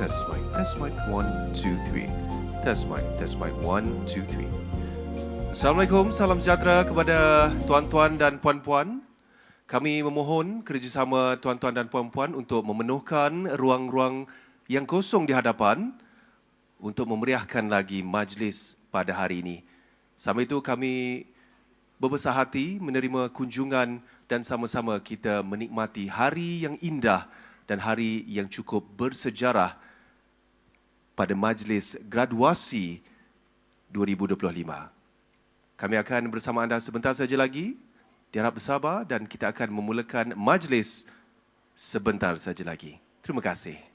Test mic, 1, 2, 3. Test mic, 1, 2, 3. Assalamualaikum, salam sejahtera kepada tuan-tuan dan puan-puan. Kami memohon kerjasama tuan-tuan dan puan-puan untuk memenuhkan ruang-ruang yang kosong di hadapan untuk memeriahkan lagi majlis pada hari ini. Sama itu kami berbesar hati menerima kunjungan dan sama-sama kita menikmati hari yang indah dan hari yang cukup bersejarah pada majlis graduasi 2025. Kami akan bersama anda sebentar saja lagi. Diharap bersabar dan kita akan memulakan majlis sebentar saja lagi. Terima kasih.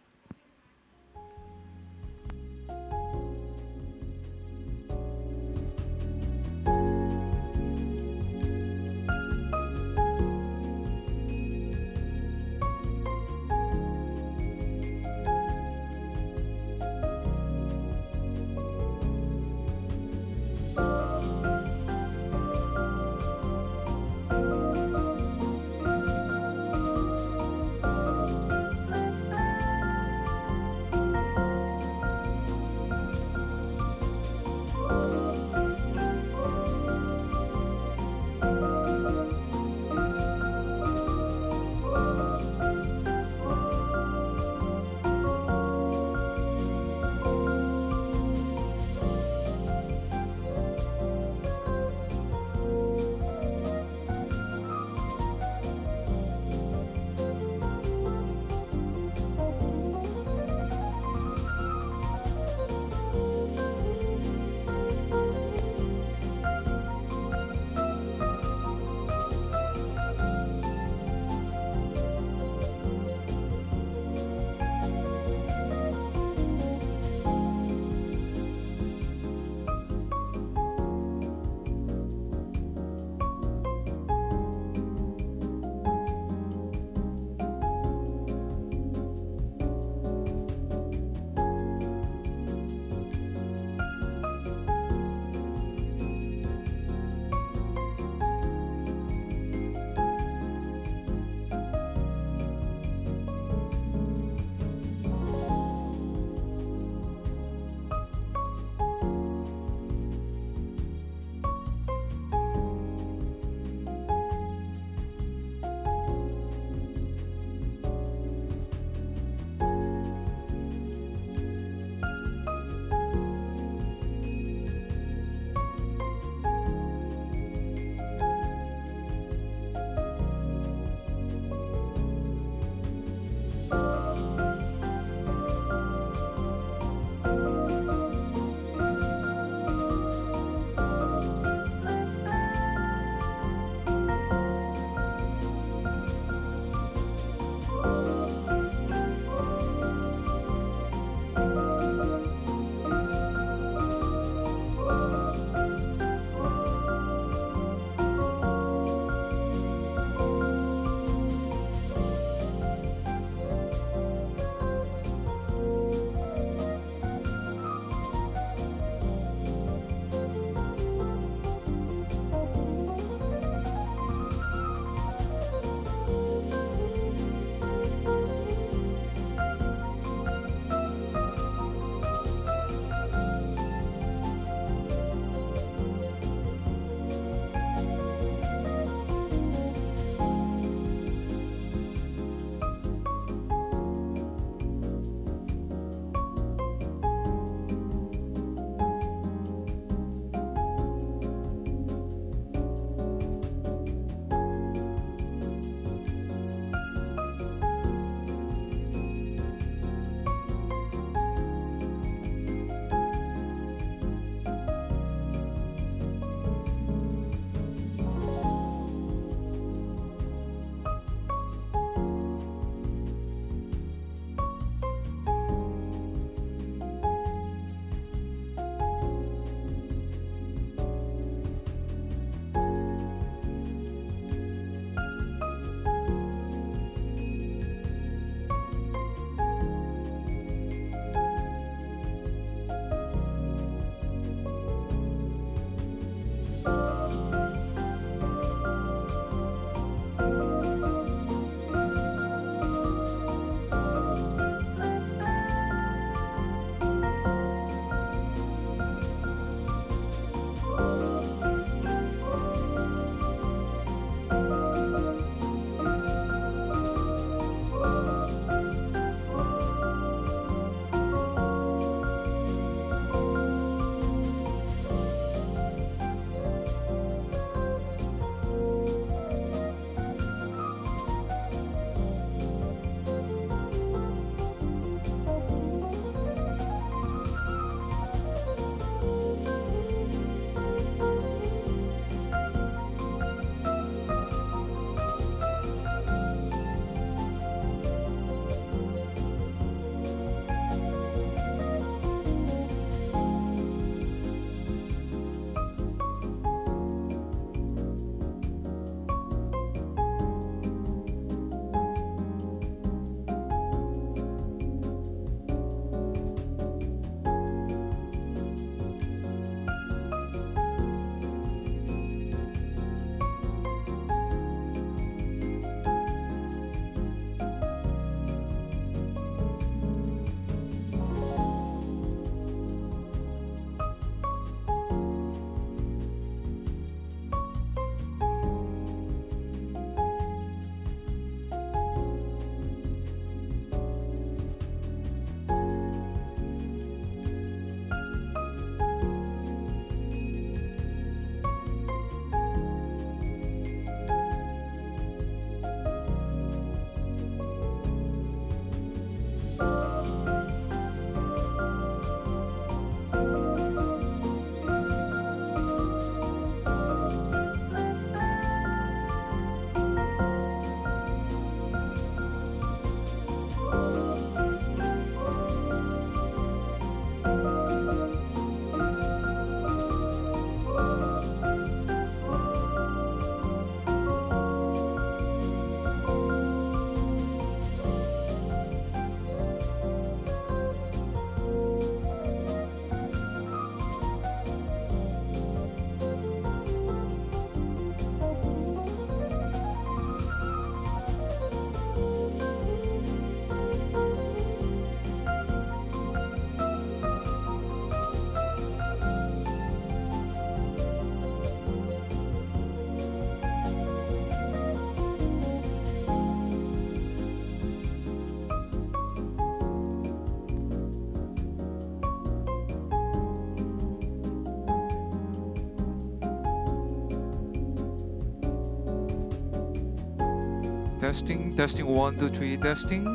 Testing 1, 2, 3, testing.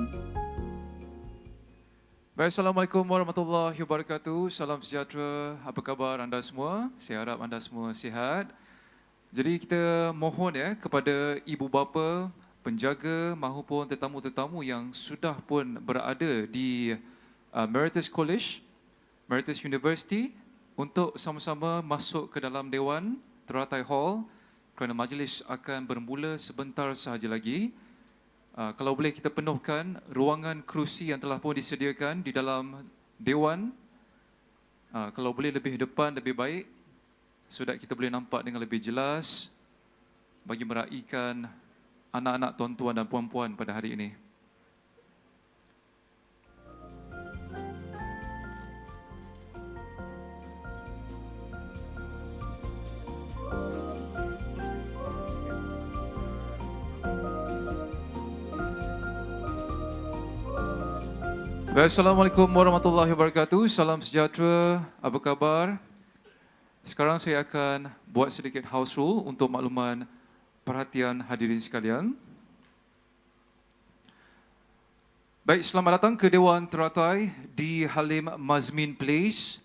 Baik, Assalamualaikum warahmatullahi wabarakatuh. Salam sejahtera. Apa khabar anda semua? Saya harap anda semua sihat. Jadi kita mohon kepada ibu bapa, penjaga mahupun tetamu-tetamu yang sudah pun berada di Meritus College, Meritus University untuk sama-sama masuk ke dalam Dewan Teratai Hall kerana majlis akan bermula sebentar sahaja lagi. Kalau boleh kita penuhkan ruangan kerusi yang telah pun disediakan di dalam Dewan. Kalau boleh lebih depan lebih baik, so that kita boleh nampak dengan lebih jelas bagi meraihkan anak-anak tuan-tuan dan puan-puan pada hari ini. Assalamualaikum warahmatullahi wabarakatuh. Salam sejahtera. Apa khabar? Sekarang saya akan buat sedikit house rule untuk makluman perhatian hadirin sekalian. Baik, selamat datang ke Dewan Teratai di Halim Mazmin Place.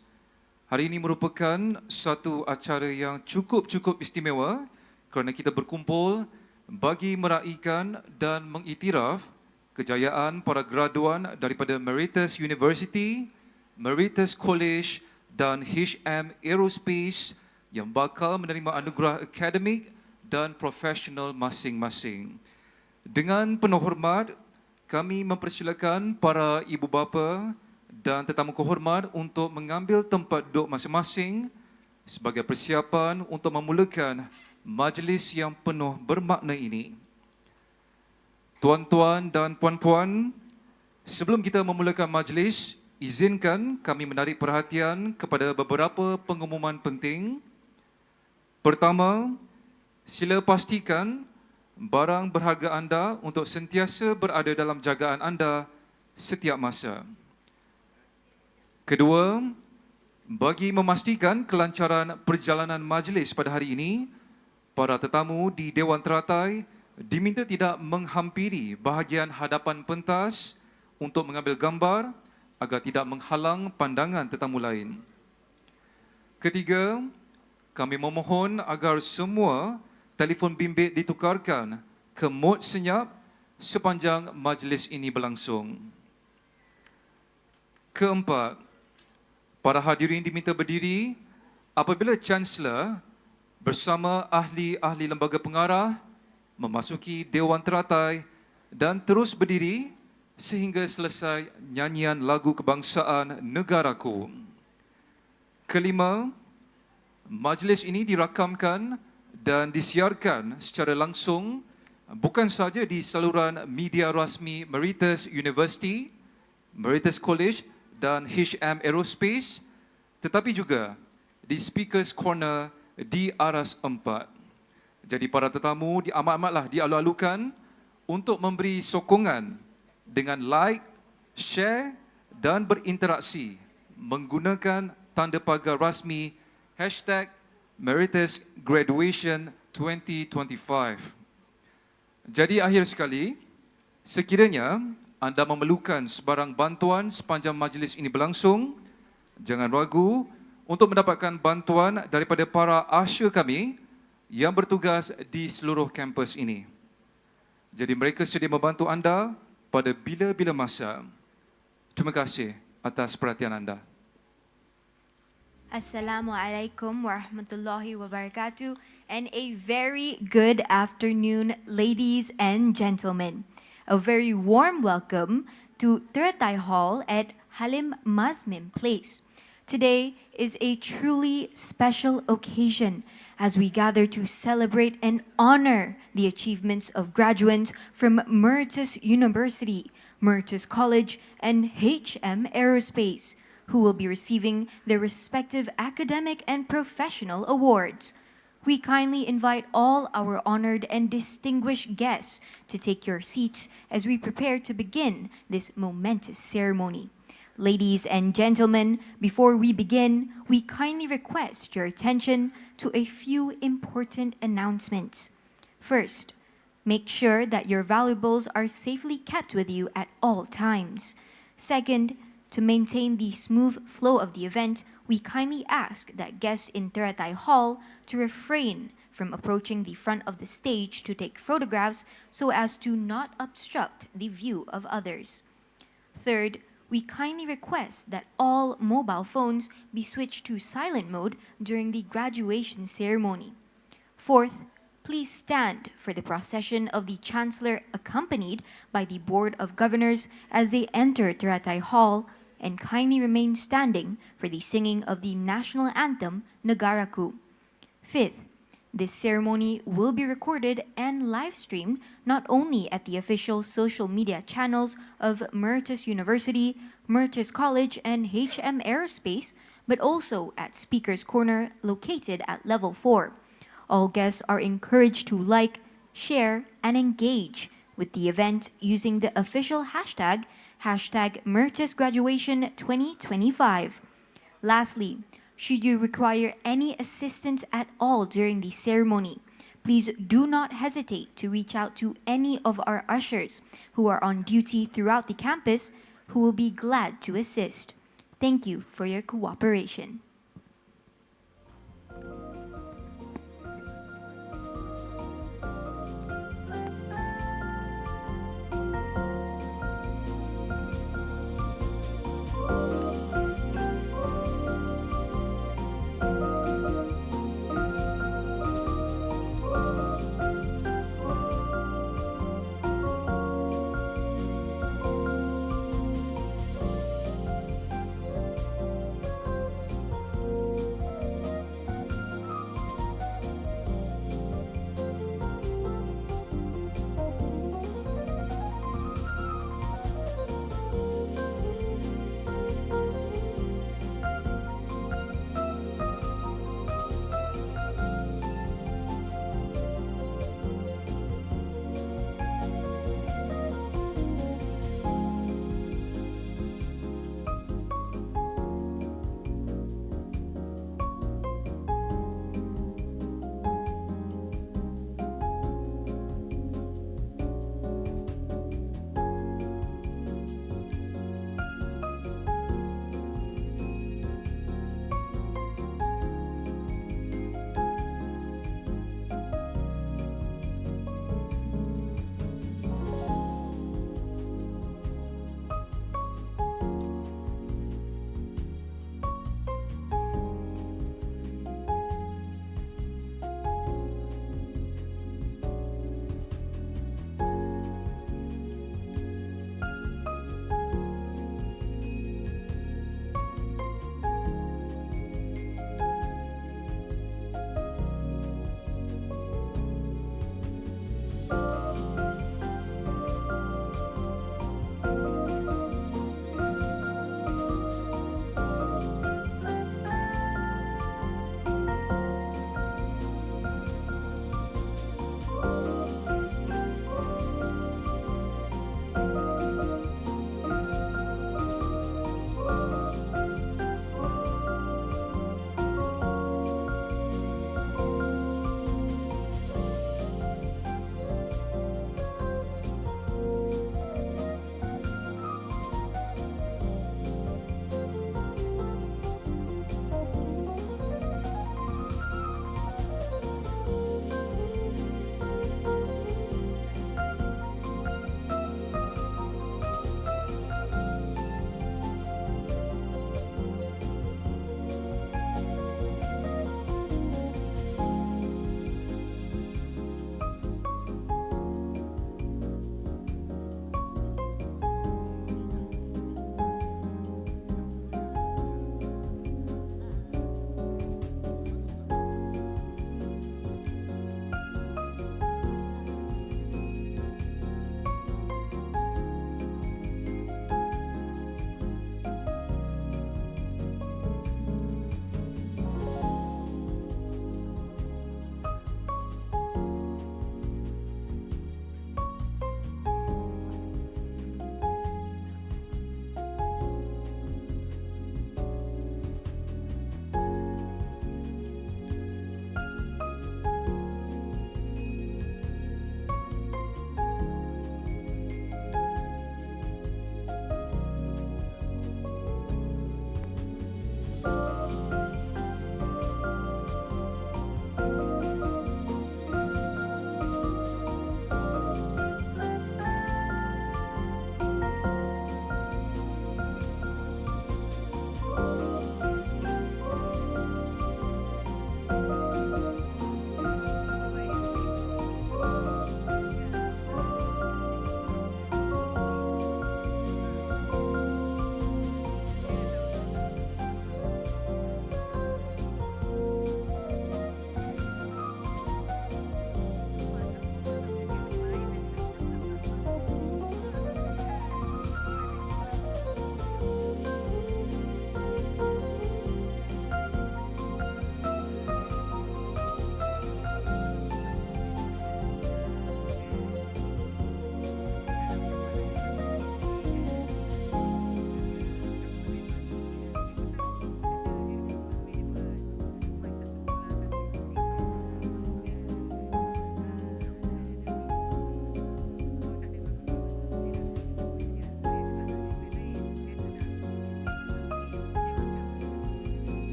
Hari ini merupakan satu acara yang cukup istimewa kerana kita berkumpul bagi meraihkan dan mengiktiraf kejayaan para graduan daripada Meritus University, Meritus College dan HM Aerospace yang bakal menerima anugerah akademik dan profesional masing-masing. Dengan penuh hormat, kami mempersilakan para ibu bapa dan tetamu kehormat untuk mengambil tempat duduk masing-masing sebagai persiapan untuk memulakan majlis yang penuh bermakna ini. Tuan-tuan dan puan-puan, sebelum kita memulakan majlis, izinkan kami menarik perhatian kepada beberapa pengumuman penting. Pertama, sila pastikan barang berharga anda untuk sentiasa berada dalam jagaan anda setiap masa. Kedua, bagi memastikan kelancaran perjalanan majlis pada hari ini, para tetamu di Dewan Teratai diminta tidak menghampiri bahagian hadapan pentas untuk mengambil gambar agar tidak menghalang pandangan tetamu lain. Ketiga, kami memohon agar semua telefon bimbit ditukarkan ke mod senyap sepanjang majlis ini berlangsung. Keempat, para hadirin diminta berdiri apabila Chancellor bersama ahli-ahli lembaga pengarah memasuki Dewan Teratai dan terus berdiri sehingga selesai nyanyian lagu kebangsaan negaraku. Kelima, majlis ini dirakamkan dan disiarkan secara langsung bukan sahaja di saluran media rasmi Meritus University, Meritus College dan HM Aerospace, tetapi juga di Speakers Corner di Aras 4. Jadi para tetamu amat-amatlah dialu-alukan untuk memberi sokongan dengan like, share dan berinteraksi menggunakan tanda pagar rasmi #MeritusGraduation 2025. Jadi akhir sekali, sekiranya anda memerlukan sebarang bantuan sepanjang majlis ini berlangsung, jangan ragu untuk mendapatkan bantuan daripada para usher kami yang bertugas di seluruh kampus ini. Jadi mereka sedia membantu anda pada bila-bila masa. Terima kasih atas perhatian anda. Assalamualaikum warahmatullahi wabarakatuh and a very good afternoon, ladies and gentlemen. A very warm welcome to Teratai Hall at Halim Mazmin Place. Today is a truly special occasion as we gather to celebrate and honor the achievements of graduates from Meritus University, Meritus College, and HM Aerospace, who will be receiving their respective academic and professional awards. We kindly invite all our honored and distinguished guests to take your seats as we prepare to begin this momentous ceremony. Ladies and gentlemen, before we begin, we kindly request your attention to a few important announcements. First, Make sure that your valuables are safely kept with you at all times. Second, to maintain the smooth flow of the event, we kindly ask that guests in Teratai Hall to refrain from approaching the front of the stage to take photographs so as to not obstruct the view of others. Third, we kindly request that all mobile phones be switched to silent mode during the graduation ceremony. Fourth, please stand for the procession of the Chancellor accompanied by the Board of Governors as they enter Teratai Hall, and kindly remain standing for the singing of the national anthem, Negaraku. Fifth, this ceremony will be recorded and live-streamed not only at the official social media channels of Meritus University, Meritus College, and HM Aerospace, but also at Speaker's Corner located at Level 4. All guests are encouraged to like, share, and engage with the event using the official hashtag Meritus Graduation 2025. Lastly, should you require any assistance at all during the ceremony, please do not hesitate to reach out to any of our ushers who are on duty throughout the campus who will be glad to assist. Thank you for your cooperation.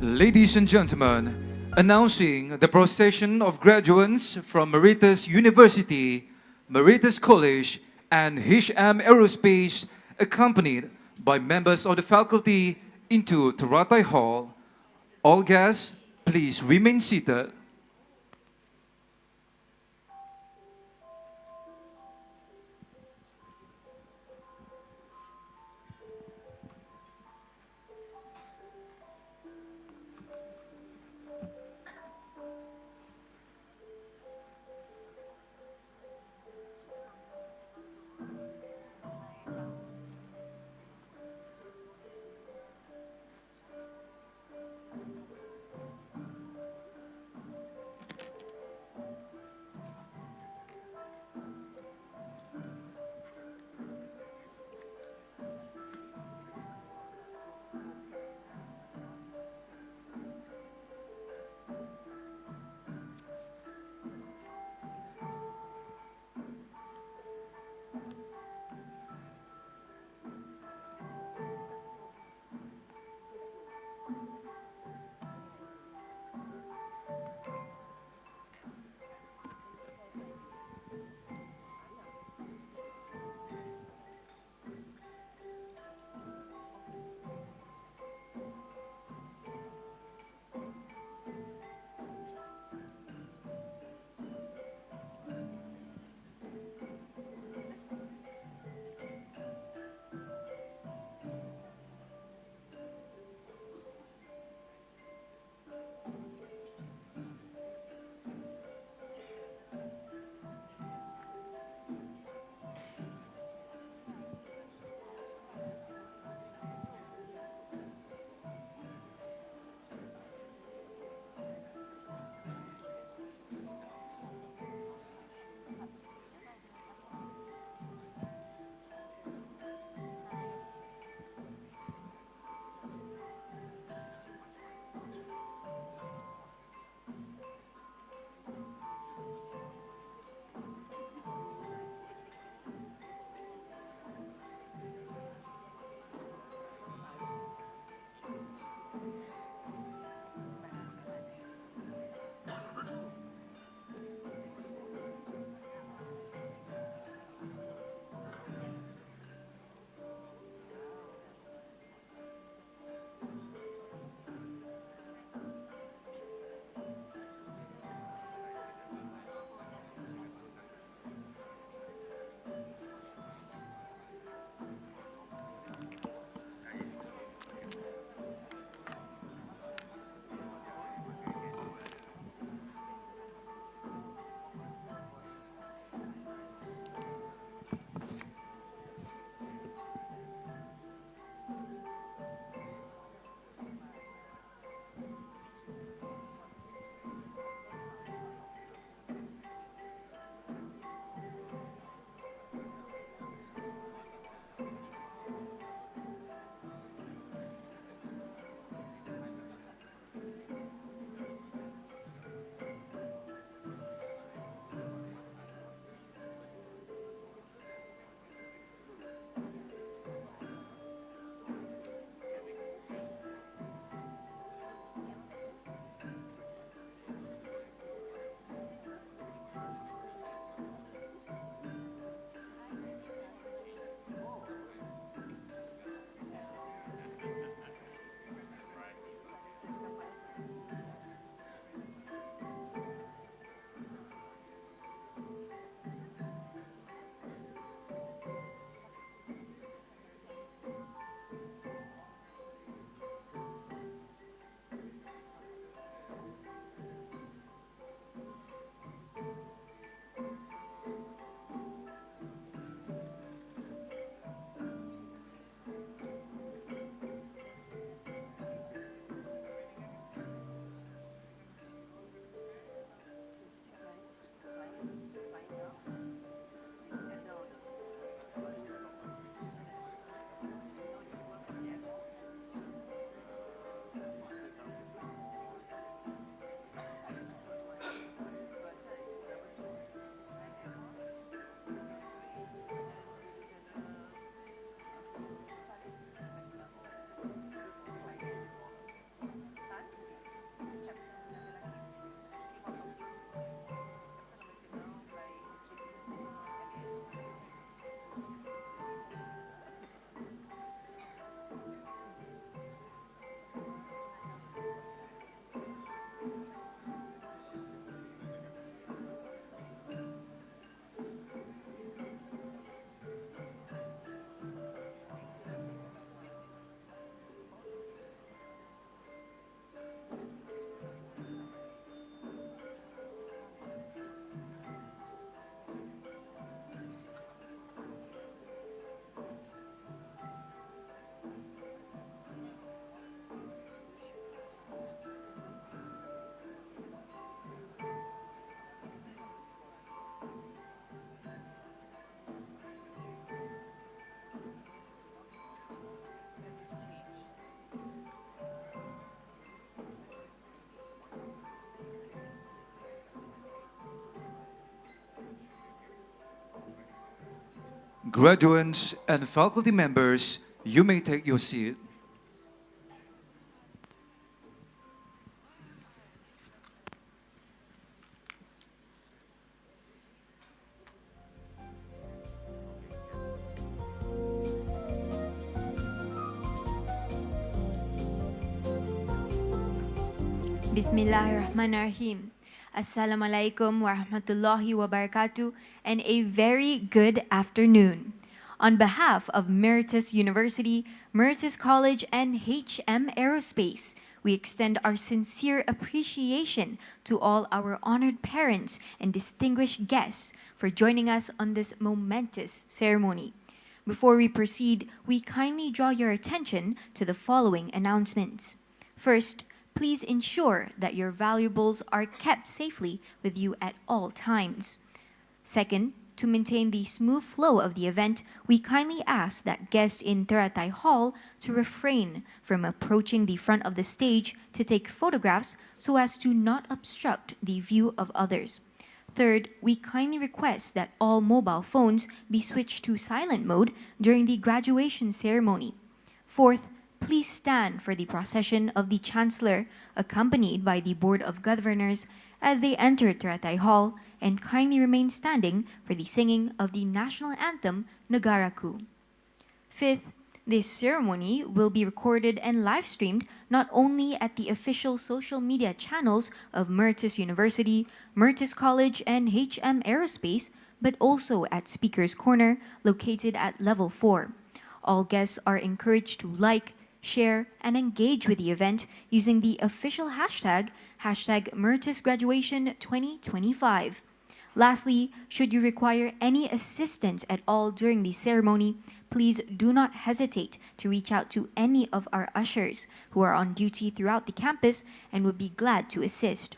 Ladies and gentlemen, announcing the procession of graduates from Meritus University, Meritus College, and Hisham Aerospace, accompanied by members of the faculty into Teratai Hall. All guests, please remain seated. Graduates and faculty members, you may take your seat. Bismillahirrahmanirrahim. Assalamualaikum warahmatullahi wabarakatuh, and a very good afternoon. On behalf of Meritus University, Meritus College, and HM Aerospace, we extend our sincere appreciation to all our honored parents and distinguished guests for joining us on this momentous ceremony. Before we proceed, we kindly draw your attention to the following announcements. First, please ensure that your valuables are kept safely with you at all times. Second, to maintain the smooth flow of the event, we kindly ask that guests in Teratai Hall to refrain from approaching the front of the stage to take photographs so as to not obstruct the view of others. Third, we kindly request that all mobile phones be switched to silent mode during the graduation ceremony. Fourth, please stand for the procession of the Chancellor, accompanied by the Board of Governors, as they enter Teratai Hall, and kindly remain standing for the singing of the national anthem, Negaraku. Fifth, this ceremony will be recorded and live-streamed not only at the official social media channels of Meritus University, Meritus College, and HM Aerospace, but also at Speaker's Corner, located at Level 4. All guests are encouraged to like, share, and engage with the event using the official hashtag #MeritusGraduation2025. Lastly, should you require any assistance at all during the ceremony, please do not hesitate to reach out to any of our ushers who are on duty throughout the campus and would be glad to assist.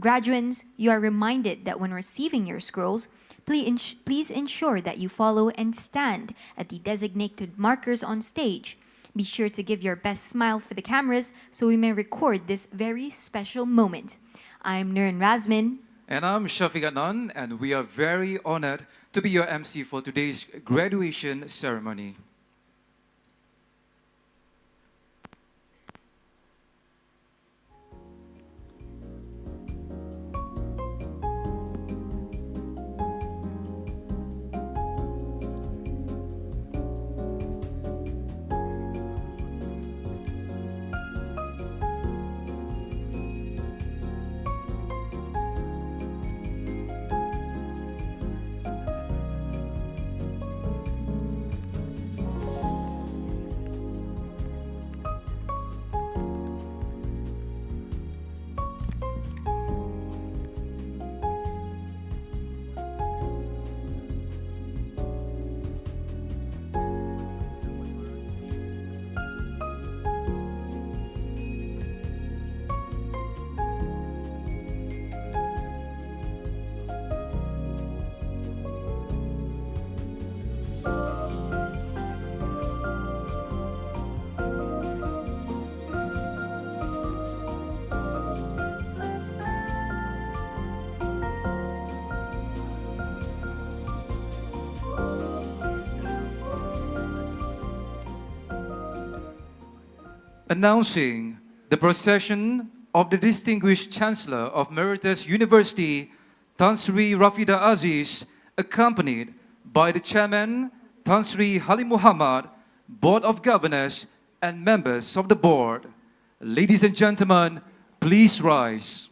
Graduates, you are reminded that when receiving your scrolls, please ensure that you follow and stand at the designated markers on stage. Be sure to give your best smile for the cameras so we may record this very special moment. I'm Nurin Razmin. And I'm Shafiq Adnan, and we are very honored to be your MC for today's graduation ceremony. Announcing the procession of the distinguished Chancellor of Meritus University, Tan Sri Rafida Aziz, accompanied by the Chairman, Tan Sri Halim Muhammad, Board of Governors, and members of the board. Ladies and gentlemen, please rise.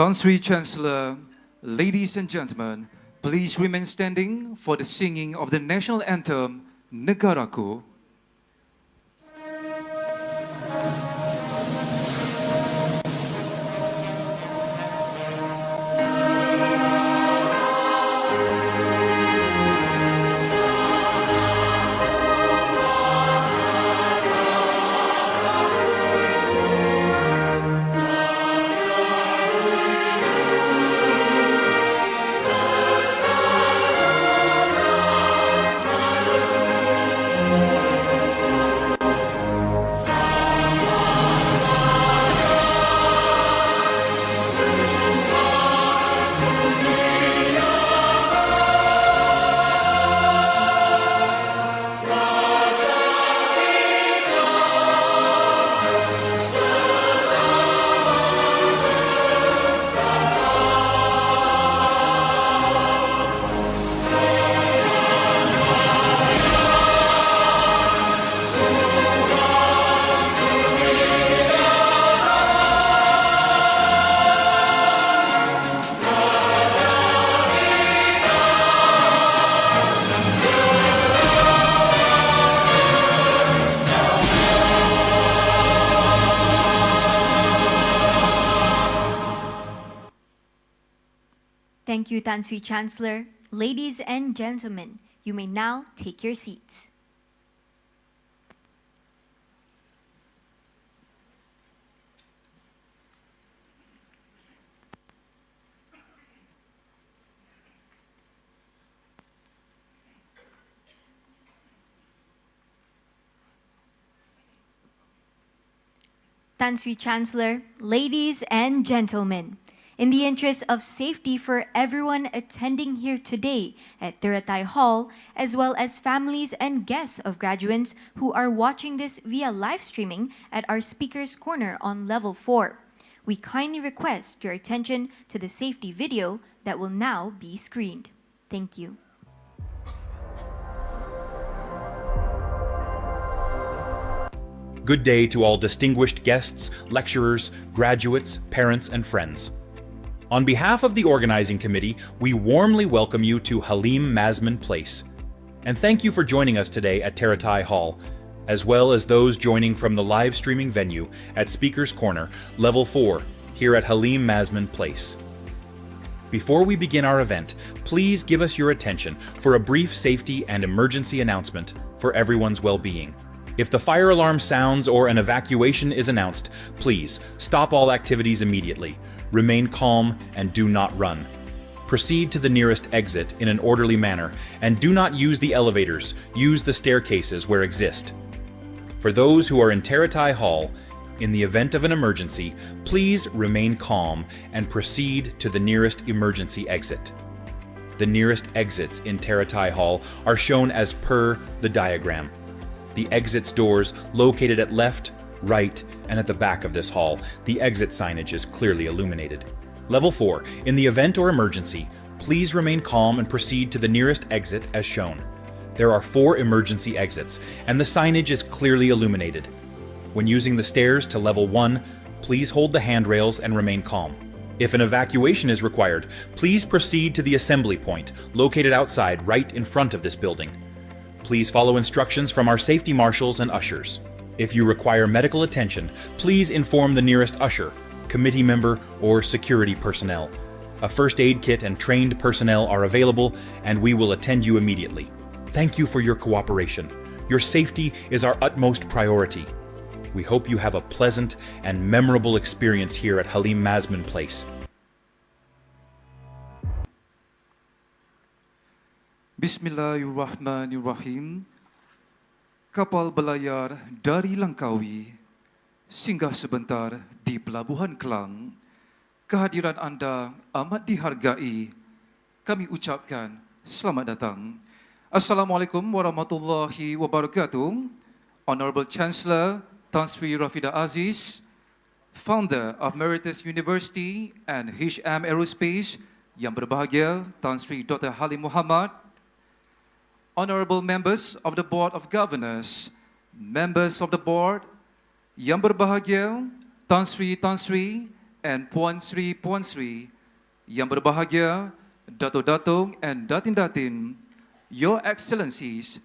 Tan Sri Chancellor, ladies and gentlemen, please remain standing for the singing of the national anthem, Negaraku. Thank you, Tan Sri Chancellor. Ladies and gentlemen, you may now take your seats. Tan Sri Chancellor, ladies and gentlemen, in the interest of safety for everyone attending here today at Tiratai Hall, as well as families and guests of graduates who are watching this via live streaming at our Speaker's Corner on Level 4, we kindly request your attention to the safety video that will now be screened. Thank you. Good day to all distinguished guests, lecturers, graduates, parents, and friends. On behalf of the organizing committee, we warmly welcome you to Halim Mazmin Place. And thank you for joining us today at Tiratai Hall, as well as those joining from the live streaming venue at Speaker's Corner, Level 4, here at Halim Mazmin Place. Before we begin our event, please give us your attention for a brief safety and emergency announcement for everyone's well-being. If the fire alarm sounds or an evacuation is announced, please stop all activities immediately. Remain calm and do not run. Proceed to the nearest exit in an orderly manner and do not use the elevators. Use the staircases where exist. For those who are in Tiratai Hall, in the event of an emergency, please remain calm and proceed to the nearest emergency exit. The nearest exits in Tiratai Hall are shown as per the diagram. The exits doors located at left, right, and at the back of this hall. The exit signage is clearly illuminated. Level 4. In the event or emergency, please remain calm and proceed to the nearest exit as shown. There are 4 emergency exits, and the signage is clearly illuminated. When using the stairs to level 1, please hold the handrails and remain calm. If an evacuation is required, please proceed to the assembly point, located outside right in front of this building. Please follow instructions from our safety marshals and ushers. If you require medical attention, please inform the nearest usher, committee member, or security personnel. A first aid kit and trained personnel are available, and we will attend you immediately. Thank you for your cooperation. Your safety is our utmost priority. We hope you have a pleasant and memorable experience here at Halim Mazmin Place. Bismillahirrahmanirrahim. Kapal belayar dari Langkawi singgah sebentar di Pelabuhan Kelang. Kehadiran anda amat dihargai. Kami ucapkan selamat datang. Assalamualaikum warahmatullahi wabarakatuh. Honorable Chancellor Tan Sri Rafida Aziz, founder of Meritus University and HM Aerospace, yang berbahagia Tan Sri Dr. Halim Muhammad, honorable members of the Board of Governors, members of the board, yang berbahagia Tan Sri and Puan Sri yang berbahagia, Dato-Dato and Datin-Datin, Your Excellencies,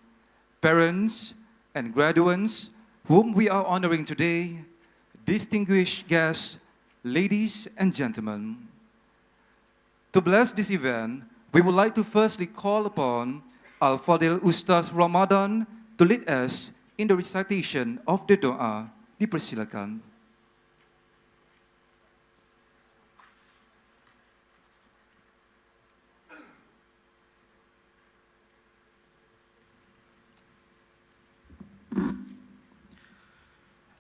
parents and graduates whom we are honoring today, distinguished guests, ladies and gentlemen. To bless this event, we would like to firstly call upon Al-Fadil Ustaz Ramadan to lead us in the recitation of the doa. Dipersilakan.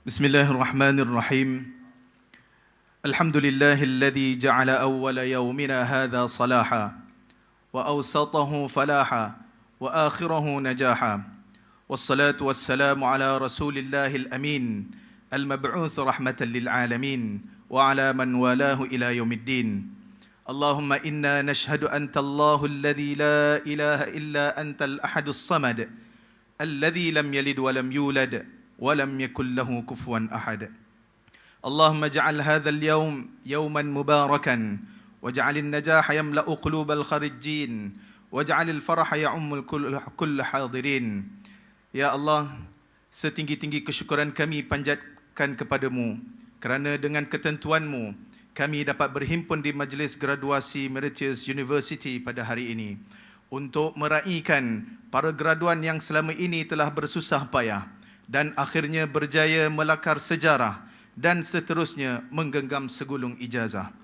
بسم الله الرحمن الرحيم الحمد لله الذي جعل أول يومنا هذا صلاحا وأوسطه فلاحا وآخره نجاحا والصلاة والسلام على رسول الله الأمين المبعوث رحمة للعالمين وعلى من والاه إلى يوم الدين اللهم إنا نشهد أنت الله الذي لا إله إلا أنت الأحد الصمد الذي لم يلد ولم يولد ولم يكن له كفوا أحد اللهم اجعل هذا اليوم يوما مباركا واجعل النجاح يملأ قلوب الخريجين واجعل الفرح يعم كل حاضرين Ya Allah, setinggi-tinggi kesyukuran kami panjatkan kepadamu kerana dengan ketentuanmu kami dapat berhimpun di majlis graduasi Meritus University pada hari ini untuk meraihkan para graduan yang selama ini telah bersusah payah dan akhirnya berjaya melakar sejarah dan seterusnya menggenggam segulung ijazah.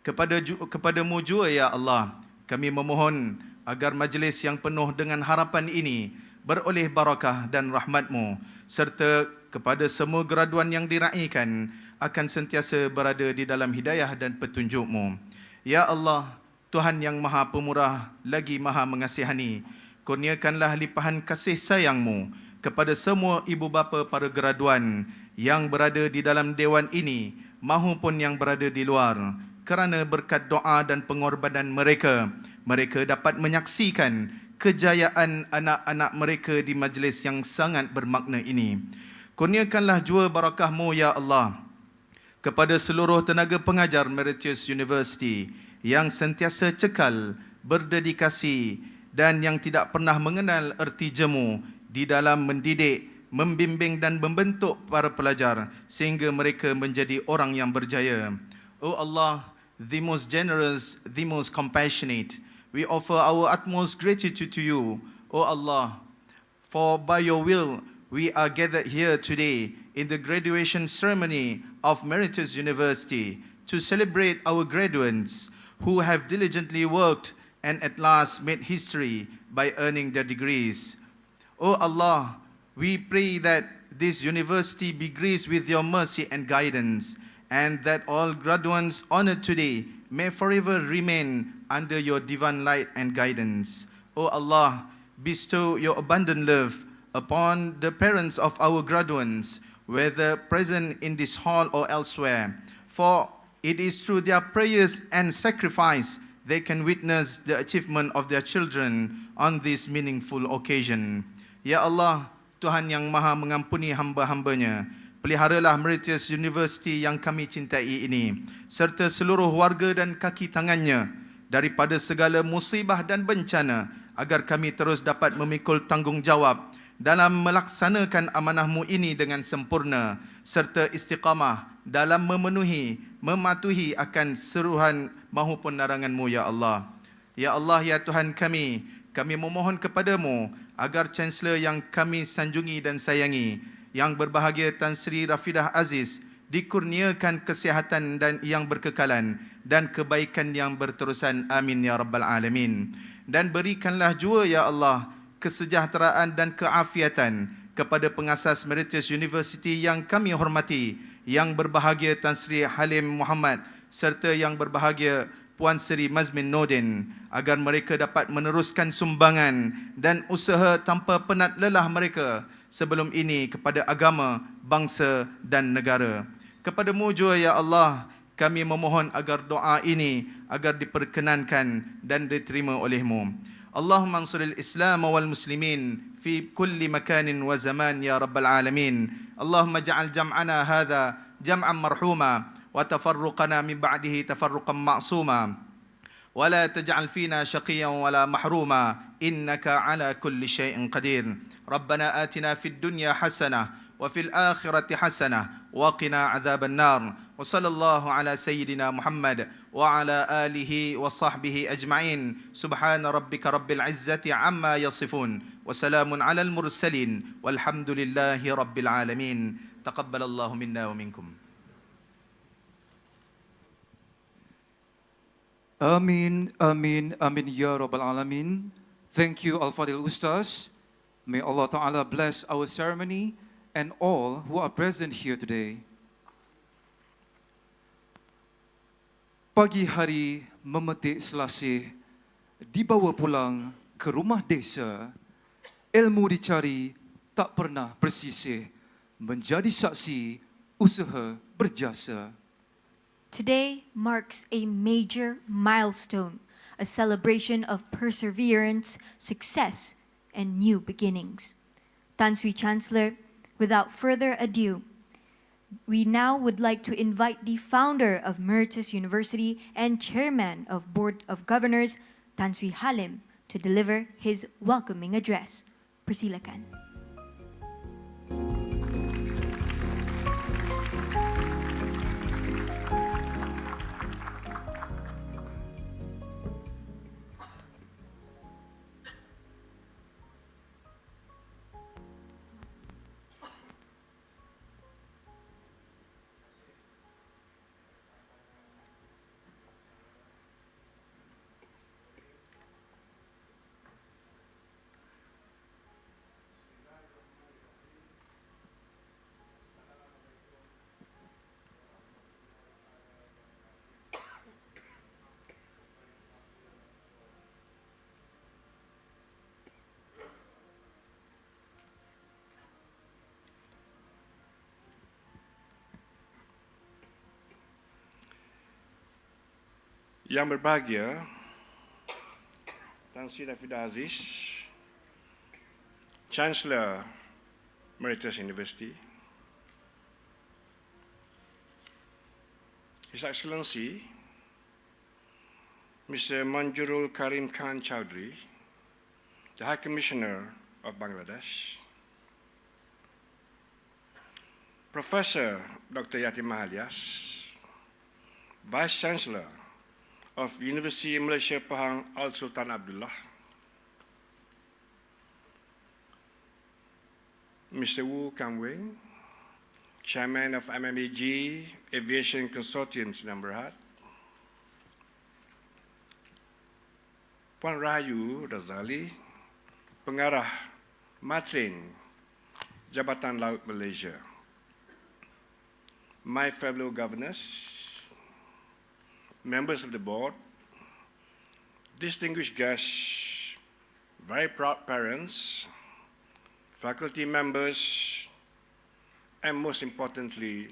Kepadamu jua ya Allah, kami memohon agar majlis yang penuh dengan harapan ini beroleh barakah dan rahmat-Mu serta kepada semua graduan yang diraihkan akan sentiasa berada di dalam hidayah dan petunjuk-Mu. Ya Allah, Tuhan yang Maha Pemurah lagi Maha Mengasihani, kurniakanlah limpahan kasih sayang-Mu kepada semua ibu bapa para graduan yang berada di dalam dewan ini maupun yang berada di luar, kerana berkat doa dan pengorbanan mereka dapat menyaksikan kejayaan anak-anak mereka di majlis yang sangat bermakna ini. Kurniakanlah jua barakah-Mu ya Allah kepada seluruh tenaga pengajar Meritus University yang sentiasa cekal, berdedikasi dan yang tidak pernah mengenal erti jemu di dalam mendidik, membimbing dan membentuk para pelajar sehingga mereka menjadi orang yang berjaya. Oh Allah, the most generous, the most compassionate, we offer our utmost gratitude to you, O Allah, for by your will we are gathered here today in the graduation ceremony of Meritus University to celebrate our graduates who have diligently worked and at last made history by earning their degrees. O Allah, we pray that this university be graced with your mercy and guidance, and that all graduates honored today may forever remain under your divine light and guidance. O Allah, bestow your abundant love upon the parents of our graduates, whether present in this hall or elsewhere, for it is through their prayers and sacrifice they can witness the achievement of their children on this meaningful occasion. Ya Allah, Tuhan yang Maha mengampuni hamba-hambanya, peliharalah Meritus University yang kami cintai ini, serta seluruh warga dan kaki tangannya daripada segala musibah dan bencana, agar kami terus dapat memikul tanggungjawab dalam melaksanakan amanah-Mu ini dengan sempurna, serta istiqamah dalam memenuhi, mematuhi akan seruan maupun larangan-Mu, Ya Allah. Ya Allah, Ya Tuhan kami memohon kepadamu agar Chancellor yang kami sanjungi dan sayangi, yang berbahagia Tan Sri Rafidah Aziz, dikurniakan kesihatan dan yang berkekalan dan kebaikan yang berterusan. Amin ya rabbal alamin. Dan berikanlah jua ya Allah kesejahteraan dan keafiatan kepada pengasas Meritus University yang kami hormati, yang berbahagia Tan Sri Halim Muhammad serta yang berbahagia Puan Sri Mazmin Nordin, agar mereka dapat meneruskan sumbangan dan usaha tanpa penat lelah mereka sebelum ini kepada agama, bangsa dan negara. Kepadamu jua ya Allah kami memohon agar doa ini agar diperkenankan dan diterima oleh-Mu. Allahumma ansuril Islam wal muslimin fi kulli makanin wa zaman ya rabbal alamin. Allahumma ja'al jam'ana hadha jam'an marhuma وتفرقنا من بعده تفرقا معصوما ولا تجعل فينا شقيا ولا محروما إنك على كل شيء قدير. ربنا آتنا في الدنيا حسنة وفي الآخرة حسنة وقنا عذاب النار. وصلى الله على سيدنا محمد وعلى آله وصحبه أجمعين. سبحان ربك رب العزة عما يصفون وسلام على المرسلين والحمد لله رب العالمين. تقبل الله منا ومنكم. Amin, amin, amin ya rabbal alamin. Thank you Al-Fadil Ustaz. May Allah Ta'ala bless our ceremony and all who are present here today. Pagi hari memetik selasih, dibawa pulang ke rumah desa, ilmu dicari tak pernah bersisih, menjadi saksi usaha berjasa. Today marks a major milestone, a celebration of perseverance, success, and new beginnings. Tan Sri Chancellor, without further ado, we now would like to invite the founder of Meritus University and chairman of Board of Governors, Tan Sri Halim, to deliver his welcoming address. Persilakan. Yang berbahagia, Tan Sri Rafidah Aziz, Chancellor Meritus University, His Excellency Mr. Manjurul Karim Khan Chowdhury, the High Commissioner of Bangladesh, Professor Dr. Yatim Mahalias, Vice Chancellor of University of Malaysia Pahang Al Sultan Abdullah, Mr. Wu Kamwing, Chairman of MMEG Aviation Consortium Sdn Bhd, Puan Rahayu Razali, Pengarah Matrin Jabatan Laut Malaysia, my fellow governors, members of the board, distinguished guests, very proud parents, faculty members, and most importantly,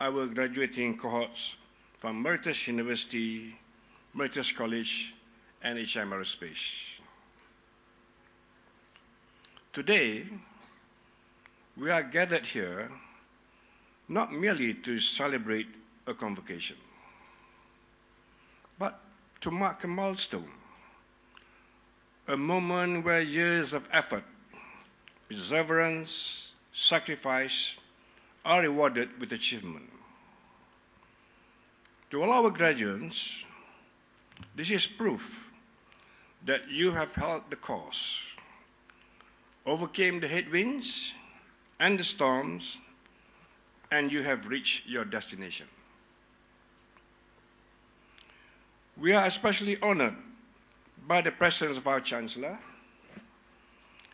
our graduating cohorts from Meritus University, Meritus College, and HM Aerospace. Today, we are gathered here not merely to celebrate a convocation, but to mark a milestone, a moment where years of effort, perseverance, sacrifice are rewarded with achievement. To all our graduates, this is proof that you have held the course, overcame the headwinds and the storms, and you have reached your destination. We are especially honored by the presence of our Chancellor,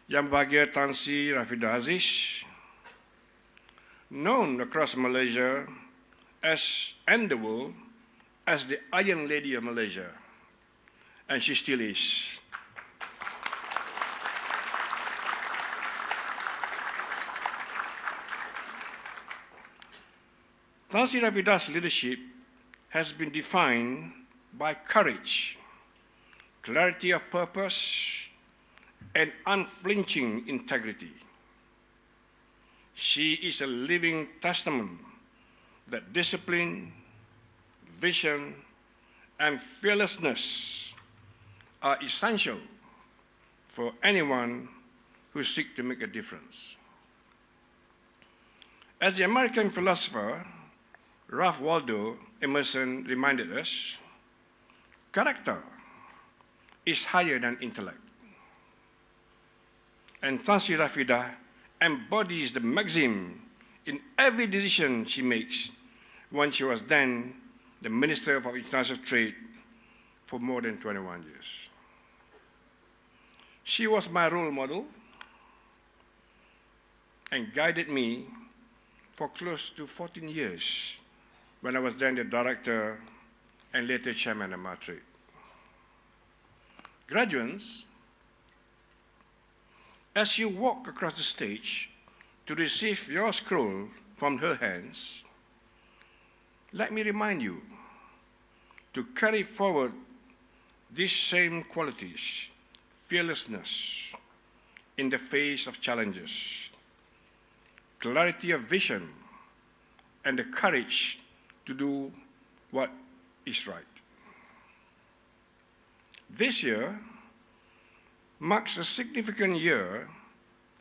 Yang Berbahagia Tan Sri Rafidah Aziz, known across Malaysia and the world as the Iron Lady of Malaysia, and she still is. Tan Sri Rafidah's leadership has been defined by courage, clarity of purpose, and unflinching integrity. She is a living testament that discipline, vision, and fearlessness are essential for anyone who seeks to make a difference. As the American philosopher Ralph Waldo Emerson reminded us, character is higher than intellect. And Tansi Rafida embodies the maxim in every decision she makes when she was then the Minister for International Trade for more than 21 years. She was my role model and guided me for close to 14 years when I was then the director and later chairman of Trade. Graduates, as you walk across the stage to receive your scroll from her hands, let me remind you to carry forward these same qualities, fearlessness in the face of challenges, clarity of vision, and the courage to do what is right. This year marks a significant year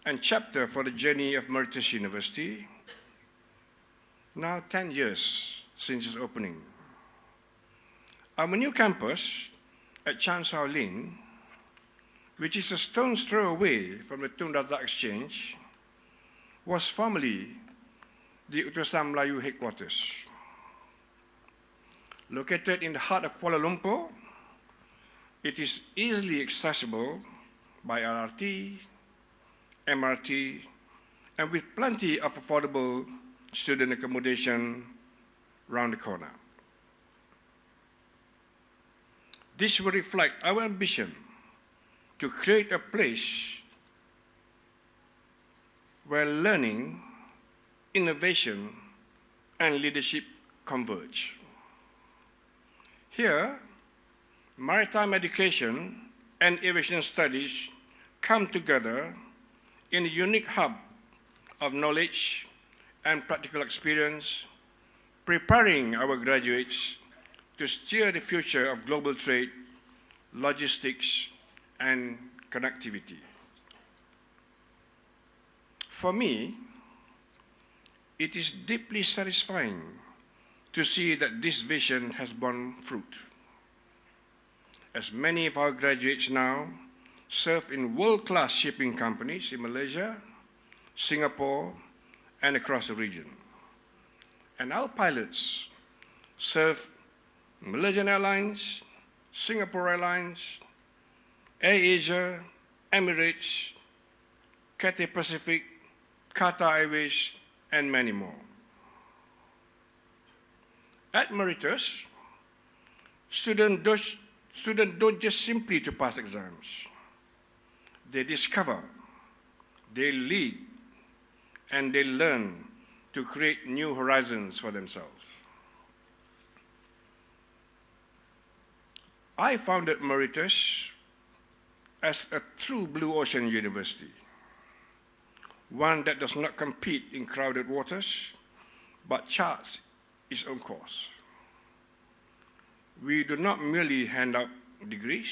and chapter for the journey of Meritus University, now 10 years since its opening. Our new campus at Chan Sao Lin, which is a stone's throw away from the Tun Razak Exchange, was formerly the Utusan Melayu headquarters. Located in the heart of Kuala Lumpur, it is easily accessible by LRT, MRT, and with plenty of affordable student accommodation round the corner. This will reflect our ambition to create a place where learning, innovation, and leadership converge. Here, maritime education and aviation studies come together in a unique hub of knowledge and practical experience, preparing our graduates to steer the future of global trade, logistics, and connectivity. For me, it is deeply satisfying to see that this vision has borne fruit, as many of our graduates now serve in world-class shipping companies in Malaysia, Singapore, and across the region. And our pilots serve Malaysian Airlines, Singapore Airlines, AirAsia, Emirates, Cathay Pacific, Qatar Airways, and many more. At Meritus, students don't just simply to pass exams. They discover, they lead, and they learn to create new horizons for themselves. I founded Meritus as a true blue ocean university, one that does not compete in crowded waters, but charts its own course. We do not merely hand out degrees,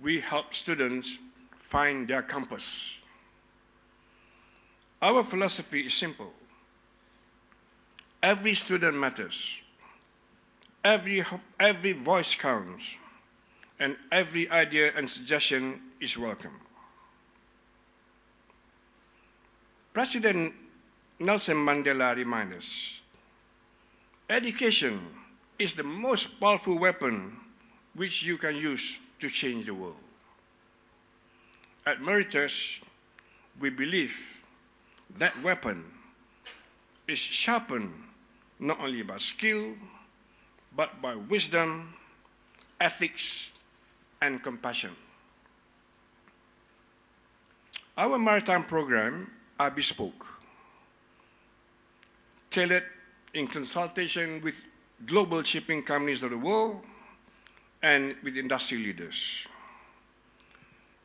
we help students find their compass. Our philosophy is simple. Every student matters. Every voice counts, and every idea and suggestion is welcome. President Nelson Mandela reminds us, education is the most powerful weapon which you can use to change the world. At Meritus, we believe that weapon is sharpened not only by skill, but by wisdom, ethics, and compassion. Our maritime programs are bespoke, tailored in consultation with global shipping companies of the world and with industry leaders.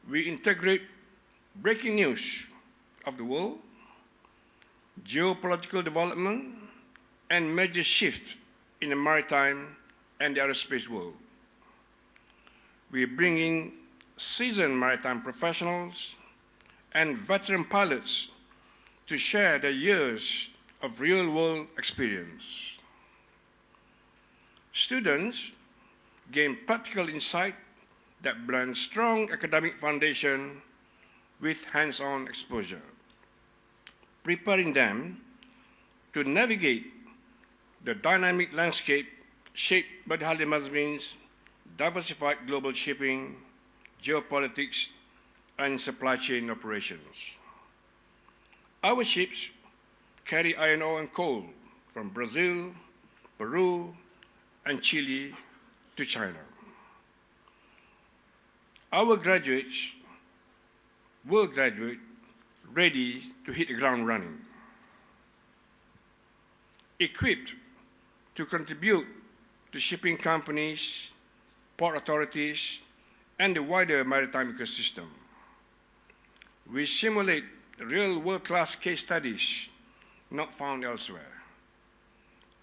We integrate breaking news of the world, geopolitical development, and major shift in the maritime and the aerospace world. We bring in seasoned maritime professionals and veteran pilots to share their years of real-world experience. Students gain practical insight that blends strong academic foundation with hands-on exposure, preparing them to navigate the dynamic landscape shaped by the Halim Mazmin's diversified global shipping, geopolitics, and supply chain operations. Our ships carry iron ore and coal from Brazil, Peru, and Chile to China. Our graduates will graduate ready to hit the ground running, equipped to contribute to shipping companies, port authorities, and the wider maritime ecosystem. We simulate real world-class case studies not found elsewhere,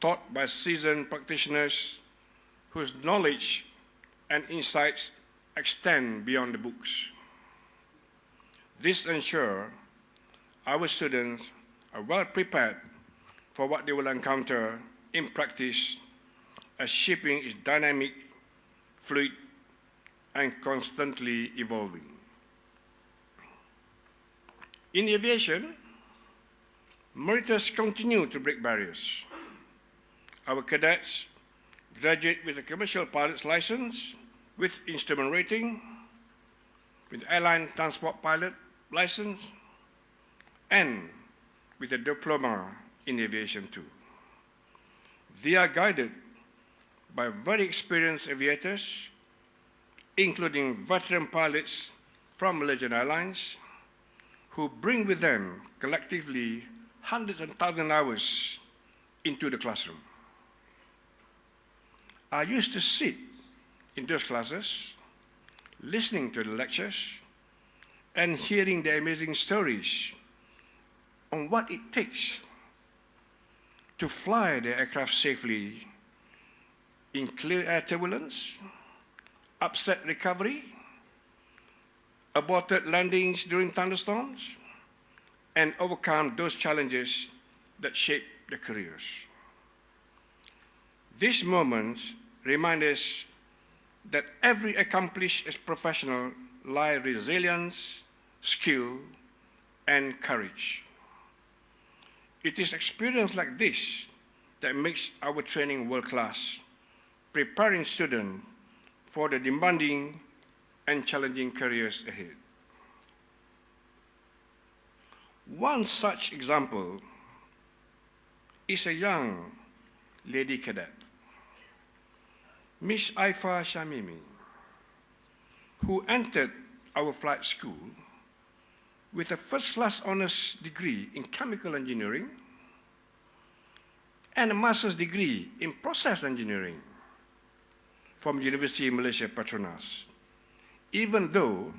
taught by seasoned practitioners whose knowledge and insights extend beyond the books. This ensures our students are well prepared for what they will encounter in practice, as shipping is dynamic, fluid, and constantly evolving. In aviation, Meritus continue to break barriers. Our cadets graduate with a commercial pilot's license, with instrument rating, with airline transport pilot license, and with a diploma in aviation too. They are guided by very experienced aviators, including veteran pilots from Malaysian Airlines, who bring with them collectively hundreds and thousands of hours into the classroom. I used to sit in those classes, listening to the lectures and hearing the amazing stories on what it takes to fly the aircraft safely in clear air turbulence, upset recovery, aborted landings during thunderstorms, and overcome those challenges that shape their careers. These moments remind us that every accomplished professional lies resilience, skill, and courage. It is experience like this that makes our training world-class, preparing students for the demanding and challenging careers ahead. One such example is a young lady cadet, Miss Aifa Shamimi, who entered our flight school with a first-class honors degree in chemical engineering and a master's degree in process engineering from University of Malaysia Petronas, even though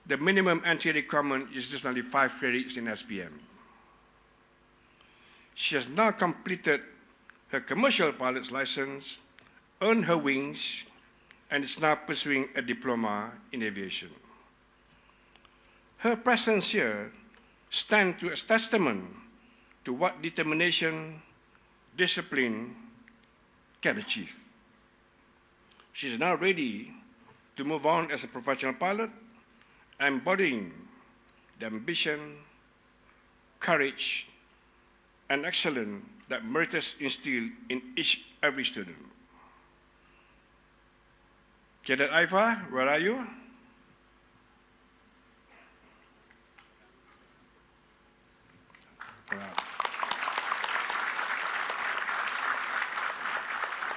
the minimum entry requirement is just only 5 credits in SPM. She has now completed her commercial pilot's license, earned her wings, and is now pursuing a diploma in aviation. Her presence here stands as testament to what determination, discipline can achieve. She is now ready to move on as a professional pilot, embodying the ambition, courage, and excellence that Meritus instilled in every student. Cadet Aifa, where are you?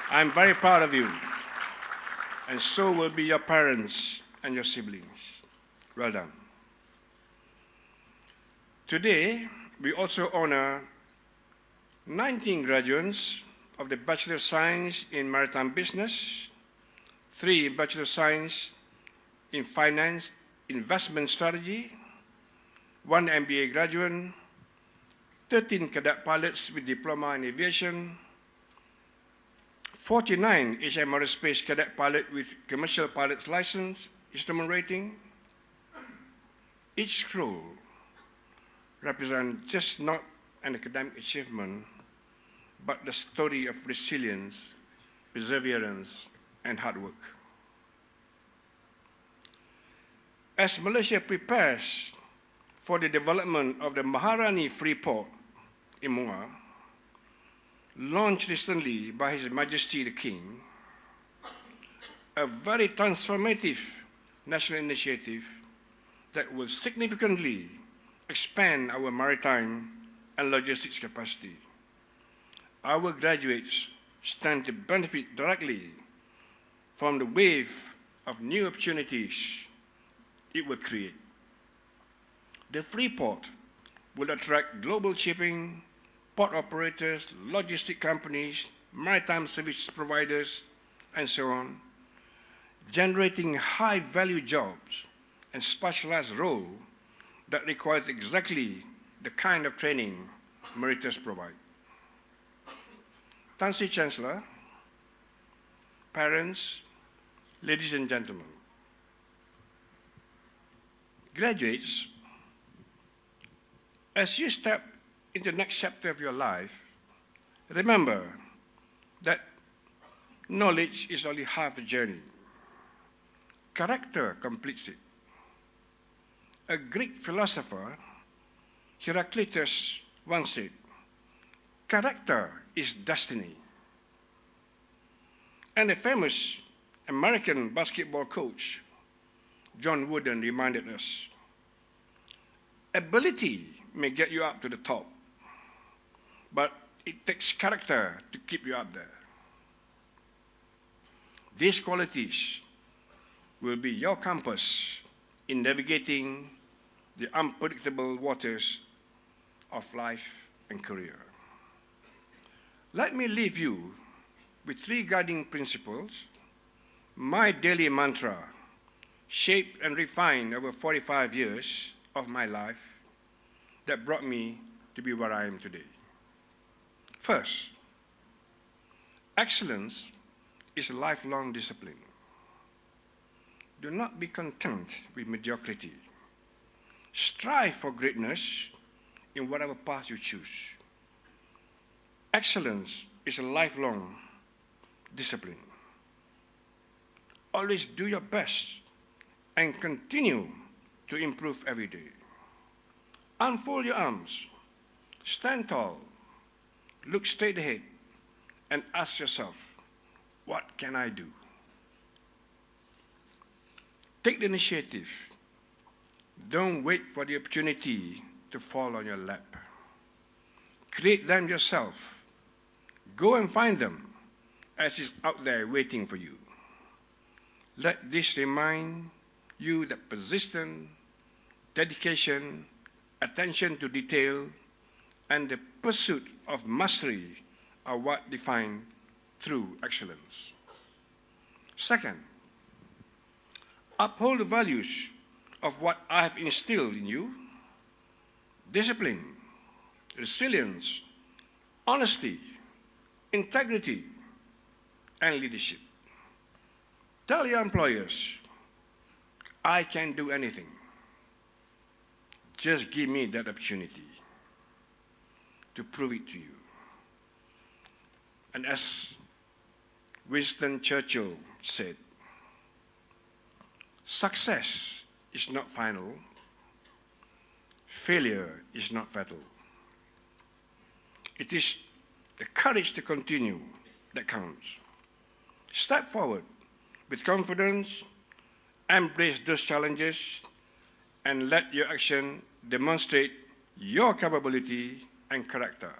I'm very proud of you, and so will be your parents and your siblings. Well done. Today, we also honor 19 graduates of the Bachelor of Science in Maritime Business, 3 Bachelor of Science in Finance Investment Strategy, 1 MBA graduate, 13 cadet pilots with diploma in aviation, 49 HM Aerospace cadet pilot with commercial pilot's license, instrument rating. Each scroll represents just not an academic achievement, but the story of resilience, perseverance, and hard work. As Malaysia prepares for the development of the Maharani Free Port in Muar, launched recently by His Majesty the King, a very transformative national initiative that will significantly expand our maritime and logistics capacity. Our graduates stand to benefit directly from the wave of new opportunities it will create. The free port will attract global shipping, port operators, logistic companies, maritime service providers, and so on, generating high-value jobs and specialized role that requires exactly the kind of training Meritus provide. Tan Sri Chancellor, parents, ladies and gentlemen, graduates, as you step into the next chapter of your life, remember that knowledge is only half the journey. Character completes it. A Greek philosopher, Heraclitus, once said, "Character is destiny." And a famous American basketball coach, John Wooden, reminded us, ability may get you up to the top, but it takes character to keep you up there. These qualities will be your compass in navigating the unpredictable waters of life and career. Let me leave you with 3 guiding principles, my daily mantra, shaped and refined over 45 years of my life, that brought me to be where I am today. First, excellence is a lifelong discipline. Do not be content with mediocrity. Strive for greatness in whatever path you choose. Excellence is a lifelong discipline. Always do your best and continue to improve every day. Unfold your arms, stand tall, look straight ahead, and ask yourself, what can I do? Take the initiative. Don't wait for the opportunity to fall on your lap. Create them yourself. Go and find them as it's out there waiting for you. Let this remind you that persistence, dedication, attention to detail, and the pursuit of mastery are what define true excellence. Second, uphold the values of what I have instilled in you: discipline, resilience, honesty, integrity, and leadership. Tell your employers, I can do anything. Just give me that opportunity to prove it to you. And as Winston Churchill said, success is not final, failure is not fatal. It is the courage to continue that counts. Step forward with confidence, embrace those challenges, and let your action demonstrate your capability and character.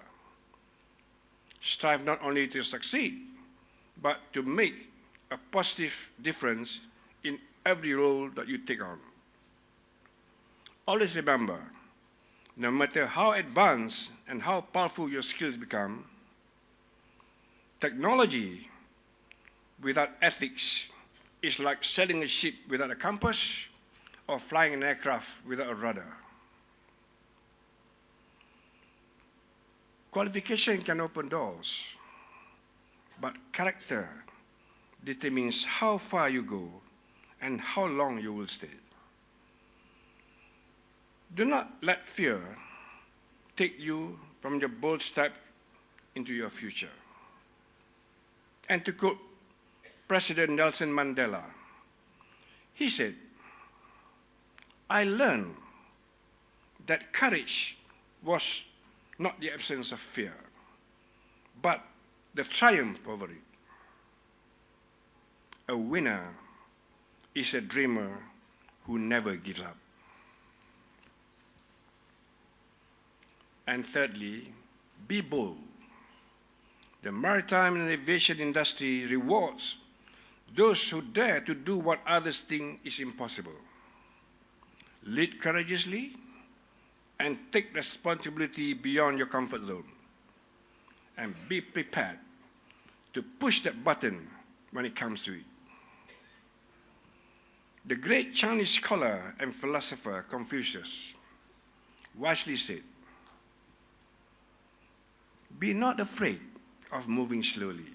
Strive not only to succeed, but to make a positive difference in every role that you take on. Always remember, no matter how advanced and how powerful your skills become, technology without ethics is like sailing a ship without a compass or flying an aircraft without a rudder. Qualification can open doors, but character determines how far you go and how long you will stay. Do not let fear take you from your bold step into your future. And to quote President Nelson Mandela, he said, "I learned that courage was not the absence of fear, but the triumph over it. A winner is a dreamer who never gives up." And thirdly, be bold. The maritime and aviation industry rewards those who dare to do what others think is impossible. Lead courageously and take responsibility beyond your comfort zone. And be prepared to push that button when it comes to it. The great Chinese scholar and philosopher Confucius wisely said, "Be not afraid of moving slowly.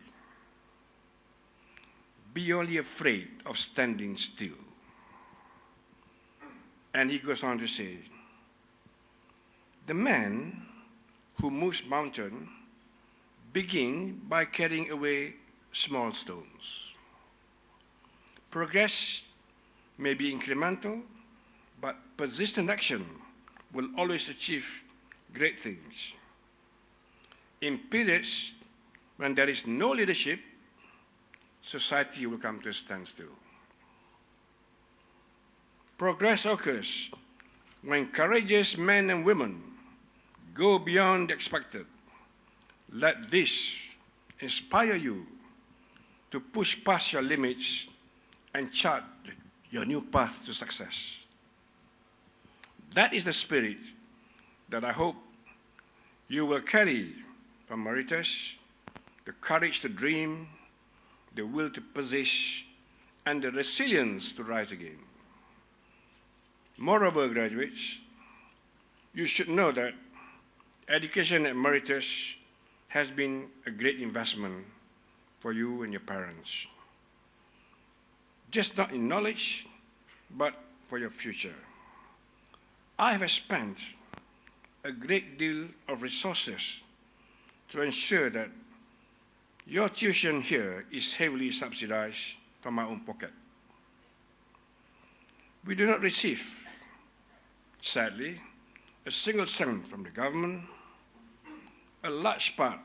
Be only afraid of standing still." And he goes on to say, "The man who moves mountain begins by carrying away small stones. Progress may be incremental, but persistent action will always achieve great things. In periods when there is no leadership, society will come to a standstill. Progress occurs when courageous men and women go beyond the expected. Let this inspire you to push past your limits and chart your new path to success." That is the spirit that I hope you will carry from Meritus: the courage to dream, the will to persist, and the resilience to rise again. Moreover, graduates, you should know that education at Meritus has been a great investment for you and your parents. Just not in knowledge, but for your future. I have spent a great deal of resources to ensure that your tuition here is heavily subsidized from my own pocket. We do not receive, sadly, a single cent from the government. A large part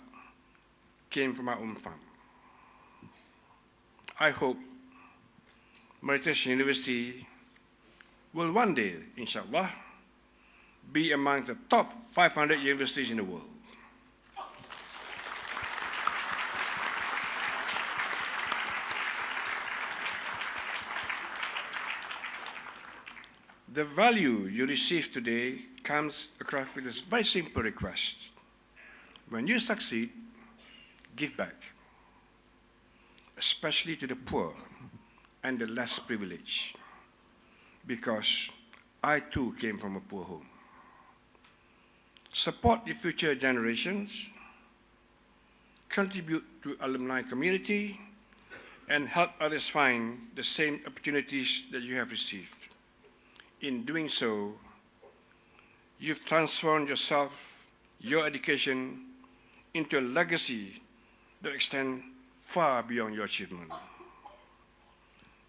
came from our own fund. I hope Meritus University will one day, inshallah, be among the top 500 universities in the world. The value you receive today comes across with this very simple request. When you succeed, give back, especially to the poor and the less privileged, because I too came from a poor home. Support the future generations, contribute to alumni community, and help others find the same opportunities that you have received. In doing so, you've transformed yourself, your education, into a legacy that extends far beyond your achievement.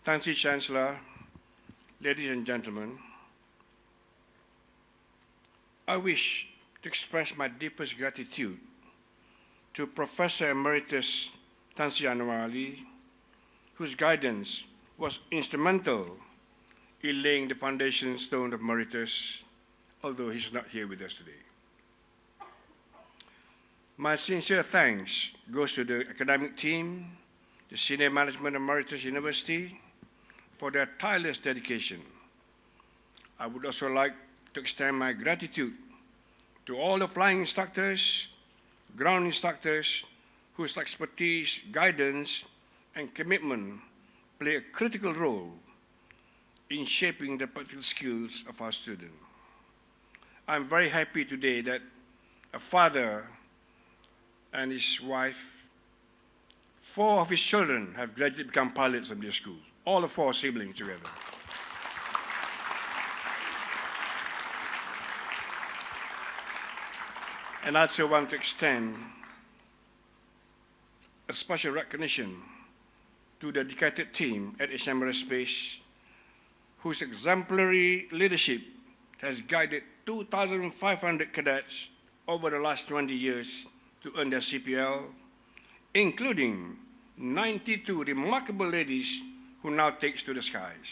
Thank you, Chancellor, ladies and gentlemen. I wish to express my deepest gratitude to Professor Emeritus Tan Sri Anwar Ali, whose guidance was instrumental in laying the foundation stone of Meritus, although he's not here with us today. My sincere thanks goes to the academic team, the senior management of Meritus University, for their tireless dedication. I would also like to extend my gratitude to all the flying instructors, ground instructors, whose expertise, guidance, and commitment play a critical role in shaping the practical skills of our students. I'm very happy today that a father and his wife. 4 of his children have gradually become pilots of their school, all the 4 siblings together. And I also want to extend a special recognition to the dedicated team at HM Aerospace, whose exemplary leadership has guided 2,500 cadets over the last 20 years to earn their CPL, including 92 remarkable ladies who now takes to the skies.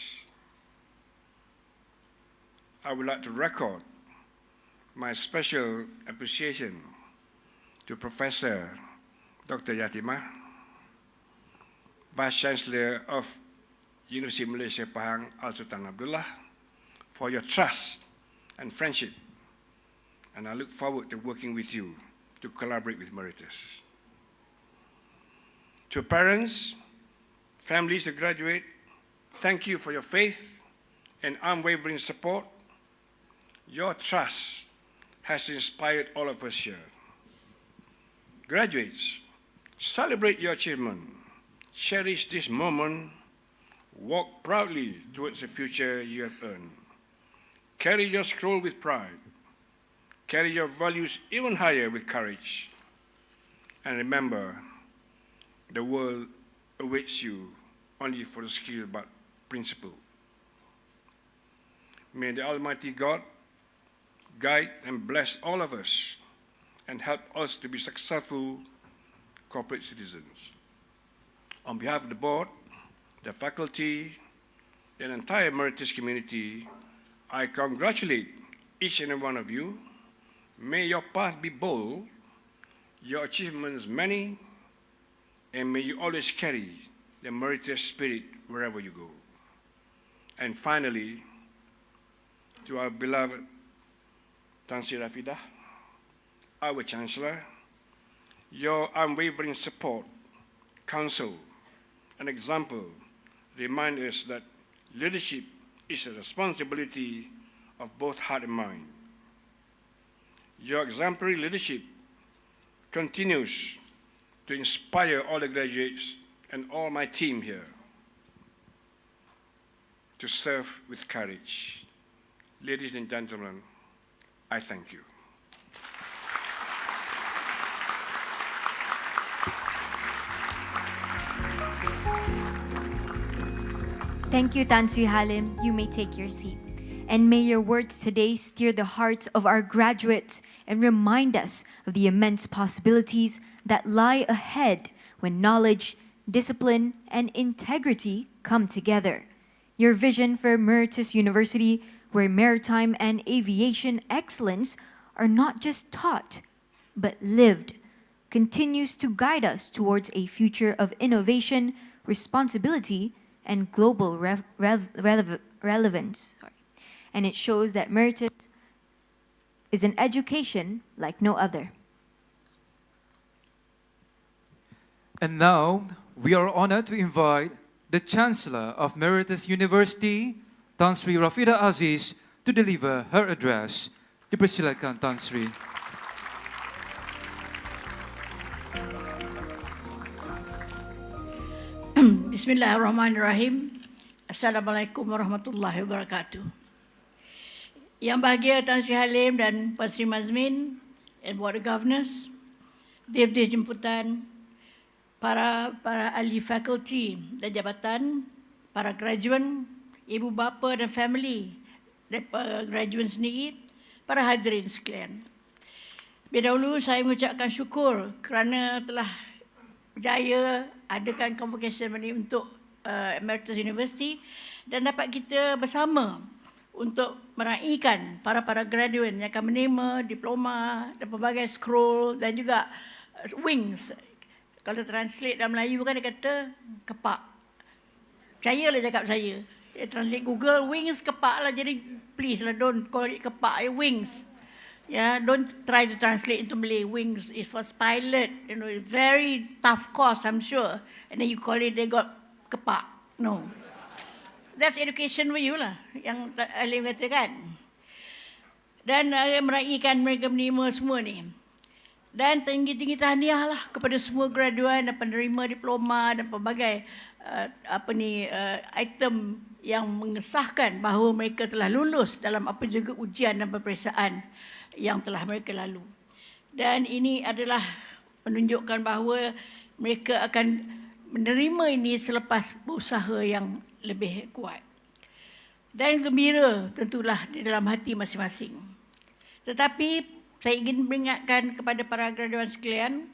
I would like to record my special appreciation to Professor Dr. Yatimah, Vice Chancellor of University of Malaysia Pahang Al Sultan Abdullah, for your trust and friendship. And I look forward to working with you to collaborate with Meritus. To parents, families who graduate, thank you for your faith and unwavering support. Your trust has inspired all of us here. Graduates, celebrate your achievement. Cherish this moment. Walk proudly towards the future you have earned. Carry your scroll with pride. Carry your values even higher with courage. And remember, the world awaits you only for the skill but principle. May the Almighty God guide and bless all of us and help us to be successful corporate citizens. On behalf of the board, the faculty, and entire Meritus community, I congratulate each and every one of you. May your path be bold, your achievements many, and may you always carry the Meritus spirit wherever you go. And finally, to our beloved Tan Sri Rafidah, our Chancellor, your unwavering support, counsel, and example remind us that leadership is a responsibility of both heart and mind. Your exemplary leadership continues to inspire all the graduates and all my team here to serve with courage. Ladies and gentlemen, I thank you. Thank you, Tan Sri Halim. You may take your seat. And may your words today steer the hearts of our graduates and remind us of the immense possibilities that lie ahead when knowledge, discipline, and integrity come together. Your vision for Meritus University, where maritime and aviation excellence are not just taught, but lived, continues to guide us towards a future of innovation, responsibility, and global relevance. And it shows that Meritus is an education like no other. And now, we are honored to invite the Chancellor of Meritus University, Tan Sri Rafidah Aziz, to deliver her address. Dipersilakan, Tan Sri. Bismillahirrahmanirrahim. Assalamualaikum warahmatullahi wabarakatuh. Yang bahagia Tan Sri Halim dan Puan Sri Mazmin and Board of Governors, Dewan Jemputan, para ahli fakulti dan jabatan, para graduan, ibu bapa dan family dan graduan sendiri, para hadirin sekalian. Lebih dahulu saya mengucapkan syukur kerana telah berjaya adakan convocation ini untuk Meritus University dan dapat kita bersama untuk meraihkan para graduan yang akan menerima diploma dan pelbagai scroll dan juga wings. Kalau translate dalam Melayu kan dia kata kepak. Percayalah cakap saya. Dia translate Google wings kepak lah, jadi please lah don't call it kepak, wings. Yeah, don't try to translate into Malay. Wings is for pilot, you know, very tough course, I'm sure. And then you call it, they got kepak. No. That's education for you lah, yang Alim katakan. Dan meraihkan mereka menerima semua ni. Dan tinggi-tinggi tahniah lah kepada semua graduan dan penerima diploma dan pelbagai item yang mengesahkan bahawa mereka telah lulus dalam apa juga ujian dan peperiksaan yang telah mereka lalu. Dan ini adalah menunjukkan bahawa mereka akan menerima ini selepas berusaha yang lebih kuat. Dan gembira tentulah di dalam hati masing-masing. Tetapi saya ingin mengingatkan kepada para graduan sekalian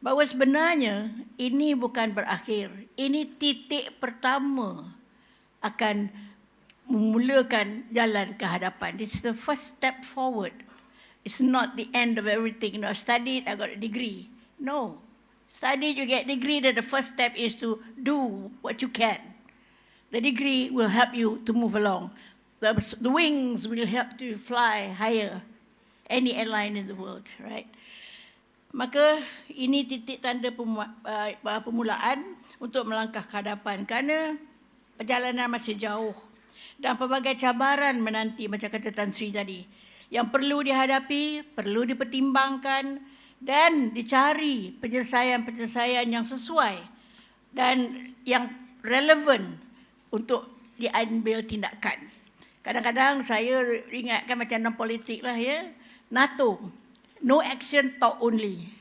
bahawa sebenarnya ini bukan berakhir. Ini titik pertama akan memulakan jalan ke hadapan. This is the first step forward. It's not the end of everything. I studied, I got a degree. No. Study, you get degree, then the first step is to do what you can. The degree will help you to move along. The wings will help to fly higher. Any airline in the world, right? Maka ini titik tanda permulaan untuk melangkah ke hadapan kerana perjalanan masih jauh dan pelbagai cabaran menanti macam kata Tan Sri tadi yang perlu dihadapi, perlu dipertimbangkan dan dicari penyelesaian-penyelesaian yang sesuai dan yang relevan untuk diambil tindakan. Kadang-kadang saya ingatkan macam dalam politik lah ya, NATO, no action, talk only.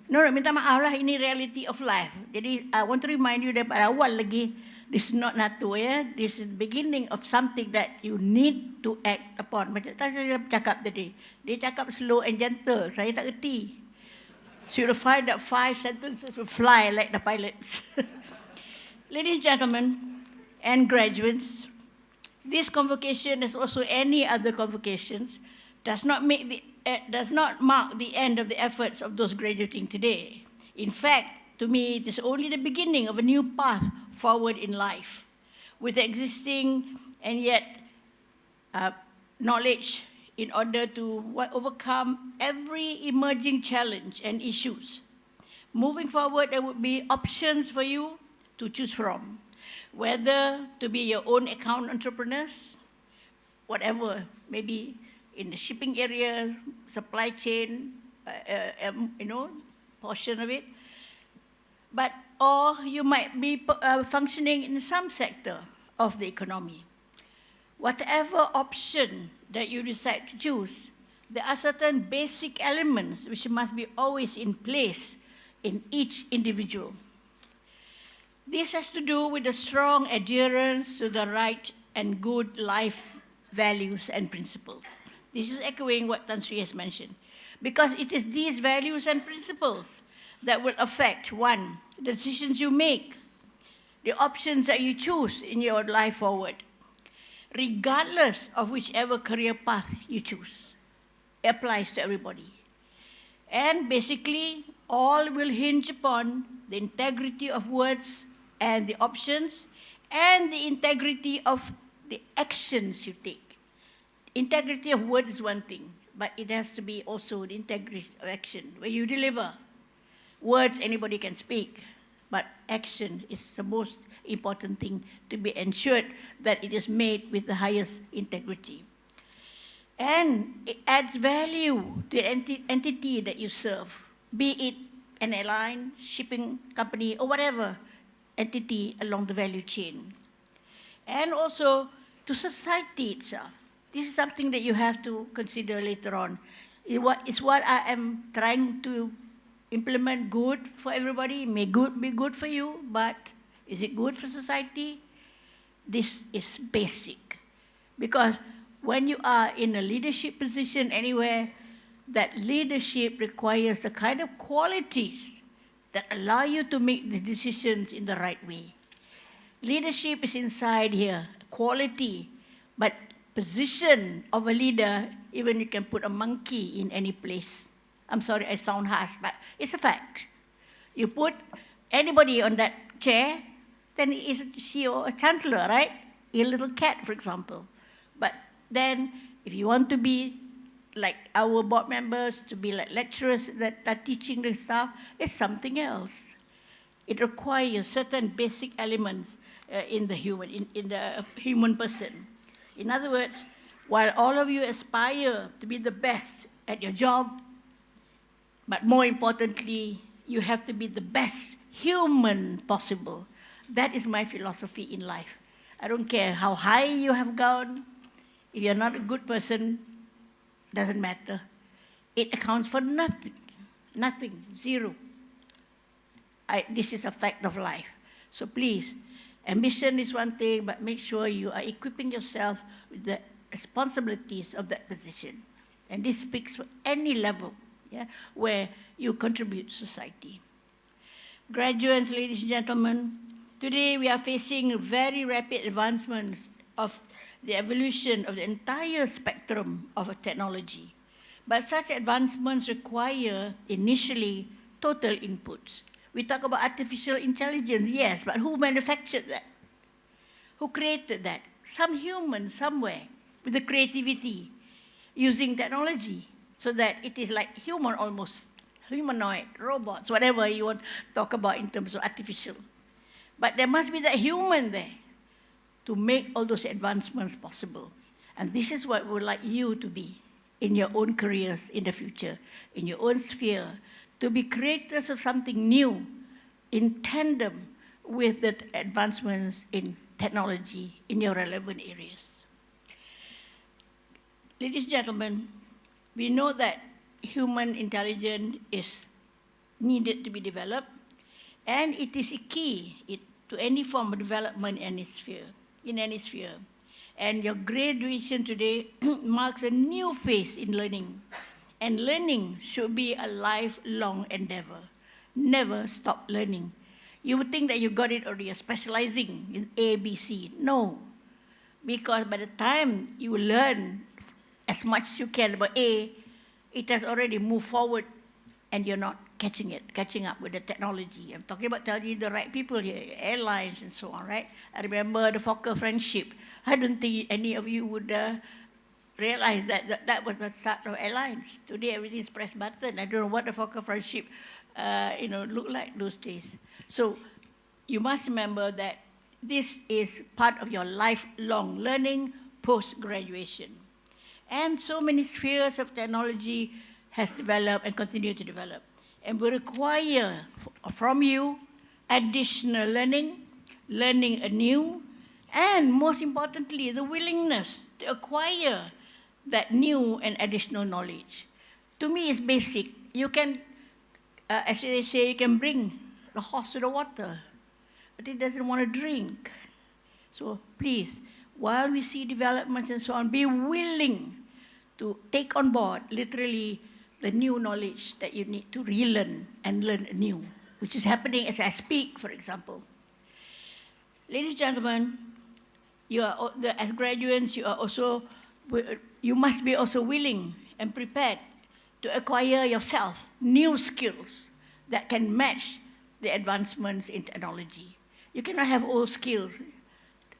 No, minta maaf lah, ini reality of life. Jadi, I want to remind you daripada awal lagi, this is not NATO ya, this is the beginning of something that you need to act upon. Macam saya cakap tadi, dia cakap slow and gentle, saya tak erti. So you'll find that 5 sentences will fly like the pilots. Ladies and gentlemen, and graduates, this convocation, as also any other convocations, does not mark the end of the efforts of those graduating today. In fact, to me, it is only the beginning of a new path forward in life, with existing and yet knowledge in order to overcome every emerging challenge and issues. Moving forward, there would be options for you to choose from, whether to be your own account entrepreneurs, whatever, maybe in the shipping area, supply chain, portion of it. Or you might be functioning in some sector of the economy. Whatever option that you decide to choose, there are certain basic elements which must be always in place in each individual. This has to do with a strong adherence to the right and good life values and principles. This is echoing what Tan Sri has mentioned. Because it is these values and principles that will affect, one, the decisions you make, the options that you choose in your life forward, regardless of whichever career path you choose. It applies to everybody. And basically, all will hinge upon the integrity of words and the options and the integrity of the actions you take. Integrity of words is one thing, but it has to be also the integrity of action. When you deliver, words anybody can speak, but action is the most important thing to be ensured that it is made with the highest integrity. And it adds value to the entity that you serve, be it an airline, shipping company, or whatever entity along the value chain. And also to society itself. This is something that you have to consider later on. It's what I am trying to implement good for everybody, may be good for you, but is it good for society? This is basic. Because when you are in a leadership position anywhere, that leadership requires the kind of qualities that allow you to make the decisions in the right way. Leadership is inside here, quality, but position of a leader, even you can put a monkey in any place. I'm sorry, I sound harsh, but it's a fact. You put anybody on that chair, then is she or a chancellor, right? A little cat, for example. But then, if you want to be like our board members, to be like lecturers that are teaching this stuff, it's something else. It requires certain basic elements in the human person. In other words, while all of you aspire to be the best at your job, But more importantly, you have to be the best human possible. That is my philosophy in life. I don't care how high you have gone. If you're not a good person, doesn't matter. It accounts for nothing, nothing, zero. This is a fact of life. So please, ambition is one thing, but make sure you are equipping yourself with the responsibilities of that position. And this speaks for any level, yeah, where you contribute to society. Graduates, ladies and gentlemen, today we are facing very rapid advancements of the evolution of the entire spectrum of technology. But such advancements require initially total inputs. We talk about artificial intelligence, yes, but who manufactured that? Who created that? Some human somewhere with the creativity using technology so that it is like human almost, humanoid, robots, whatever you want to talk about in terms of artificial. But there must be that human there to make all those advancements possible. And this is what we would like you to be in your own careers in the future, in your own sphere, to be creators of something new in tandem with the advancements in technology in your relevant areas. Ladies and gentlemen, we know that human intelligence is needed to be developed, and it is a key to any form of development in any sphere. And your graduation today marks a new phase in learning. And learning should be a lifelong endeavor. Never stop learning. You would think that you got it already, you're specializing in A, B, C. No, because by the time you learn as much as you can about A, it has already moved forward and you're not catching up with the technology. I'm talking about telling the right people here, airlines and so on, right? I remember the Fokker friendship. I don't think any of you would realize that was the start of airlines. Today everything is press button. I don't know what the Fokker friendship looked like those days. So you must remember that this is part of your lifelong learning post-graduation. And so many spheres of technology has developed and continue to develop. And we require from you additional learning anew, and most importantly, the willingness to acquire that new and additional knowledge. To me, it's basic. You can, as they say, you can bring the horse to the water, but it doesn't want to drink. So please, while we see developments and so on, be willing to take on board, literally, the new knowledge that you need to relearn and learn anew, which is happening as I speak, for example. Ladies and gentlemen, as graduates, you must be also willing and prepared to acquire yourself new skills that can match the advancements in technology. You cannot have old skills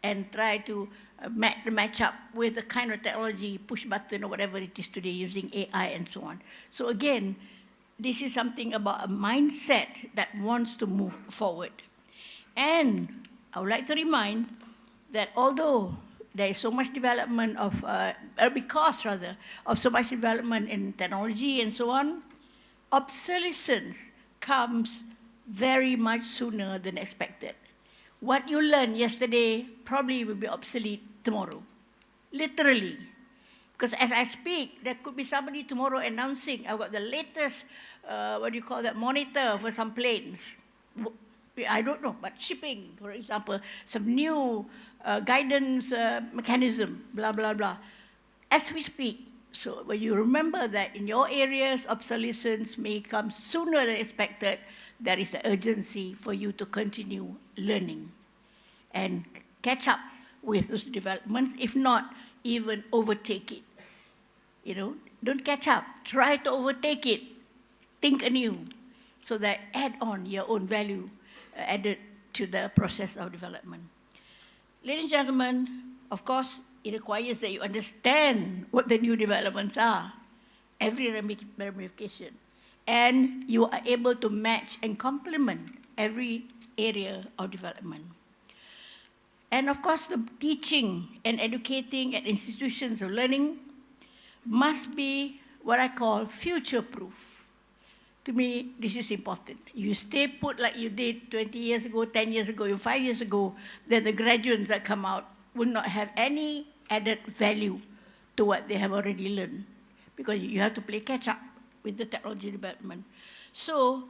and try to match up with the kind of technology, push button or whatever it is today using AI and so on. So again, this is something about a mindset that wants to move forward. And I would like to remind that although there is so much development because of so much development in technology and so on, obsolescence comes very much sooner than expected. What you learned yesterday probably will be obsolete tomorrow, literally. Because as I speak, there could be somebody tomorrow announcing, I've got the latest, monitor for some planes. I don't know, but shipping, for example, some new guidance mechanism, blah, blah, blah. As we speak, so when you remember that in your areas, obsolescence may come sooner than expected, there is an urgency for you to continue learning and catch up with those developments, if not even overtake it. Don't catch up, try to overtake it, think anew, so that add on your own value added to the process of development. Ladies and gentlemen, of course, it requires that you understand what the new developments are, every ramification, and you are able to match and complement every area of development. And of course, the teaching and educating at institutions of learning must be what I call future-proof. to me, this is important. You stay put like you did 20 years ago, 10 years ago, 5 years ago, then the graduates that come out will not have any added value to what they have already learned, because you have to play catch up with the technology development. So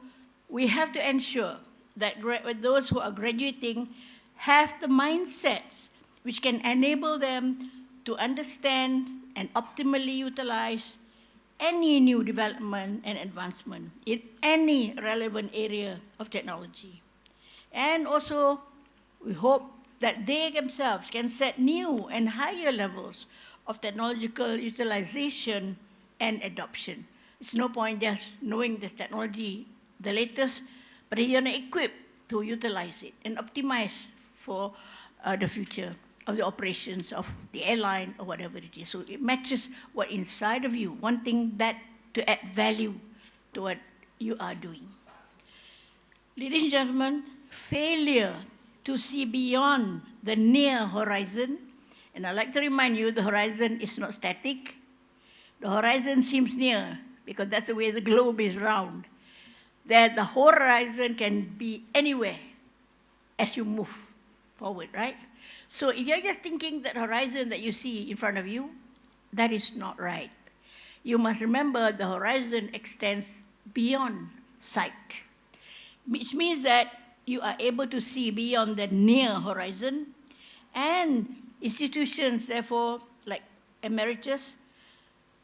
we have to ensure that those who are graduating have the mindsets which can enable them to understand and optimally utilize any new development and advancement in any relevant area of technology. And also, we hope that they themselves can set new and higher levels of technological utilization and adoption. It's no point just knowing this technology, the latest, but you're not equipped to utilize it and optimize for the future of the operations of the airline or whatever it is. So it matches what inside of you, wanting that to add value to what you are doing. Ladies and gentlemen, failure to see beyond the near horizon, and I'd like to remind you the horizon is not static. The horizon seems near because that's the way the globe is round. That the horizon can be anywhere as you move forward, right? So if you're just thinking that horizon that you see in front of you, that is not right. You must remember the horizon extends beyond sight, which means that you are able to see beyond the near horizon, and institutions, therefore, like Meritus,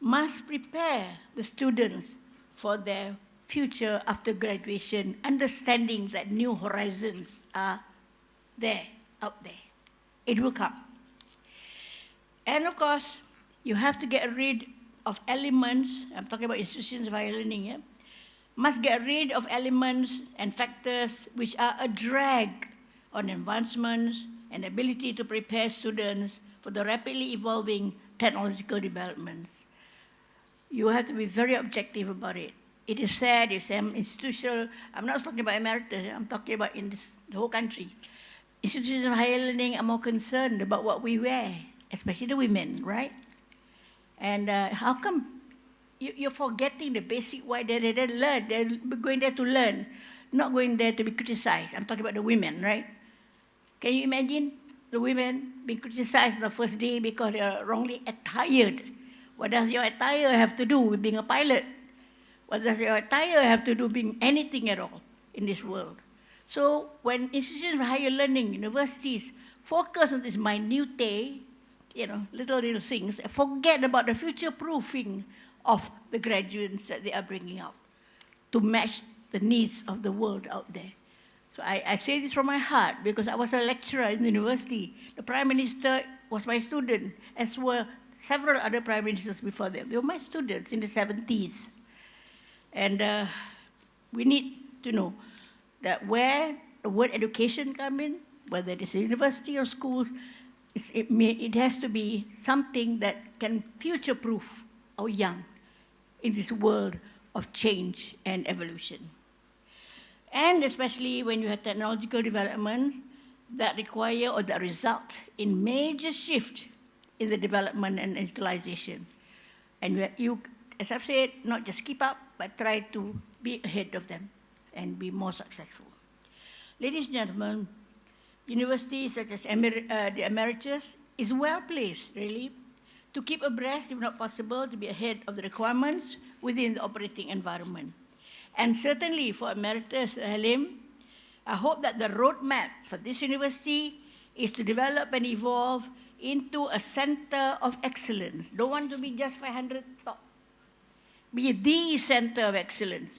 must prepare the students for their future after graduation, understanding that new horizons are there, out there. It will come. And of course, you have to get rid of elements, I'm talking about institutions of higher learning, yeah? Must get rid of elements and factors which are a drag on advancements and ability to prepare students for the rapidly evolving technological developments. You have to be very objective about it. It is sad if some institutional, I'm not talking about Meritus, I'm talking about in the whole country. Institutions of higher learning are more concerned about what we wear, especially the women, right? And how come you're forgetting the basic why they didn't learn? They're going there to learn, not going there to be criticized. I'm talking about the women, right? Can you imagine the women being criticized the first day because they're wrongly attired? What does your attire have to do with being a pilot? What does your attire have to do with being anything at all in this world? So when institutions of higher learning, universities, focus on this minutiae, little things, forget about the future-proofing of the graduates that they are bringing out to match the needs of the world out there. So I say this from my heart because I was a lecturer in the university. The Prime Minister was my student, as were several other Prime Ministers before them. They were my students in the 70s. And we need to know that where the word education comes in, whether it is a university or schools, it has to be something that can future-proof our young in this world of change and evolution. And especially when you have technological development that require or that result in major shift in the development and utilization. And you, as I've said, not just keep up, but try to be ahead of them and be more successful. Ladies and gentlemen, universities such as the Emeritus is well placed, really, to keep abreast, if not possible, to be ahead of the requirements within the operating environment. And certainly for Emeritus Halim, I hope that the roadmap for this university is to develop and evolve into a center of excellence. Don't want to be just 500 top. Be the center of excellence.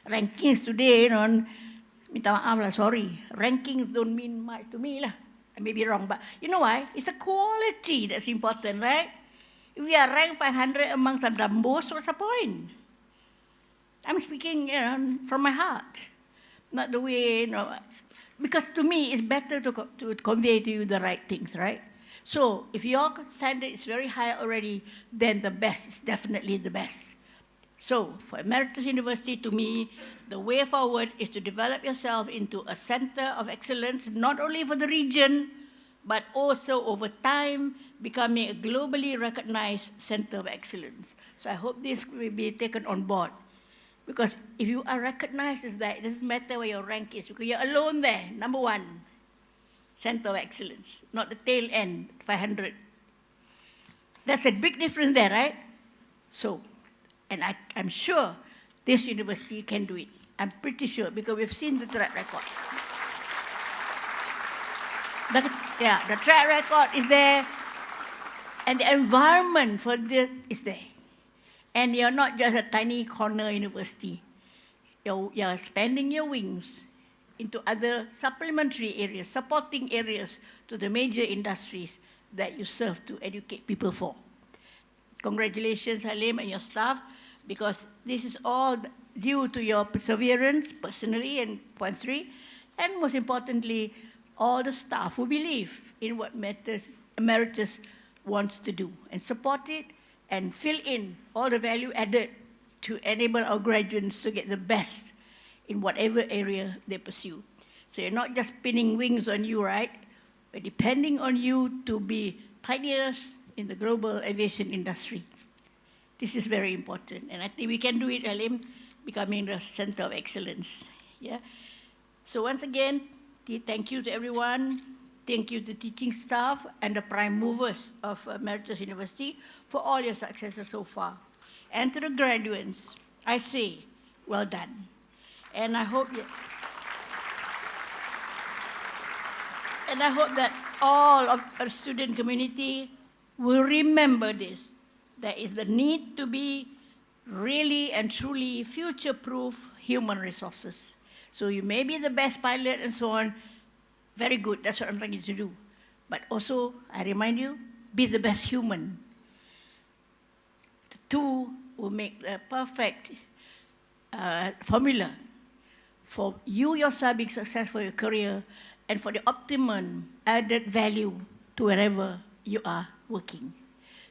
Rankings today, minta maaf lah, sorry. Rankings don't mean much to me lah. I may be wrong, but you know why? It's the quality that's important, right? If we are ranked 500 among some dumbos, what's the point? I'm speaking from my heart, not the way, because to me it's better to convey to you the right things, right? So if your standard is very high already, then the best is definitely the best. So for Meritus University, to me, the way forward is to develop yourself into a center of excellence, not only for the region, but also over time, becoming a globally recognized center of excellence. So I hope this will be taken on board Because if you are recognized as that, it doesn't matter where your rank is, because you're alone there, number one, center of excellence, not the tail end, 500. That's a big difference there, right? So, and I'm sure this university can do it. I'm pretty sure, because we've seen the track record. The track record is there, and the environment for this is there. And you're not just a tiny corner university. You're expanding your wings into other supplementary areas, supporting areas to the major industries that you serve to educate people for. Congratulations, Halim, and your staff, because this is all due to your perseverance, personally and Puan Sri, and most importantly, all the staff who believe in what Meritus wants to do and support it and fill in all the value added to enable our graduates to get the best in whatever area they pursue. So you're not just pinning wings on you, right? We're depending on you to be pioneers in the global aviation industry. This is very important, and I think we can do it, Halim, becoming the center of excellence. Yeah. So once again, thank you to everyone. Thank you to teaching staff and the prime movers of Meritus University for all your successes so far. And to the graduates, I say, well done. And I hope that all of our student community will remember this. There is the need to be really and truly future-proof human resources. So you may be the best pilot and so on. Very good, that's what I'm trying to do. But also, I remind you, be the best human. The two will make the perfect formula for you yourself being successful in your career and for the optimum added value to wherever you are working.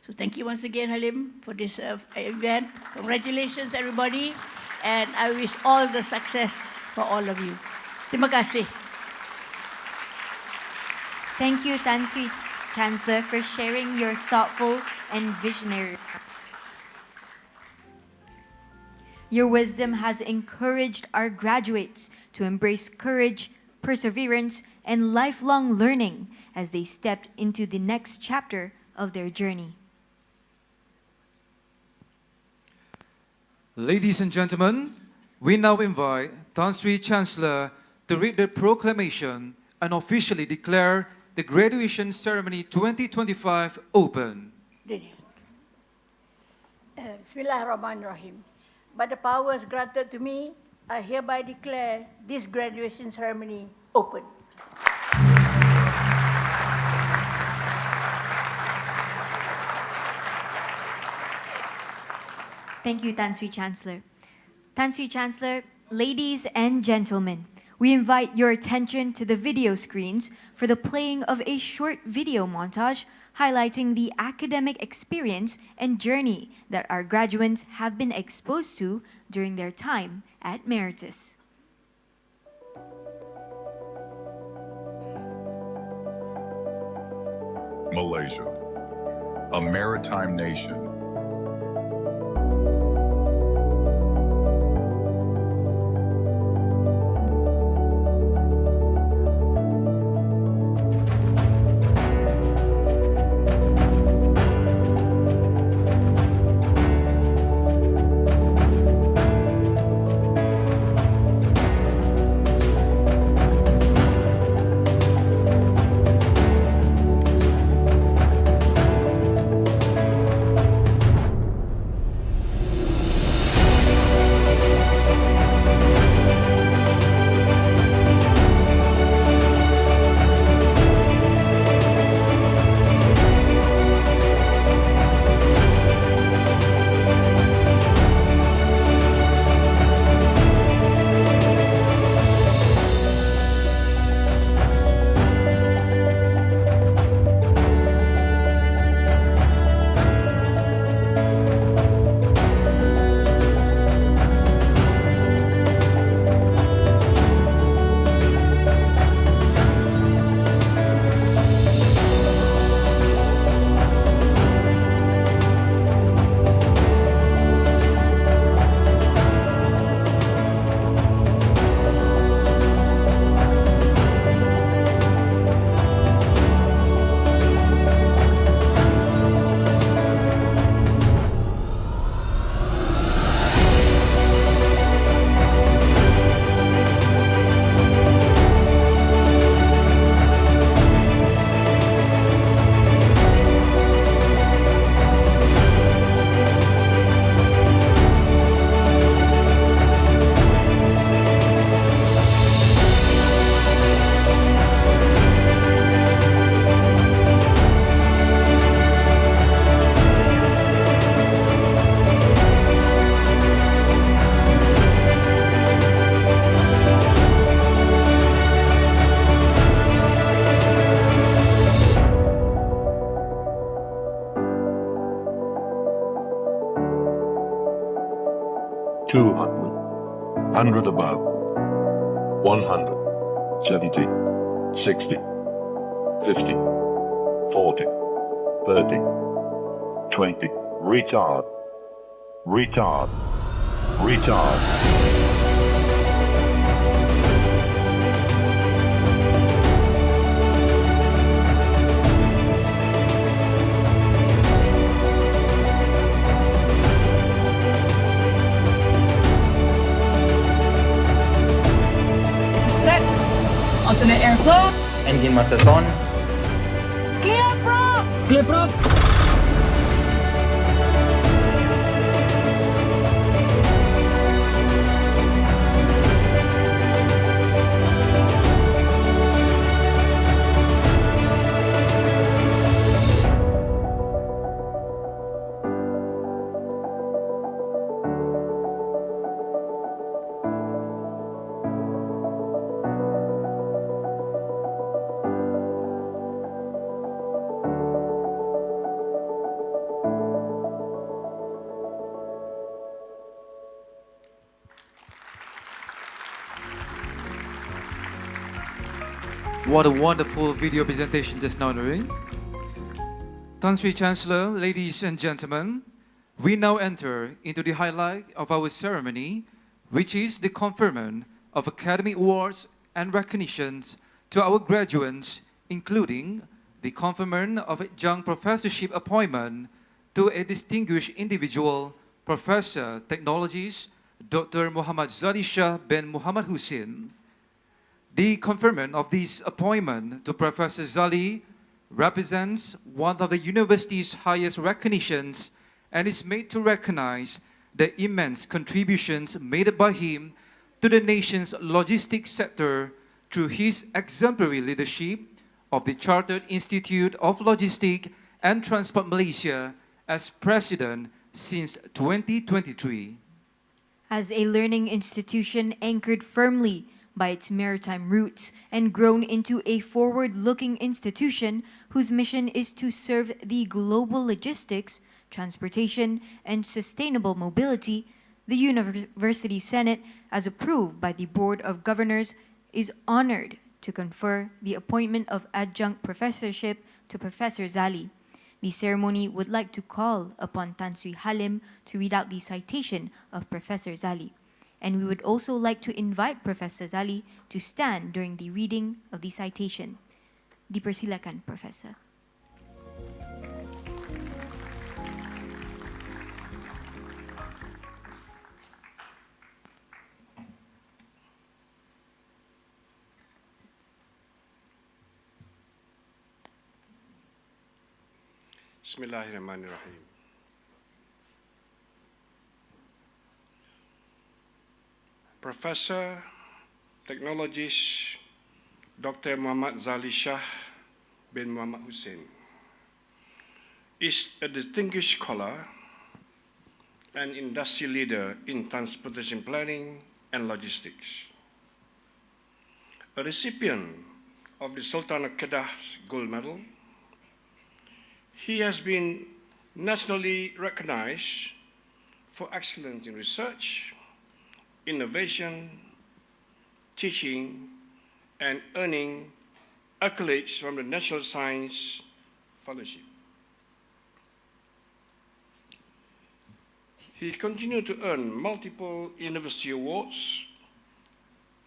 So thank you once again, Halim, for this event. Congratulations, everybody. And I wish all the success for all of you. Terima kasih. Thank you, Tan Sri Chancellor, for sharing your thoughtful and visionary remarks. Your wisdom has encouraged our graduates to embrace courage, perseverance, and lifelong learning as they stepped into the next chapter of their journey. Ladies and gentlemen, we now invite Tan Sri Chancellor to read the proclamation and officially declare the graduation ceremony 2025 open. Bismillahirrahmanirrahim. By the powers granted to me, I hereby declare this graduation ceremony open. Thank you, Tan Sri Chancellor. Tan Sri Chancellor, ladies and gentlemen, we invite your attention to the video screens for the playing of a short video montage highlighting the academic experience and journey that our graduates have been exposed to during their time at Meritus. Malaysia, a maritime nation. 200, 100 above, 100, 70, 60, 50, 40, 30, 20, retard, retard, retard. Set. Alternate airflow. Engine masters on. Clear prop. Clear prop. What a wonderful video presentation just now, Noreen. Tan Sri Chancellor, ladies and gentlemen, we now enter into the highlight of our ceremony, which is the conferment of Academy Awards and recognitions to our graduates, including the conferment of a young professorship appointment to a distinguished individual, Professor Technologies, Dr. Muhammad Zali Shah bin Muhammad Hussein. The conferment of this appointment to Professor Zali represents one of the university's highest recognitions and is made to recognize the immense contributions made by him to the nation's logistics sector through his exemplary leadership of the Chartered Institute of Logistics and Transport Malaysia as president since 2023. As a learning institution anchored firmly by its maritime roots and grown into a forward-looking institution whose mission is to serve the global logistics, transportation, and sustainable mobility, the University Senate, as approved by the Board of Governors, is honored to confer the appointment of adjunct professorship to Professor Zali. The ceremony would like to call upon Tan Sri Halim to read out the citation of Professor Zali. And we would also like to invite Professor Zali to stand during the reading of the citation. Dipersilakan, Professor. Bismillahirrahmanirrahim. Professor Technologies Dr. Muhammad Zali Shah bin Muhammad Hussein is a distinguished scholar and industry leader in transportation planning and logistics. A recipient of the Sultan of Kedah's Gold Medal, he has been nationally recognized for excellence in research, innovation, teaching, and earning accolades from the National Science Fellowship. He continued to earn multiple university awards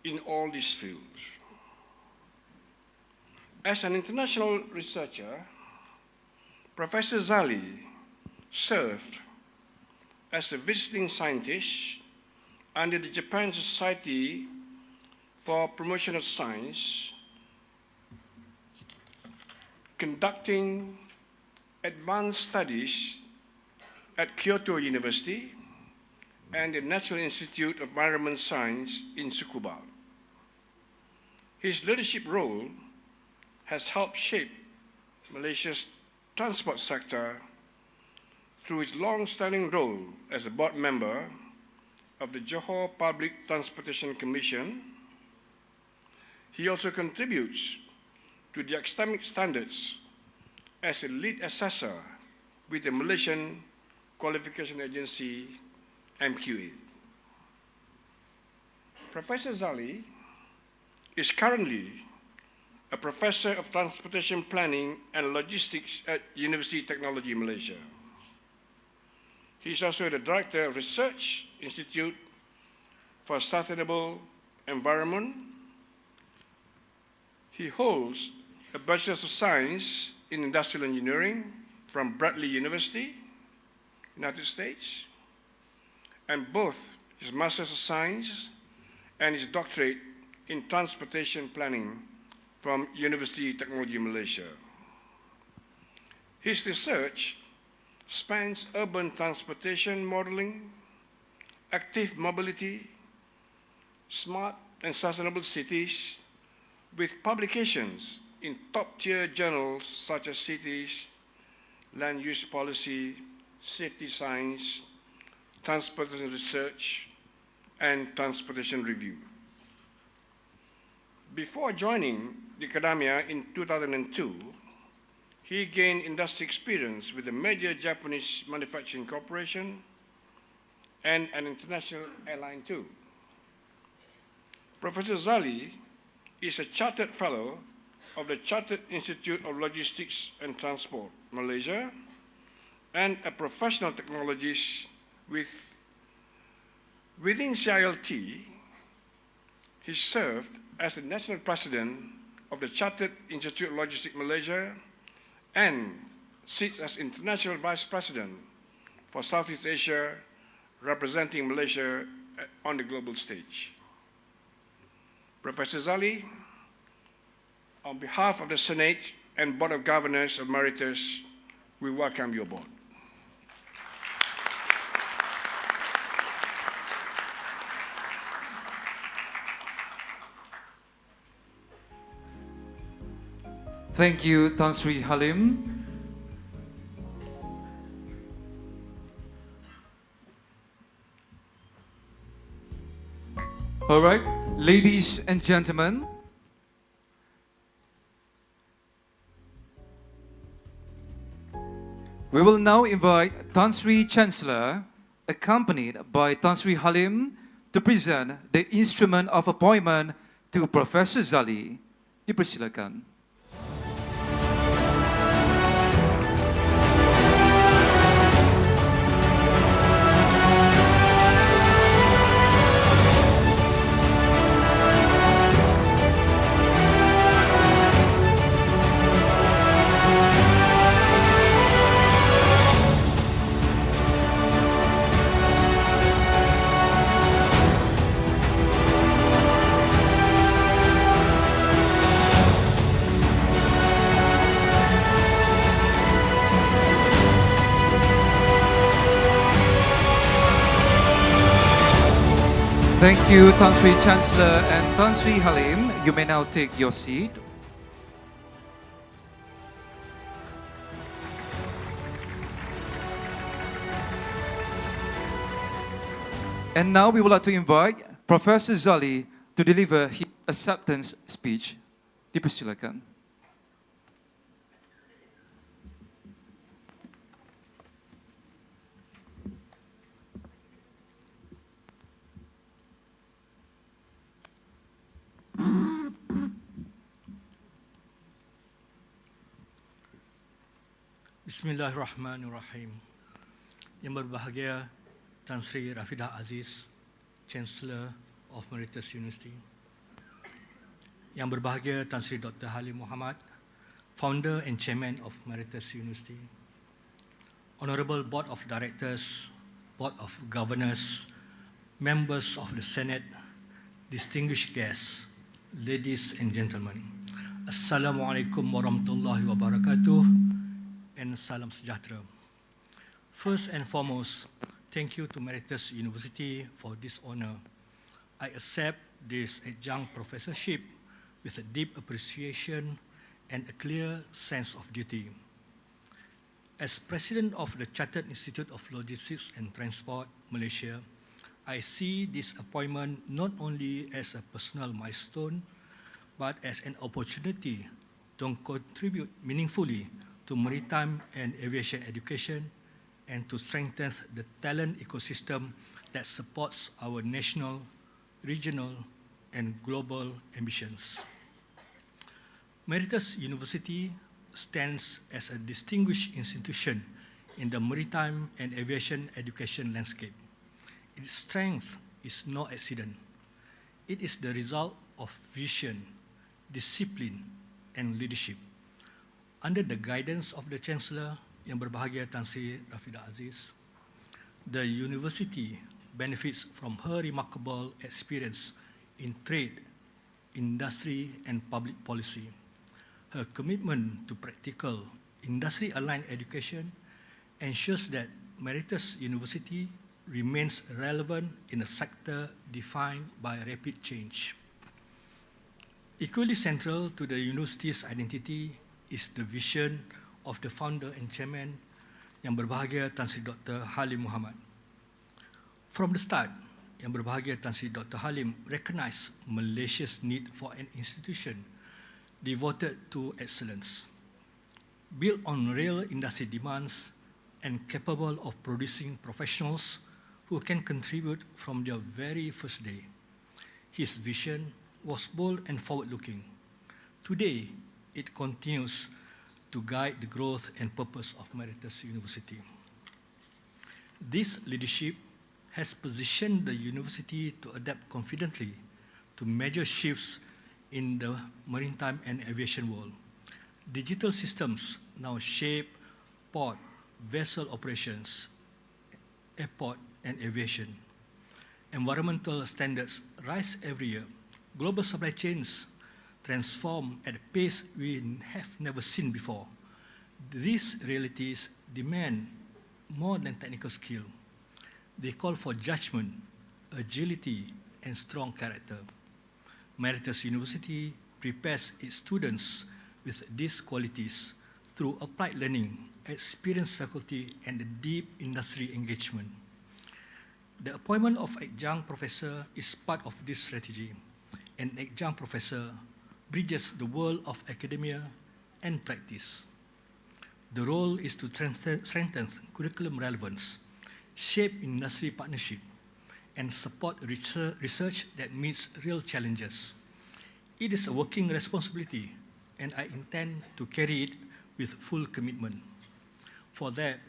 in all these fields. As an international researcher, Professor Zali served as a visiting scientist under the Japan Society for Promotion of Science, conducting advanced studies at Kyoto University and the National Institute of Environment Science in Tsukuba. His leadership role has helped shape Malaysia's transport sector through his long-standing role as a board member of the Johor Public Transportation Commission. He also contributes to the academic standards as a lead assessor with the Malaysian Qualification Agency, MQA. Professor Zali is currently a professor of transportation planning and logistics at University Technology Malaysia. He is also the director of Research Institute for Sustainable Environment. He holds a Bachelor of Science in Industrial Engineering from Bradley University, United States, and both his Master's of Science and his doctorate in Transportation Planning from University Technology Malaysia. His research spans urban transportation modeling, active mobility, smart and sustainable cities, with publications in top-tier journals such as Cities, Land Use Policy, Safety Science, Transportation Research, and Transportation Review. Before joining the academia in 2002, he gained industry experience with a major Japanese manufacturing corporation and an international airline too. Professor Zali is a chartered fellow of the Chartered Institute of Logistics and Transport, Malaysia, and a professional technologist within CILT. He served as the national president of the Chartered Institute of Logistics Malaysia and sits as international vice president for Southeast Asia, representing Malaysia on the global stage. Professor Zali, on behalf of the Senate and Board of Governors of Meritus, we welcome you aboard. Thank you, Tan Sri Halim. All right, ladies and gentlemen, we will now invite Tan Sri Chancellor, accompanied by Tan Sri Halim, to present the instrument of appointment to Professor Zali. Dipersilakan. Thank you, Tan Sri Chancellor and Tan Sri Halim. You may now take your seat. And now we would like to invite Professor Zali to deliver his acceptance speech. Dipersilakan. Bismillahirrahmanirrahim. Yang berbahagia Tan Sri Rafidah Aziz, Chancellor of Meritus University. Yang berbahagia Tan Sri Dr. Halim Muhammad, Founder and Chairman of Meritus University. Honorable Board of Directors, Board of Governors, members of the Senate, distinguished guests, ladies and gentlemen. Assalamualaikum warahmatullahi wabarakatuh. And salam sejahtera. First and foremost, thank you to Meritus University for this honor. I accept this adjunct professorship with a deep appreciation and a clear sense of duty. As President of the Chartered Institute of Logistics and Transport, Malaysia, I see this appointment not only as a personal milestone, but as an opportunity to contribute meaningfully to maritime and aviation education and to strengthen the talent ecosystem that supports our national regional, and global ambitions. Meritus University stands as a distinguished institution in the maritime and aviation education landscape. Its strength is no accident. It is the result of vision, discipline, and leadership. Under the guidance of the Chancellor, Yang Berbahagia Tan Sri Rafidah Aziz, the university benefits from her remarkable experience in trade, industry, and public policy. Her commitment to practical, industry-aligned education ensures that Meritus University remains relevant in a sector defined by rapid change. Equally central to the university's identity is the vision of the founder and chairman, Yang Berbahagia Tan Sri Dr. Halim Muhammad. From the start, Yang Berbahagia Tan Sri Dr. Halim recognized Malaysia's need for an institution devoted to excellence, built on real industry demands and capable of producing professionals who can contribute from their very first day. His vision was bold and forward-looking. Today, it continues to guide the growth and purpose of Meritus University. This leadership has positioned the university to adapt confidently to major shifts in the maritime and aviation world. Digital systems now shape port, vessel operations, airport, and aviation. Environmental standards rise every year. Global supply chains transform at a pace we have never seen before. These realities demand more than technical skill. They call for judgment, agility, and strong character. Meritus University prepares its students with these qualities through applied learning, experienced faculty, and a deep industry engagement. The appointment of adjunct professor is part of this strategy. An adjunct professor bridges the world of academia and practice. The role is to strengthen curriculum relevance, shape industry partnership, and support research that meets real challenges. It is a working responsibility, and I intend to carry it with full commitment. For that,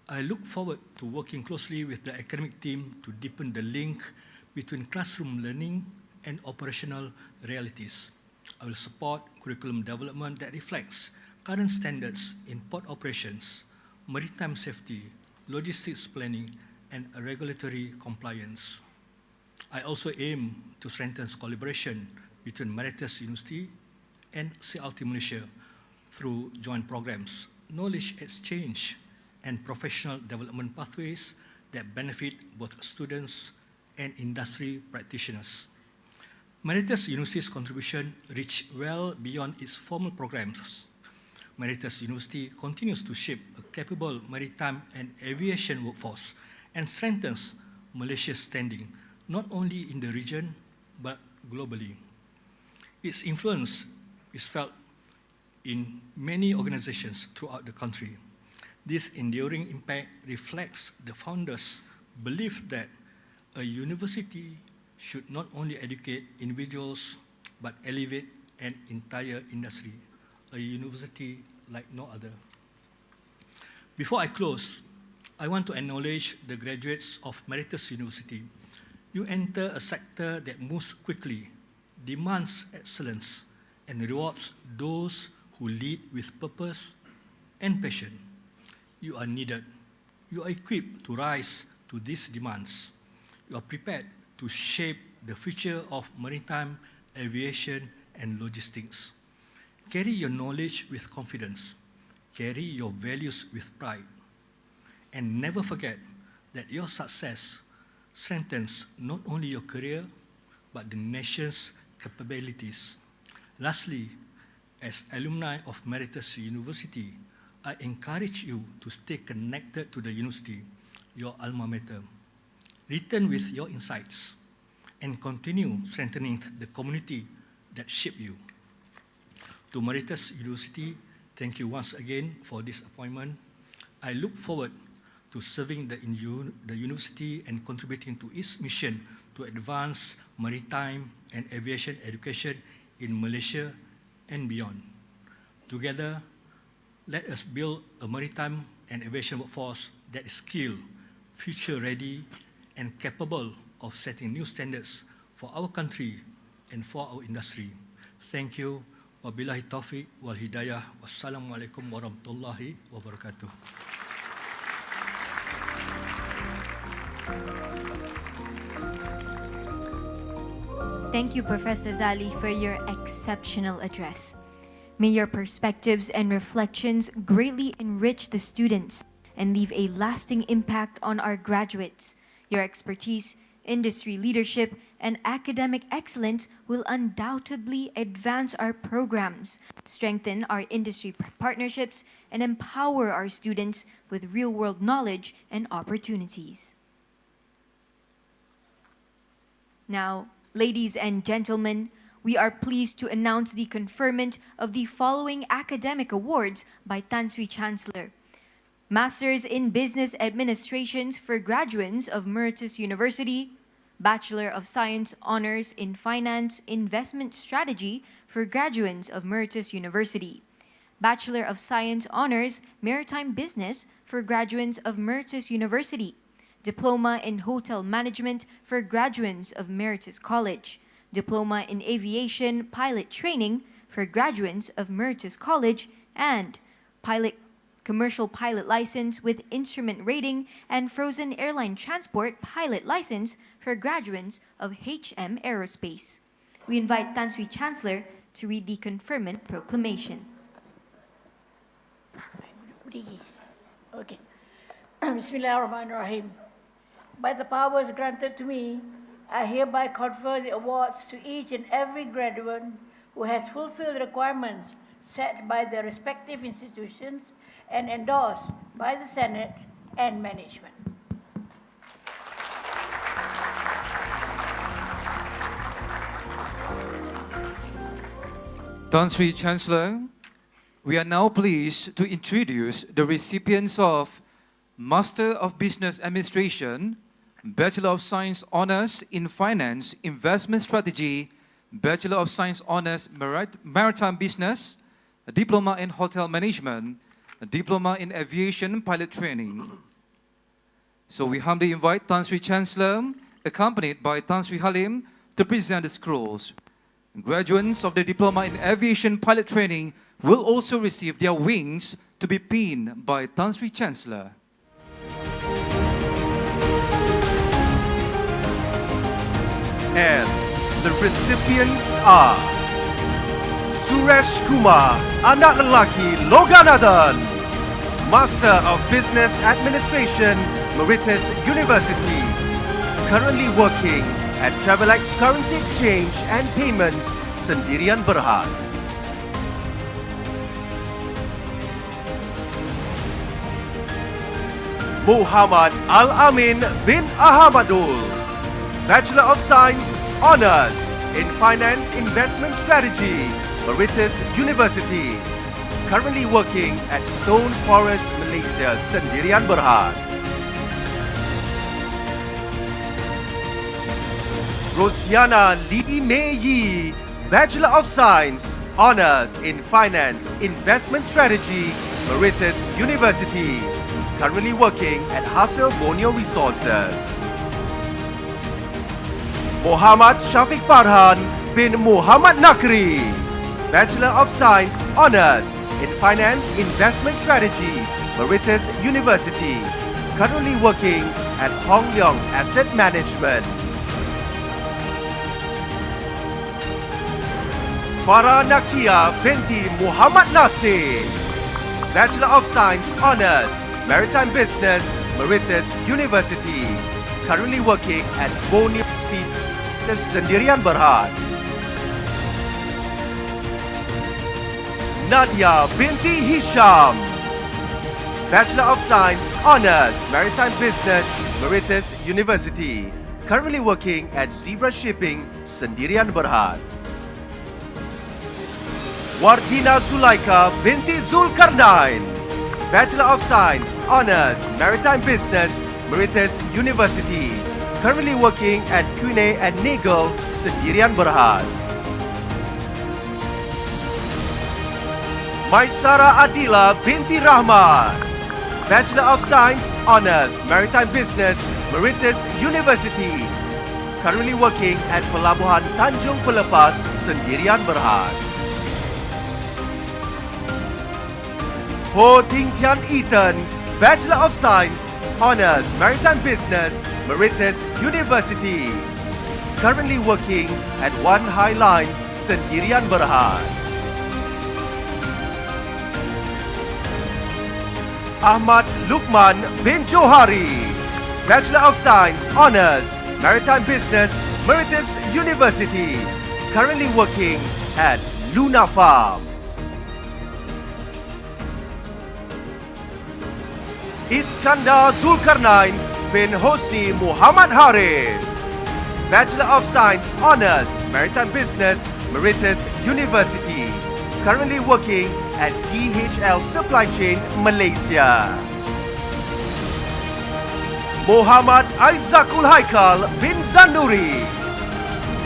I look forward to working closely with the academic team to deepen the link between classroom learning and operational realities. I will support curriculum development that reflects current standards in port operations, maritime safety, logistics planning, and regulatory compliance. I also aim to strengthen collaboration between Meritus University and CLT Malaysia through joint programs, knowledge exchange, and professional development pathways that benefit both students and industry practitioners. Meritus University's contribution reach well beyond its formal programs. Meritus University continues to shape a capable maritime and aviation workforce and strengthens Malaysia's standing not only in the region but globally. Its influence is felt in many organizations throughout the country. This enduring impact reflects the founders' belief that a university should not only educate individuals but elevate an entire industry, a university like no other. Before I close, I want to acknowledge the graduates of Meritus University. You enter a sector that moves quickly, demands excellence, and rewards those who lead with purpose and passion. You are needed. You are equipped to rise to these demands. You are prepared to shape the future of maritime, aviation, and logistics. Carry your knowledge with confidence. Carry your values with pride. And never forget that your success strengthens not only your career, but the nation's capabilities. Lastly, as alumni of Meritus University, I encourage you to stay connected to the university, your alma mater. Return with your insights and continue strengthening the community that shaped you. To Meritus University, thank you once again for this appointment. I look forward to serving the university and contributing to its mission to advance maritime and aviation education in Malaysia and beyond. Together, let us build a maritime and aviation workforce that is skilled, future-ready, and capable of setting new standards for our country and for our industry. Thank you. Wabillahi taufiq wal hidayah. Wassalamualaikum warahmatullahi wabarakatuh. Thank you, Professor Zali, for your exceptional address. May your perspectives and reflections greatly enrich the students and leave a lasting impact on our graduates. Your expertise, industry leadership, and academic excellence will undoubtedly advance our programs, strengthen our industry partnerships, and empower our students with real-world knowledge and opportunities. Now, ladies and gentlemen, we are pleased to announce the conferment of the following academic awards by Tan Sri Chancellor. Masters in Business Administration for graduates of Meritus University, Bachelor of Science Honors in Finance Investment Strategy for graduates of Meritus University, Bachelor of Science Honors Maritime Business for graduates of Meritus University, Diploma in Hotel Management for graduates of Meritus College, Diploma in Aviation Pilot Training for graduates of Meritus College, and Commercial Pilot License with Instrument Rating and Frozen Airline Transport Pilot License for graduates of HM Aerospace. We invite Tan Sri Chancellor to read the conferment proclamation. Okay. Bismillahirrahmanirrahim. By the powers granted to me, I hereby confer the awards to each and every graduate who has fulfilled the requirements set by their respective institutions and endorsed by the Senate and management. Tan Sri Chancellor, we are now pleased to introduce the recipients of Master of Business Administration, Bachelor of Science Honors in Finance Investment Strategy, Bachelor of Science Honors Maritime Business, a Diploma in Hotel Management, a Diploma in Aviation Pilot Training. So we humbly invite Tan Sri Chancellor, accompanied by Tan Sri Halim, to present the scrolls. Graduates of the Diploma in Aviation Pilot Training will also receive their wings to be pinned by Tan Sri Chancellor. And the recipients are Suresh Kumar, anak lelaki Loganathan, Master of Business Administration, Meritus University, currently working at Travelex Currency Exchange and Payments, Sendirian Berhad. Muhammad Al-Amin bin Ahmadul, Bachelor of Science Honors in Finance Investment Strategy, Meritus University, currently working at Stone Forest, Malaysia, Sendirian Berhad. Rosiana Lee Mei Yi, Bachelor of Science Honors in Finance Investment Strategy, Meritus University, currently working at Hasil Borneo Resources. Muhammad Shafiq Farhan bin Muhammad Nakri, Bachelor of Science Honors in Finance Investment Strategy, Meritus University, currently working at Hong Leong Asset Management. Farah Nakia binti Muhammad Nasir, Bachelor of Science Honors, Maritime Business, Meritus University, currently working at Borneo Sendirian Berhad. Nadia binti Hisham, Bachelor of Science Honors, Maritime Business, Meritus University, currently working at Zebra Shipping, Sendirian Berhad. Wardina Zulaika binti Zulkarnain, Bachelor of Science, Honours, Maritime Business, Meritus University. Currently working at Cune and Nagel, Sendirian Berhad. Maisara Adila binti Rahmat. Bachelor of Science, Honours, Maritime Business, Meritus University. Currently working at Pelabuhan Tanjung Pelepas, Sendirian Berhad. Ho Ting Tian Ethan, Bachelor of Science, Honours, Maritime Business, Meritus University. Currently working at One High Lines, Sendirian Berhad. Ahmad Lukman bin Johari, Bachelor of Science, Honours, Maritime Business, Meritus University. Currently working at Luna Farm. Iskandar Zulkarnain bin Hosni Muhammad Harith, Bachelor of Science, Honours, Maritime Business, Meritus University. Currently working at DHL Supply Chain, Malaysia. Muhammad Aizakul Haikal bin Zanuri,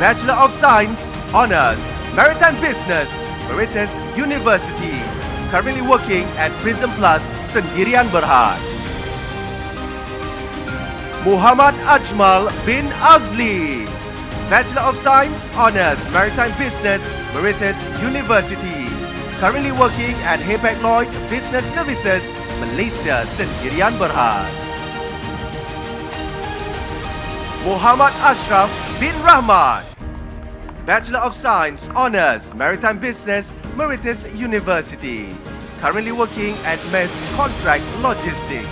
Bachelor of Science, Honours, Maritime Business, Meritus University. Currently working at Prism Plus, Sendirian Berhad. Muhammad Ajmal bin Azli, Bachelor of Science, Honours, Maritime Business, Meritus University. Currently working at Hapag-Lloyd Business Services, Malaysia, Sendirian Berhad. Muhammad Ashraf bin Rahmat, Bachelor of Science, Honours, Maritime Business, Meritus University. Currently working at MES Contract Logistics.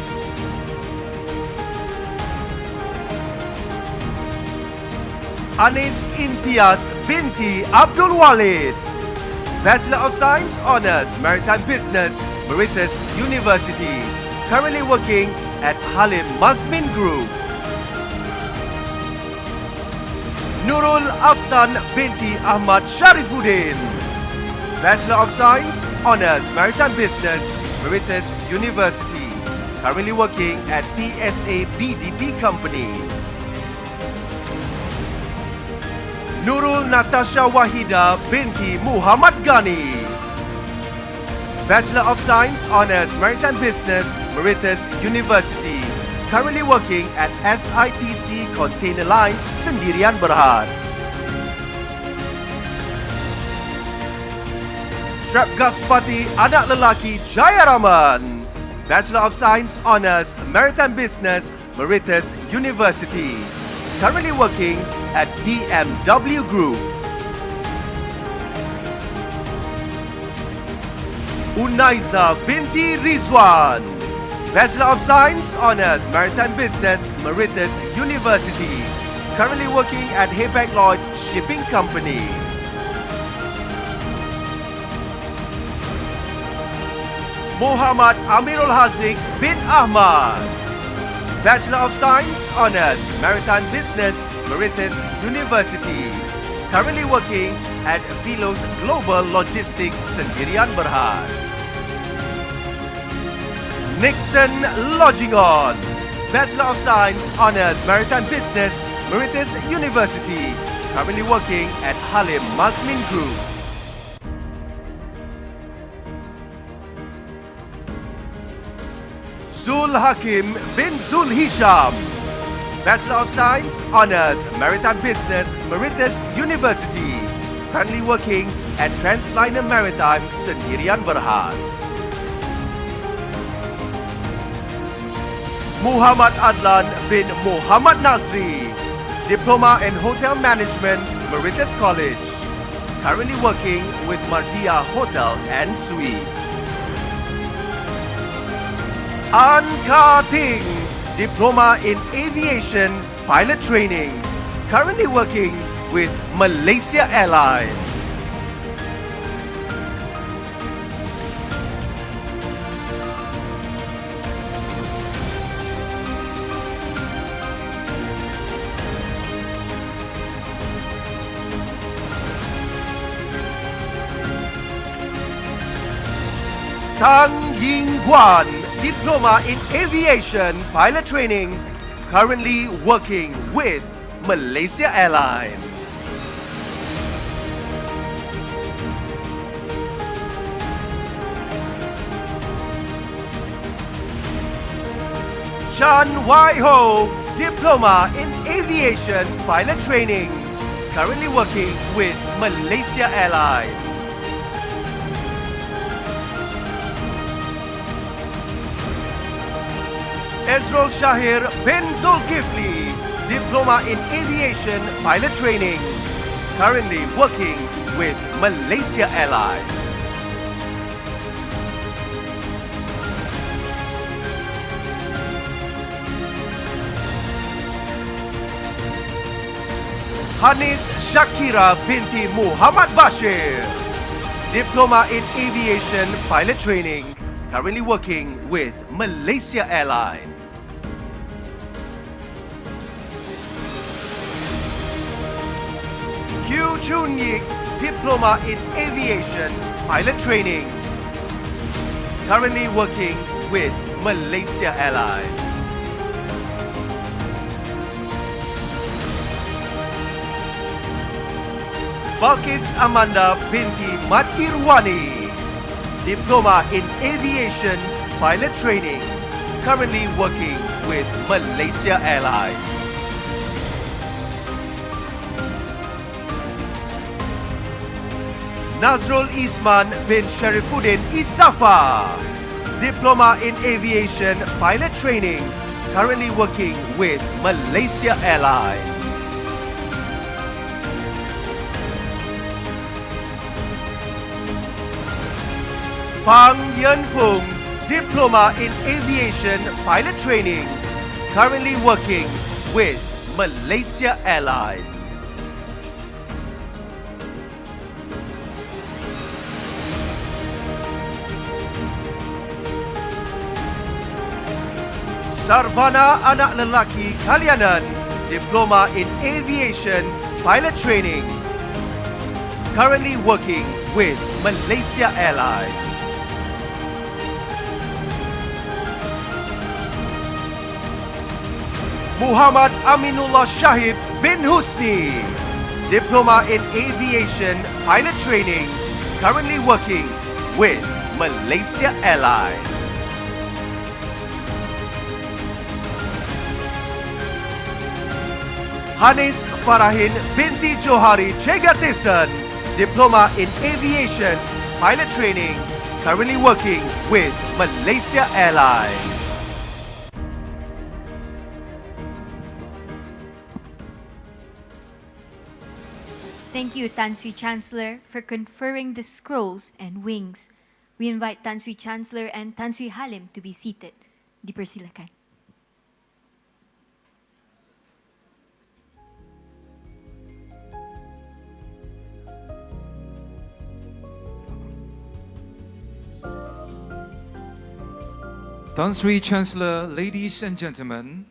Anis Imtiaz binti Abdul Walid, Bachelor of Science, Honours, Maritime Business, Meritus University. Currently working at Halim Mazmin Group. Nurul Afnan binti Ahmad Sharifuddin, Bachelor of Science, Honours, Maritime Business, Meritus University. Currently working at PSA BDP Company. Nurul Natasha Wahida binti Muhammad Ghani, Bachelor of Science, Honours, Maritime Business, Meritus University. Currently working at SITC Container Lines, Sendirian Berhad. Shrap Gaspati anak lelaki Jaya Rahman, Bachelor of Science, Honours, Maritime Business, Meritus University. Currently working at BMW Group. Unaiza binti Rizwan, Bachelor of Science, Honours, Maritime Business, Meritus University. Currently working at Hapag-Lloyd Shipping Company. Muhammad Amirul Haziq bin Ahmad, Bachelor of Science, Honours, Maritime Business, Meritus University. Currently working at Philos Global Logistics, Sendirian Berhad. Nixon Lodgingon, Bachelor of Science, Honours, Maritime Business, Meritus University. Currently working at Halim Mazmin Group. Zul Hakim bin Zul Hisham, Bachelor of Science, Honours, Maritime Business, Meritus University. Currently working at Transliner Maritime, Sendirian Berhad. Muhammad Adlan bin Muhammad Nazri, Diploma in Hotel Management, Meritus College. Currently working with Mardia Hotel and Suites. An Ka Ting, Diploma in Aviation Pilot Training. Currently working with Malaysia Airlines. Tang Ying Guan Diploma in Aviation Pilot Training, currently working with Malaysia Airlines. Chan Wai Ho, Diploma in Aviation Pilot Training, currently working with Malaysia Airlines. Ezrul Shahir bin Zulkifli, Diploma in Aviation Pilot Training, currently working with Malaysia Airlines. Hanis Shakira binti Muhammad Bashir, Diploma in Aviation Pilot Training, currently working with Malaysia Airlines. Q Chun Yik, Diploma in Aviation Pilot Training, currently working with Malaysia Airlines. Balkis Amanda binti Mat Irwani, Diploma in Aviation Pilot Training, currently working with Malaysia Airlines. Nazrul Isman bin Sharifuddin Isafa, Diploma in Aviation Pilot Training, currently working with Malaysia Airlines. Pang Yen Fung, Diploma in Aviation Pilot Training, currently working with Malaysia Airlines. Sarvana anak lelaki Kalianan, Diploma in Aviation Pilot Training, currently working with Malaysia Airlines. Muhammad Aminullah Shahid bin Husni, Diploma in Aviation Pilot Training, currently working with Malaysia Airlines. Hanis Farahin binti Johari Jegatisan, Diploma in Aviation Pilot Training, currently working with Malaysia Airlines. Thank you, Tan Sri Chancellor, for conferring the scrolls and wings. We invite Tan Sri Chancellor and Tan Sri Halim to be seated. Dipersilakan. Tan Sri Chancellor, ladies and gentlemen,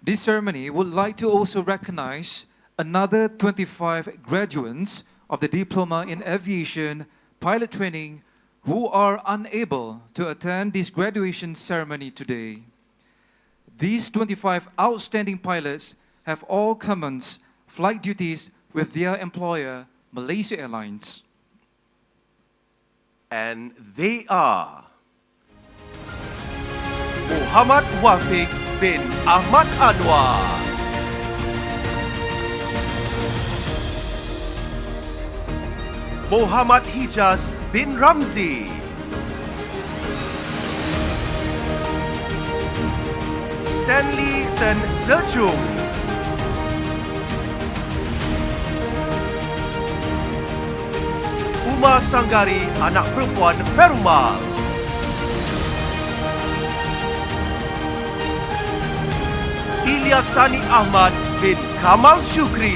this ceremony would like to also recognize another 25 graduates of the Diploma in Aviation Pilot Training who are unable to attend this graduation ceremony today. These 25 outstanding pilots have all commenced flight duties with their employer, Malaysia Airlines. And they are Muhammad Wafiq bin Ahmad Anwar, Muhammad Hijaz bin Ramzi, Stanley Tan Sejung, Umar Sanggari anak perempuan Perumal, Ilyasani Ahmad bin Kamal Shukri,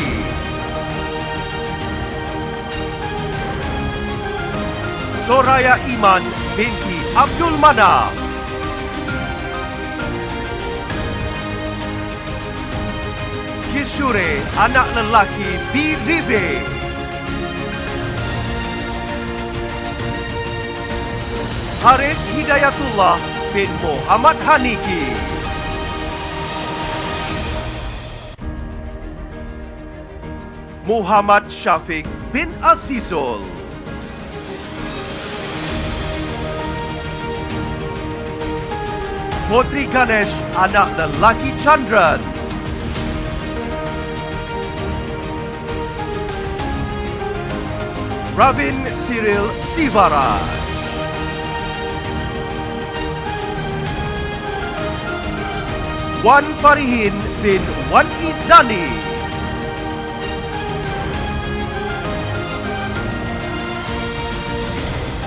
Soraya Iman binti Abdul Manaf, Kishure anak lelaki B. Ribe, Haris Hidayatullah bin Muhammad Haniki. Muhammad Syafiq bin Azizul. Putri Ganesh anak lelaki Chandran. Ravin Cyril Sivaraj. Wan Farihin bin Wan Izani.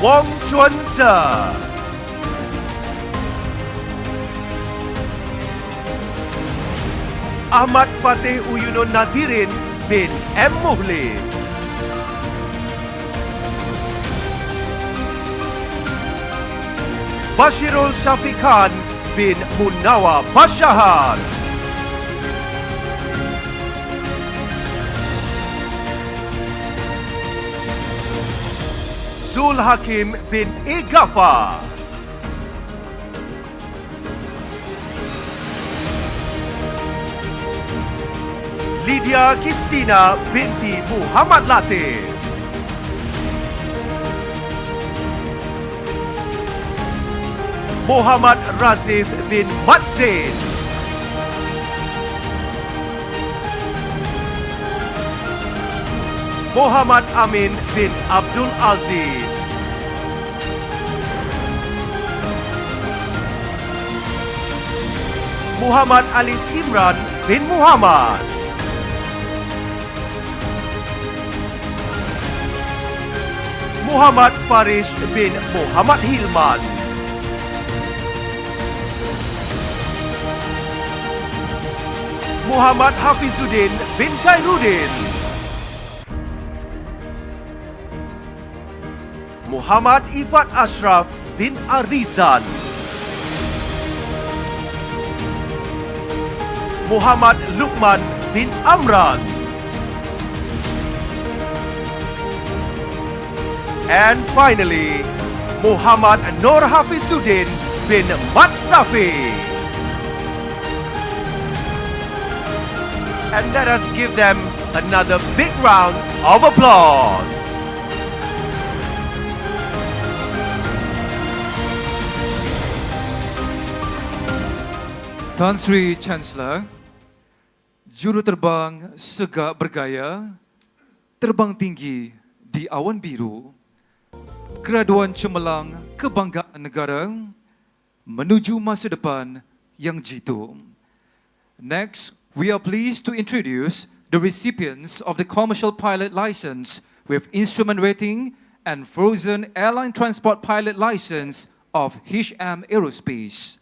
Wong Chuan Tse. Ahmad Fateh Uyunun Nadirin bin M. Muhlis. Bashirul Syafiqan bin Munawa Bashahan. Zul Hakim bin Igafa. Lydia Kistina binti Muhammad Latif. Muhammad Razif bin Matzin. Muhammad Amin bin Abdul Aziz. Muhammad Alif Imran bin Muhammad. Muhammad Farish bin Muhammad Hilman. Muhammad Hafizuddin bin Khairuddin. Muhammad Ifat Ashraf bin Arizan. Muhammad Luqman bin Amran. And finally, Muhammad Nur Hafizuddin bin Mat Safi. And let us give them another big round of applause. Tan Sri Chancellor, juruterbang segak bergaya, terbang tinggi di awan biru, graduan cemerlang kebanggaan negara menuju masa depan yang jitu. Next, we are pleased to introduce the recipients of the commercial pilot license with instrument rating and frozen airline transport pilot license of Hisham Aerospace.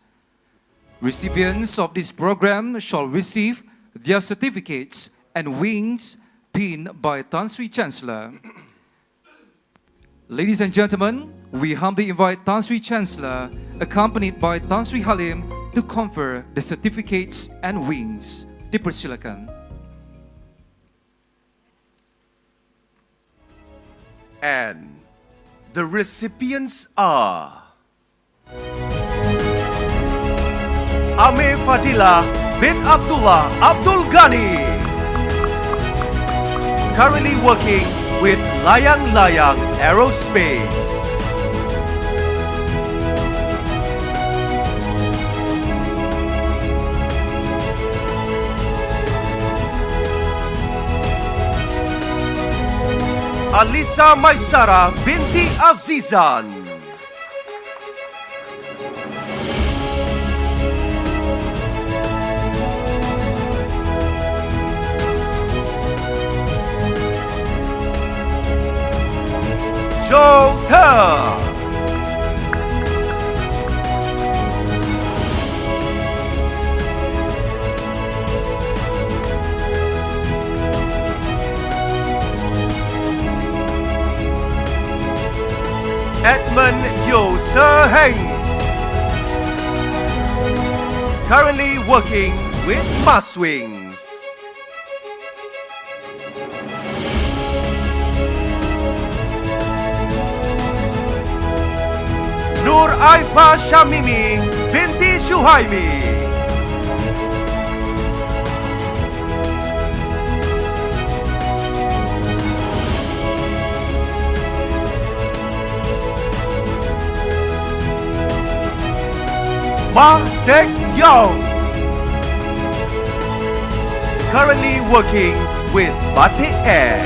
Recipients of this program shall receive their certificates and wings pinned by Tan Sri Chancellor. Ladies and gentlemen, we humbly invite Tan Sri Chancellor, accompanied by Tan Sri Halim, to confer the certificates and wings. Dipersilakan. And the recipients are Amir Fadila bin Abdullah Abdul Ghani, currently working with Layang Layang Aerospace. Alisa Maisara binti Azizan. Zhou Te. Edmund Yo Se Heng, currently working with Maswings. Nur Aifa Shamimi binti Shuhaimi. Ma Tek Yong, currently working with Batik Air.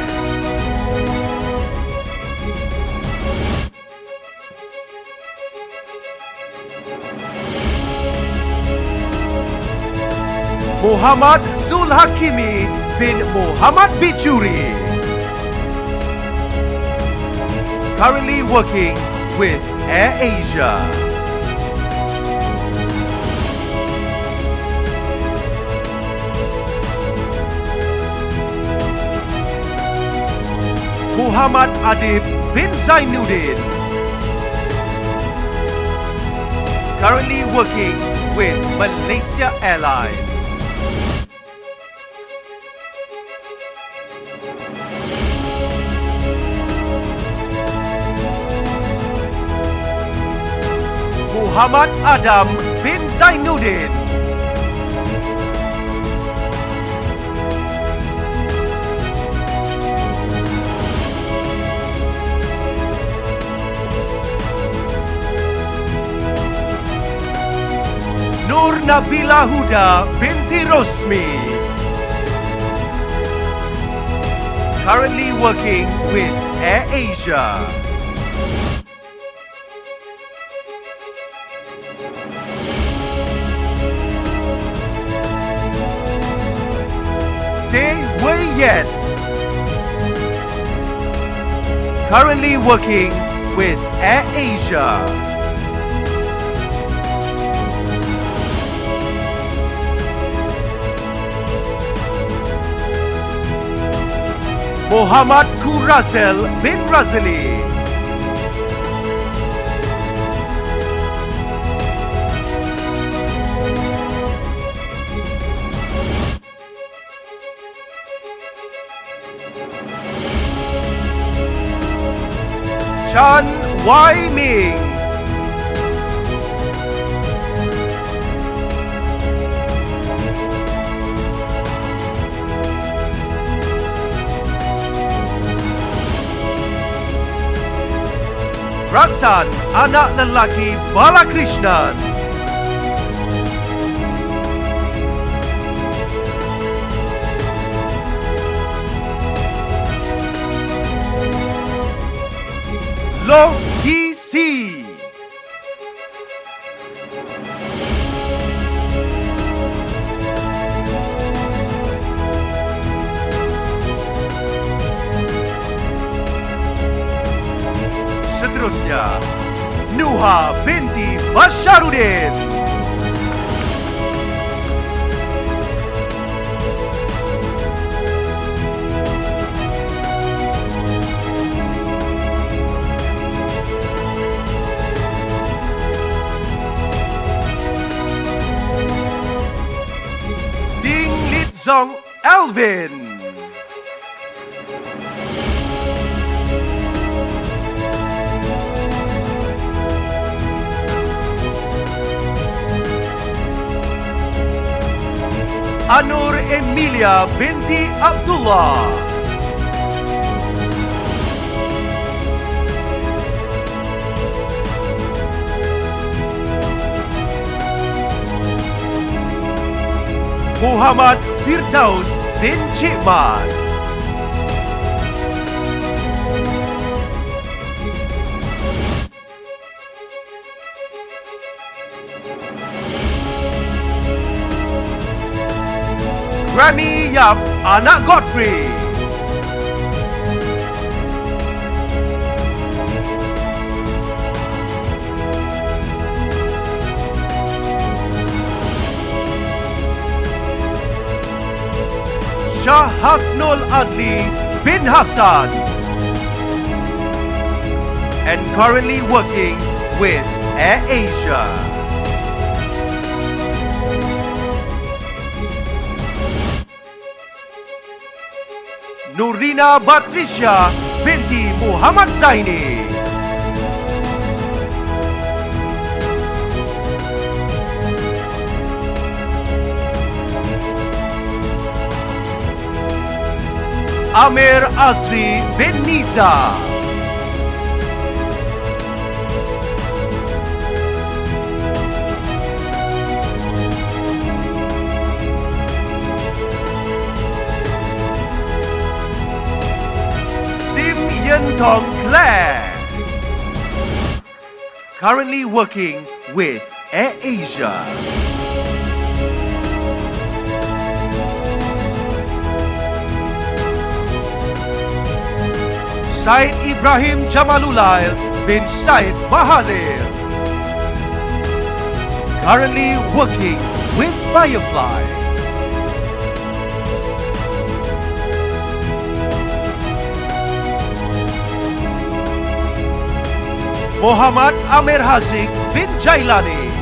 Muhammad Zul Hakimi bin Muhammad Bijuri, currently working with Air Asia. Muhammad Adib bin Zainuddin, currently working with Malaysia Airlines. Muhammad Adam bin Zainuddin, Nur Nabila Huda binti Rosmi, currently working with Air Asia. Tay Wei Yet, currently working with Air Asia. Muhammad Kurazel bin Razali, Chan Wai Ming, Rasan anak lelaki Balakrishnan, Loh Hee Si, seterusnya Nuha binti Basharuddin, Ding Litzong Alvin, Anur Emilia binti Abdullah, Muhammad Firdaus bin Cikmat, Grammy Yap anak Godfrey, Shah Hasnul Adli bin Hassan, and currently working with Air Asia. Nurina Batrisha binti Muhammad Zaini, Amir Azri bin Niza. Sim Yen Tong Claire. Currently working with Air Asia. Said Ibrahim Jamalulail bin Said Mahathir. Currently working with Firefly. Muhammad Amir Haziq bin Jailani.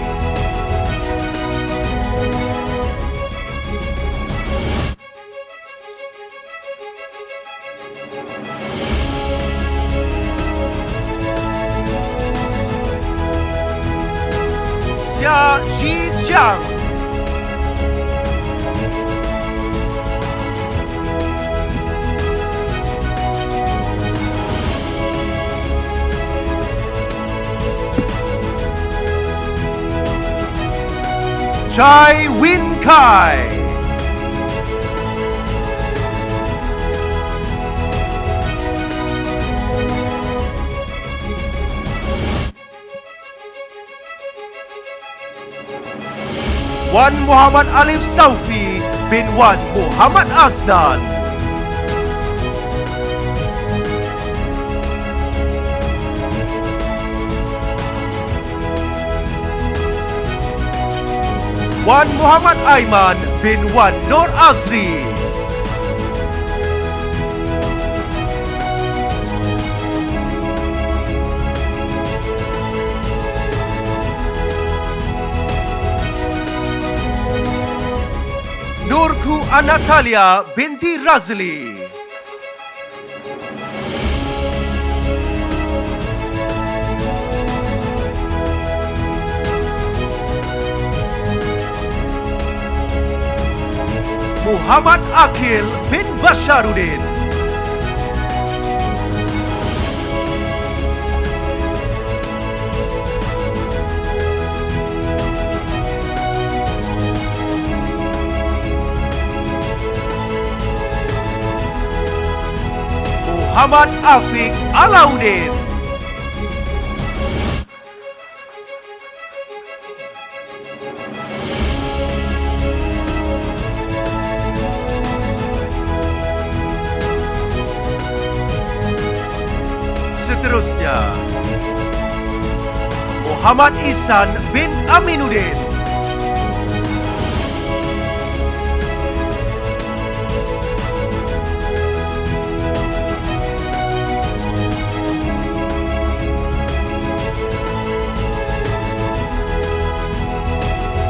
Xia Ji Xiang. Chai Win Kai. Wan Muhammad Alif Saufi bin Wan Muhammad Asnan. Wan Muhammad Aiman bin Wan Nur Azri. Nurku Anatalia binti Razli. Muhammad Akil bin Basharuddin. Muhammad Afiq Alauddin. Seterusnya, Muhammad Ihsan bin Aminuddin.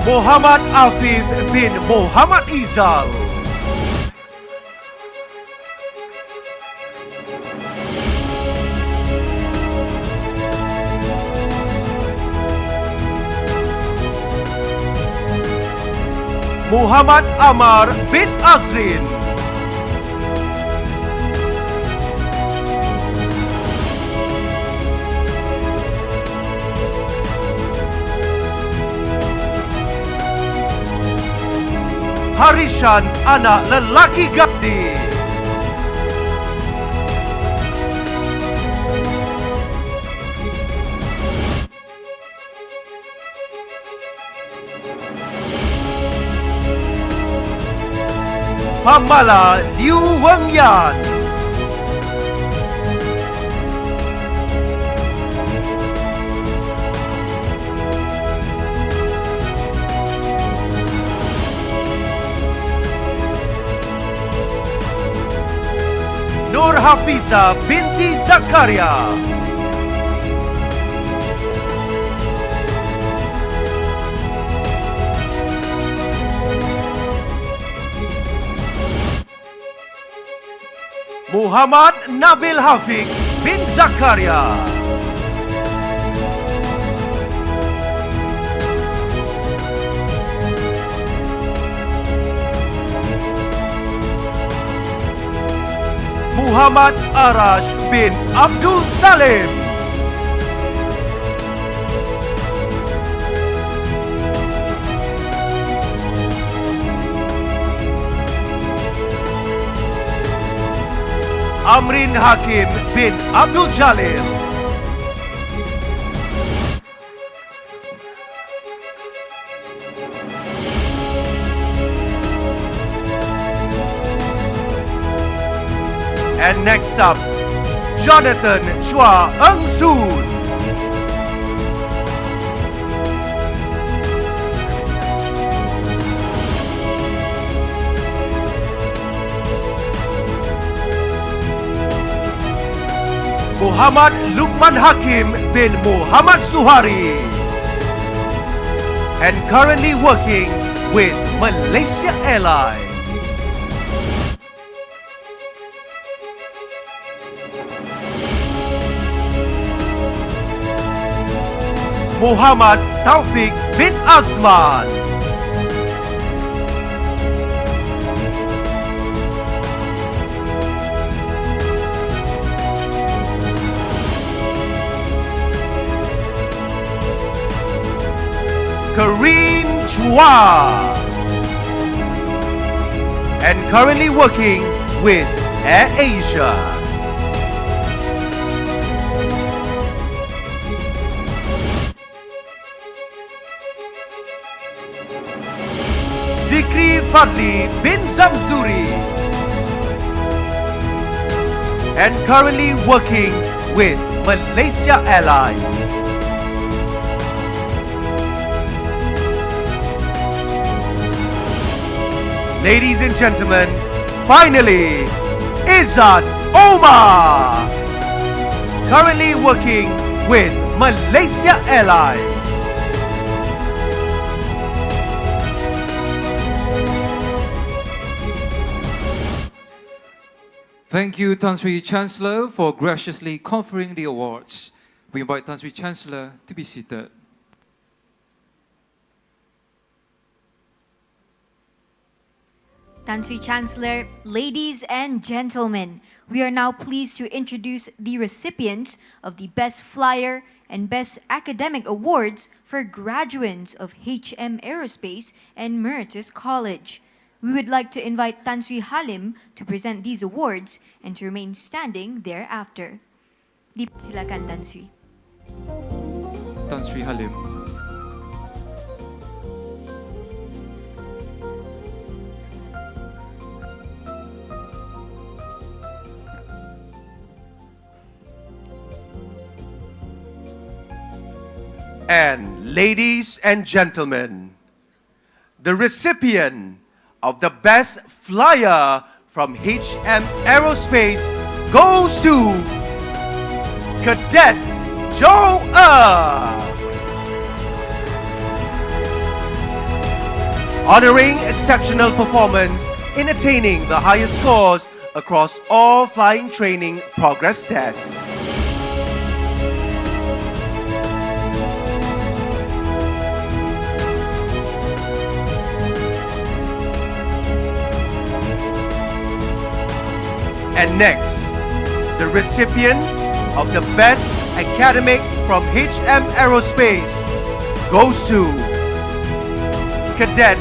Muhammad Afif bin Muhammad Izal. Muhammad Amar bin Azrin. Harishan anak lelaki Gandhi. Pamala Liu Wengyan. Nur Hafiza binti Zakaria. Muhammad Nabil Hafiq bin Zakaria. Muhammad Arash bin Abdul Salim. Amrin Hakim bin Abdul Jalil. And next up, Jonathan Chua Eng Soon. Muhammad Lukman Hakim bin Muhammad Suhari. And currently working with Malaysia Airlines. Muhammad Taufik bin Azman. Kareen Chua. And currently working with Air Asia. Zikri Fadli bin Zamzuri. And currently working with Malaysia Airlines. Ladies and gentlemen, finally, Izzat Omar. Currently working with Malaysia Airlines. Thank you, Tan Sri Chancellor, for graciously conferring the awards. We invite Tan Sri Chancellor to be seated. Tan Sri Chancellor, ladies and gentlemen, we are now pleased to introduce the recipients of the Best Flyer and Best Academic Awards for graduates of HM Aerospace and Meritus College. We would like to invite Tan Sri Halim to present these awards and to remain standing thereafter. Silakan Tan Sri. Tan Sri Halim. And ladies and gentlemen, the recipient of the Best Flyer from HM Aerospace goes to Cadet Joe honoring exceptional performance in attaining the highest scores across all flying training progress tests. And next, the recipient of the Best Academic from HM Aerospace goes to Cadet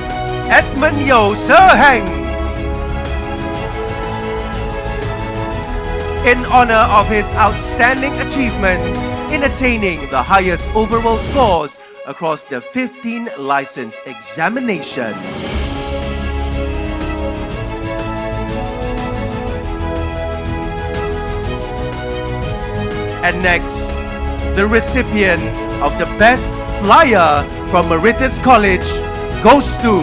Edmund Yo Serheng. In honor of his outstanding achievements in attaining the highest overall scores across the 15 license examinations. And next, the recipient of the Best Flyer from Meritus College goes to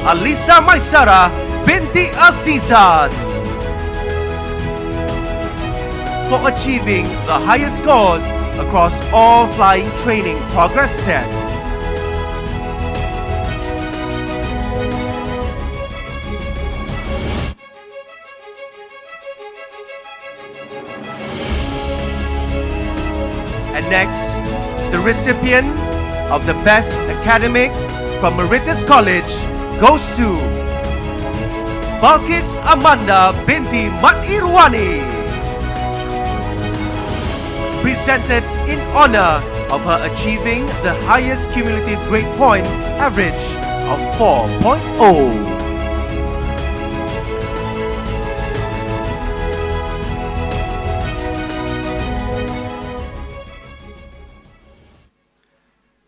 Alisa Maisara binti Azizan for achieving the highest scores across all flying training progress tests. And next, the recipient of the Best Academic from Meritus College goes to Balkis Amanda binti Mat Irwani, presented in honor of her achieving the highest cumulative grade point average of 4.0.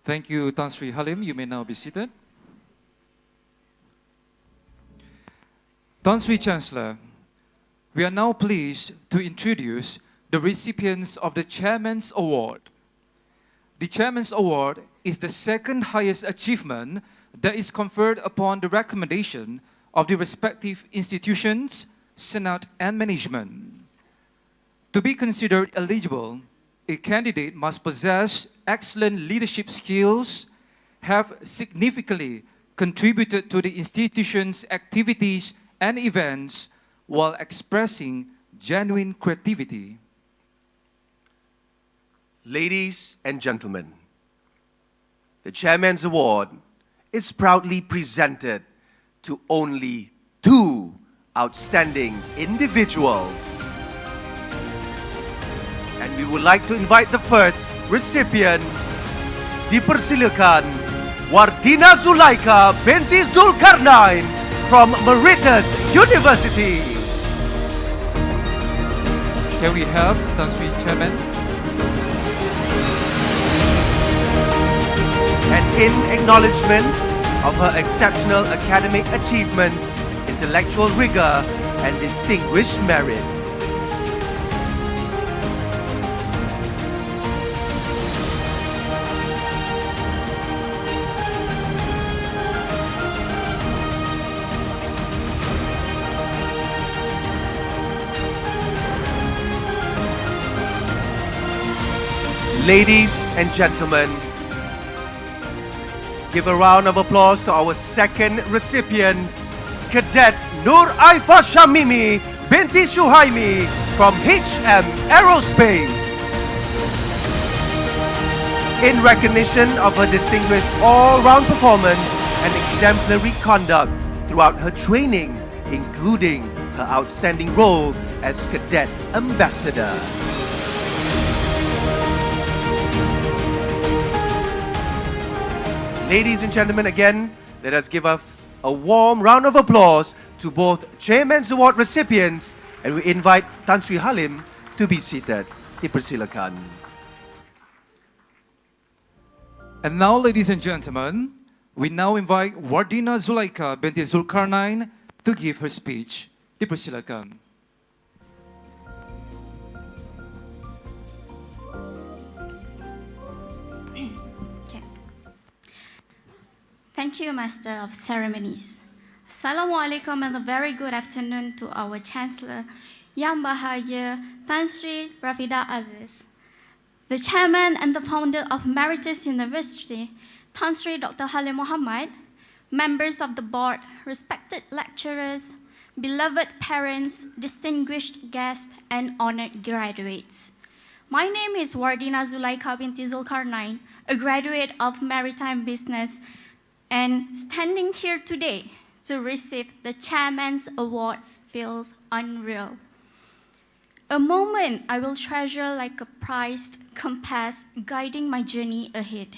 Thank you, Tan Sri Halim. You may now be seated. Tan Sri Chancellor, we are now pleased to introduce the recipients of the Chairman's Award. The Chairman's Award is the second highest achievement that is conferred upon the recommendation of the respective institutions, Senate, and management. To be considered eligible, a candidate must possess excellent leadership skills, have significantly contributed to the institution's activities and events while expressing genuine creativity. Ladies and gentlemen, the Chairman's Award is proudly presented to only two outstanding individuals. And we would like to invite the first recipient. Dipersilakan Wardina Zulaika binti Zulkarnain from Meritus University. Can we have Tan Sri Chairman? And in acknowledgement of her exceptional academic achievements, intellectual rigor, and distinguished merit, ladies and gentlemen, give a round of applause to our second recipient, Cadet Nur Aifa Shamimi binti Shuhaimi from HM Aerospace. In recognition of her distinguished all-round performance and exemplary conduct throughout her training, including her outstanding role as Cadet Ambassador. Ladies and gentlemen, again, let us give us a warm round of applause to both Chairman's Award recipients, and we invite Tan Sri Halim to be seated. Dipersilakan. And now, ladies and gentlemen, we now invite Wardina Zulaika binti Zulkarnain to give her speech. Dipersilakan. Thank you, Master of Ceremonies. Assalamualaikum and a very good afternoon to our Chancellor, Yang Bahagia Tan Sri Rafida Aziz, the Chairman and the Founder of Meritus University, Tan Sri Dr. Halim Muhammad, members of the board, respected lecturers, beloved parents, distinguished guests, and honored graduates. My name is Wardina Zulaika binti Zulkarnain, a graduate of Maritime Business, and standing here today to receive the Chairman's Awards feels unreal. A moment I will treasure like a prized compass guiding my journey ahead.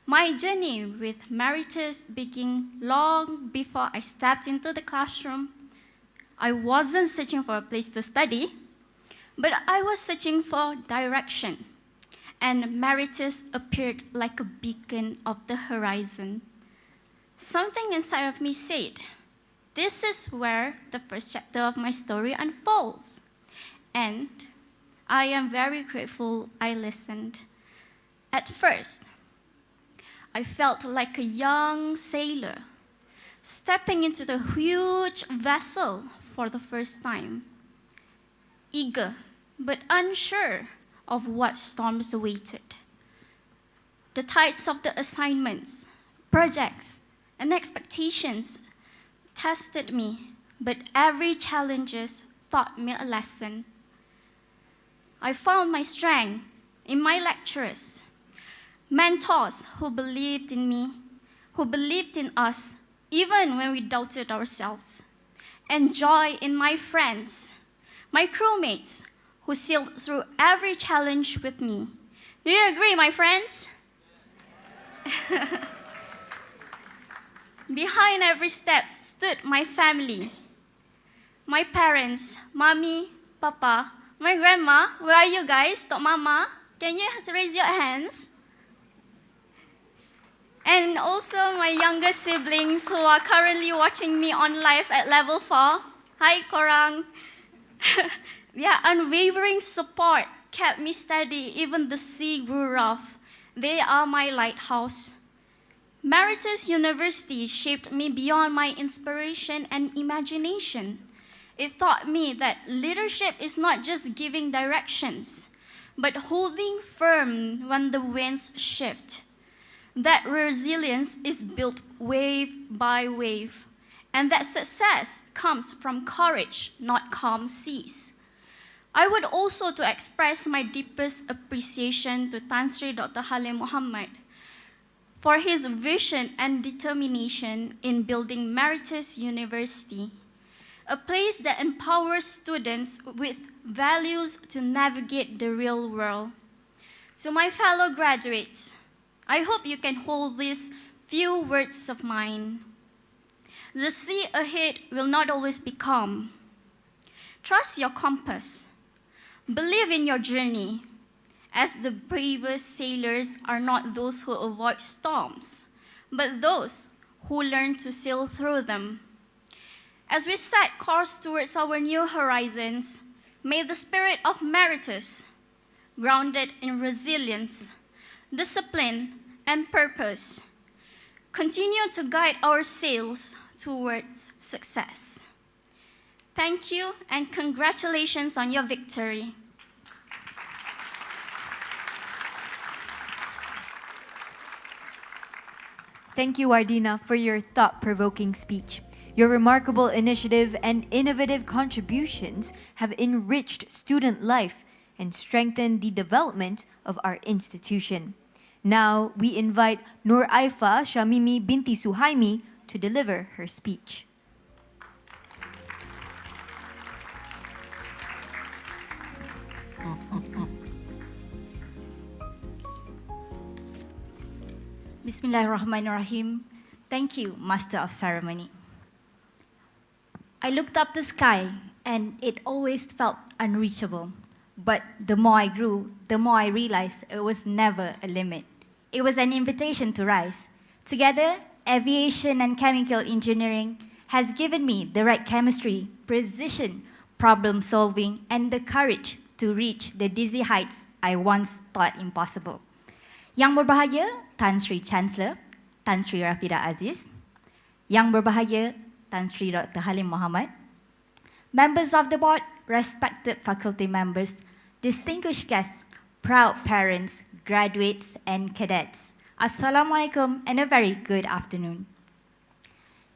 My journey with Meritus began long before I stepped into the classroom. I wasn't searching for a place to study, but I was searching for direction, and Meritus appeared like a beacon of the horizon. Something inside of me said, this is where the first chapter of my story unfolds. And I am very grateful I listened. At first, I felt like a young sailor stepping into the huge vessel for the first time, eager but unsure of what storms awaited. The tides of the assignments, projects, and expectations tested me, but every challenge taught me a lesson. I found my strength in my lecturers, mentors who believed in me, who believed in us, even when we doubted ourselves, and joy in my friends, my crewmates, who sailed through every challenge with me. Do you agree, my friends? Behind every step stood my family, my parents, mommy, papa, my grandma. Where are you guys? Tok Mama, can you raise your hands? And also my younger siblings who are currently watching me on live at level 4. Hi, korang. Their unwavering support kept me steady even the sea grew rough. They are my lighthouse. Meritus University shaped me beyond my inspiration and imagination. It taught me that leadership is not just giving directions, but holding firm when the winds shift. That resilience is built wave by wave, and that success comes from courage, not calm seas. I would also to express my deepest appreciation to Tan Sri Dr. Halim Muhammad for his vision and determination in building Meritus University, a place that empowers students with values to navigate the real world. To my fellow graduates, I hope you can hold these few words of mine. The sea ahead will not always be calm. Trust your compass. Believe in your journey, as the bravest sailors are not those who avoid storms, but those who learn to sail through them. As we set course towards our new horizons, may the spirit of Meritus, grounded in resilience, discipline, and purpose, continue to guide our sails towards success. Thank you and congratulations on your victory. Thank you, Ardina, for your thought-provoking speech. Your remarkable initiative and innovative contributions have enriched student life and strengthened the development of our institution. Now, we invite Nur Aifa Shamimi binti Suhaimi to deliver her speech. Bismillahirrahmanirrahim. Thank you, Master of Ceremony. I looked up the sky and it always felt unreachable. But the more I grew, the more I realized it was never a limit. It was an invitation to rise. Together, aviation and chemical engineering has given me the right chemistry, precision, problem solving, and the courage to reach the dizzy heights I once thought impossible. Yang berbahagia, Tan Sri Chancellor, Tan Sri Rafida Aziz. Yang berbahagia, Tan Sri Dr. Halim Muhammad. Members of the board, respected faculty members, distinguished guests, proud parents, graduates, and cadets. Assalamualaikum and a very good afternoon.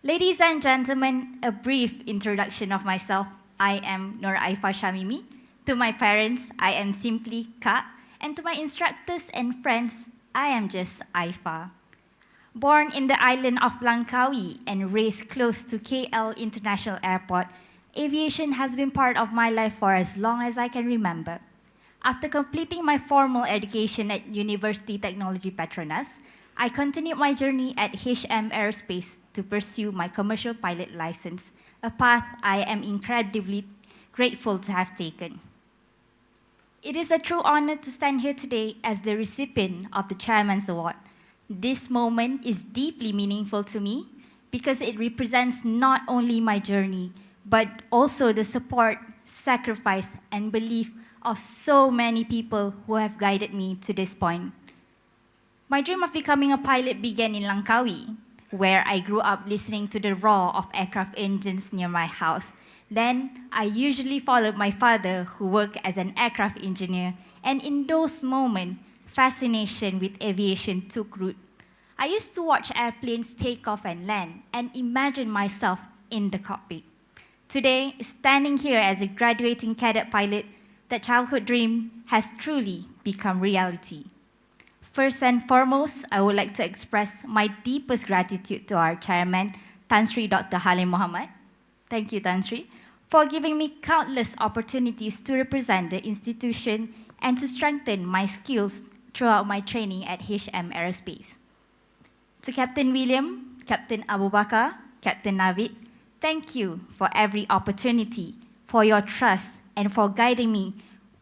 Ladies and gentlemen, a brief introduction of myself. I am Nur Aifa Shamimi. To my parents, I am simply Ka, and to my instructors and friends, I am just Aifa. Born in the island of Langkawi and raised close to KL International Airport, aviation has been part of my life for as long as I can remember. After completing my formal education at University Technology Petronas, I continued my journey at HM Aerospace to pursue my commercial pilot license, a path I am incredibly grateful to have taken. It is a true honor to stand here today as the recipient of the Chairman's Award. This moment is deeply meaningful to me because it represents not only my journey, but also the support, sacrifice, and belief of so many people who have guided me to this point. My dream of becoming a pilot began in Langkawi, where I grew up listening to the roar of aircraft engines near my house. Then, I usually followed my father, who worked as an aircraft engineer, and in those moments, fascination with aviation took root. I used to watch airplanes take off and land and imagine myself in the cockpit. Today, standing here as a graduating cadet pilot, that childhood dream has truly become reality. First and foremost, I would like to express my deepest gratitude to our chairman, Tan Sri Dr. Halim Muhammad, Thank you, Tan Sri, for giving me countless opportunities to represent the institution and to strengthen my skills throughout my training at HM Aerospace. To Captain William, Captain Abu Bakar, Captain Navid, thank you for every opportunity, for your trust, and for guiding me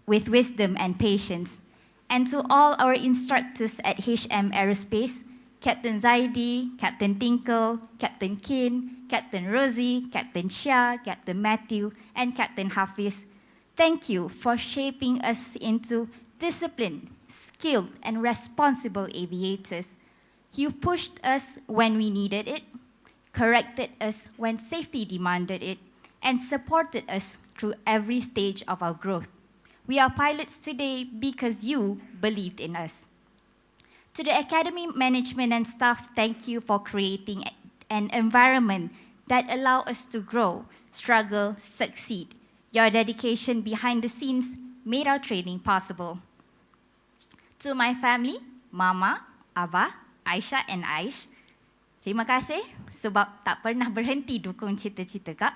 with wisdom and patience. And to all our instructors at HM Aerospace, Captain Zaidi, Captain Tinkle, Captain Kin, Captain Rosie, Captain Shah, Captain Matthew, and Captain Hafiz, thank you for shaping us into disciplined, skilled, and responsible aviators. You pushed us when we needed it, corrected us when safety demanded it, and supported us through every stage of our growth. We are pilots today because you believed in us. To the Academy management and staff, thank you for creating an environment that allows us to grow, struggle, succeed. Your dedication behind the scenes made our training possible. To my family, Mama, Abah, Aisyah and Aish, terima kasih sebab tak pernah berhenti dukung cita-cita Kak.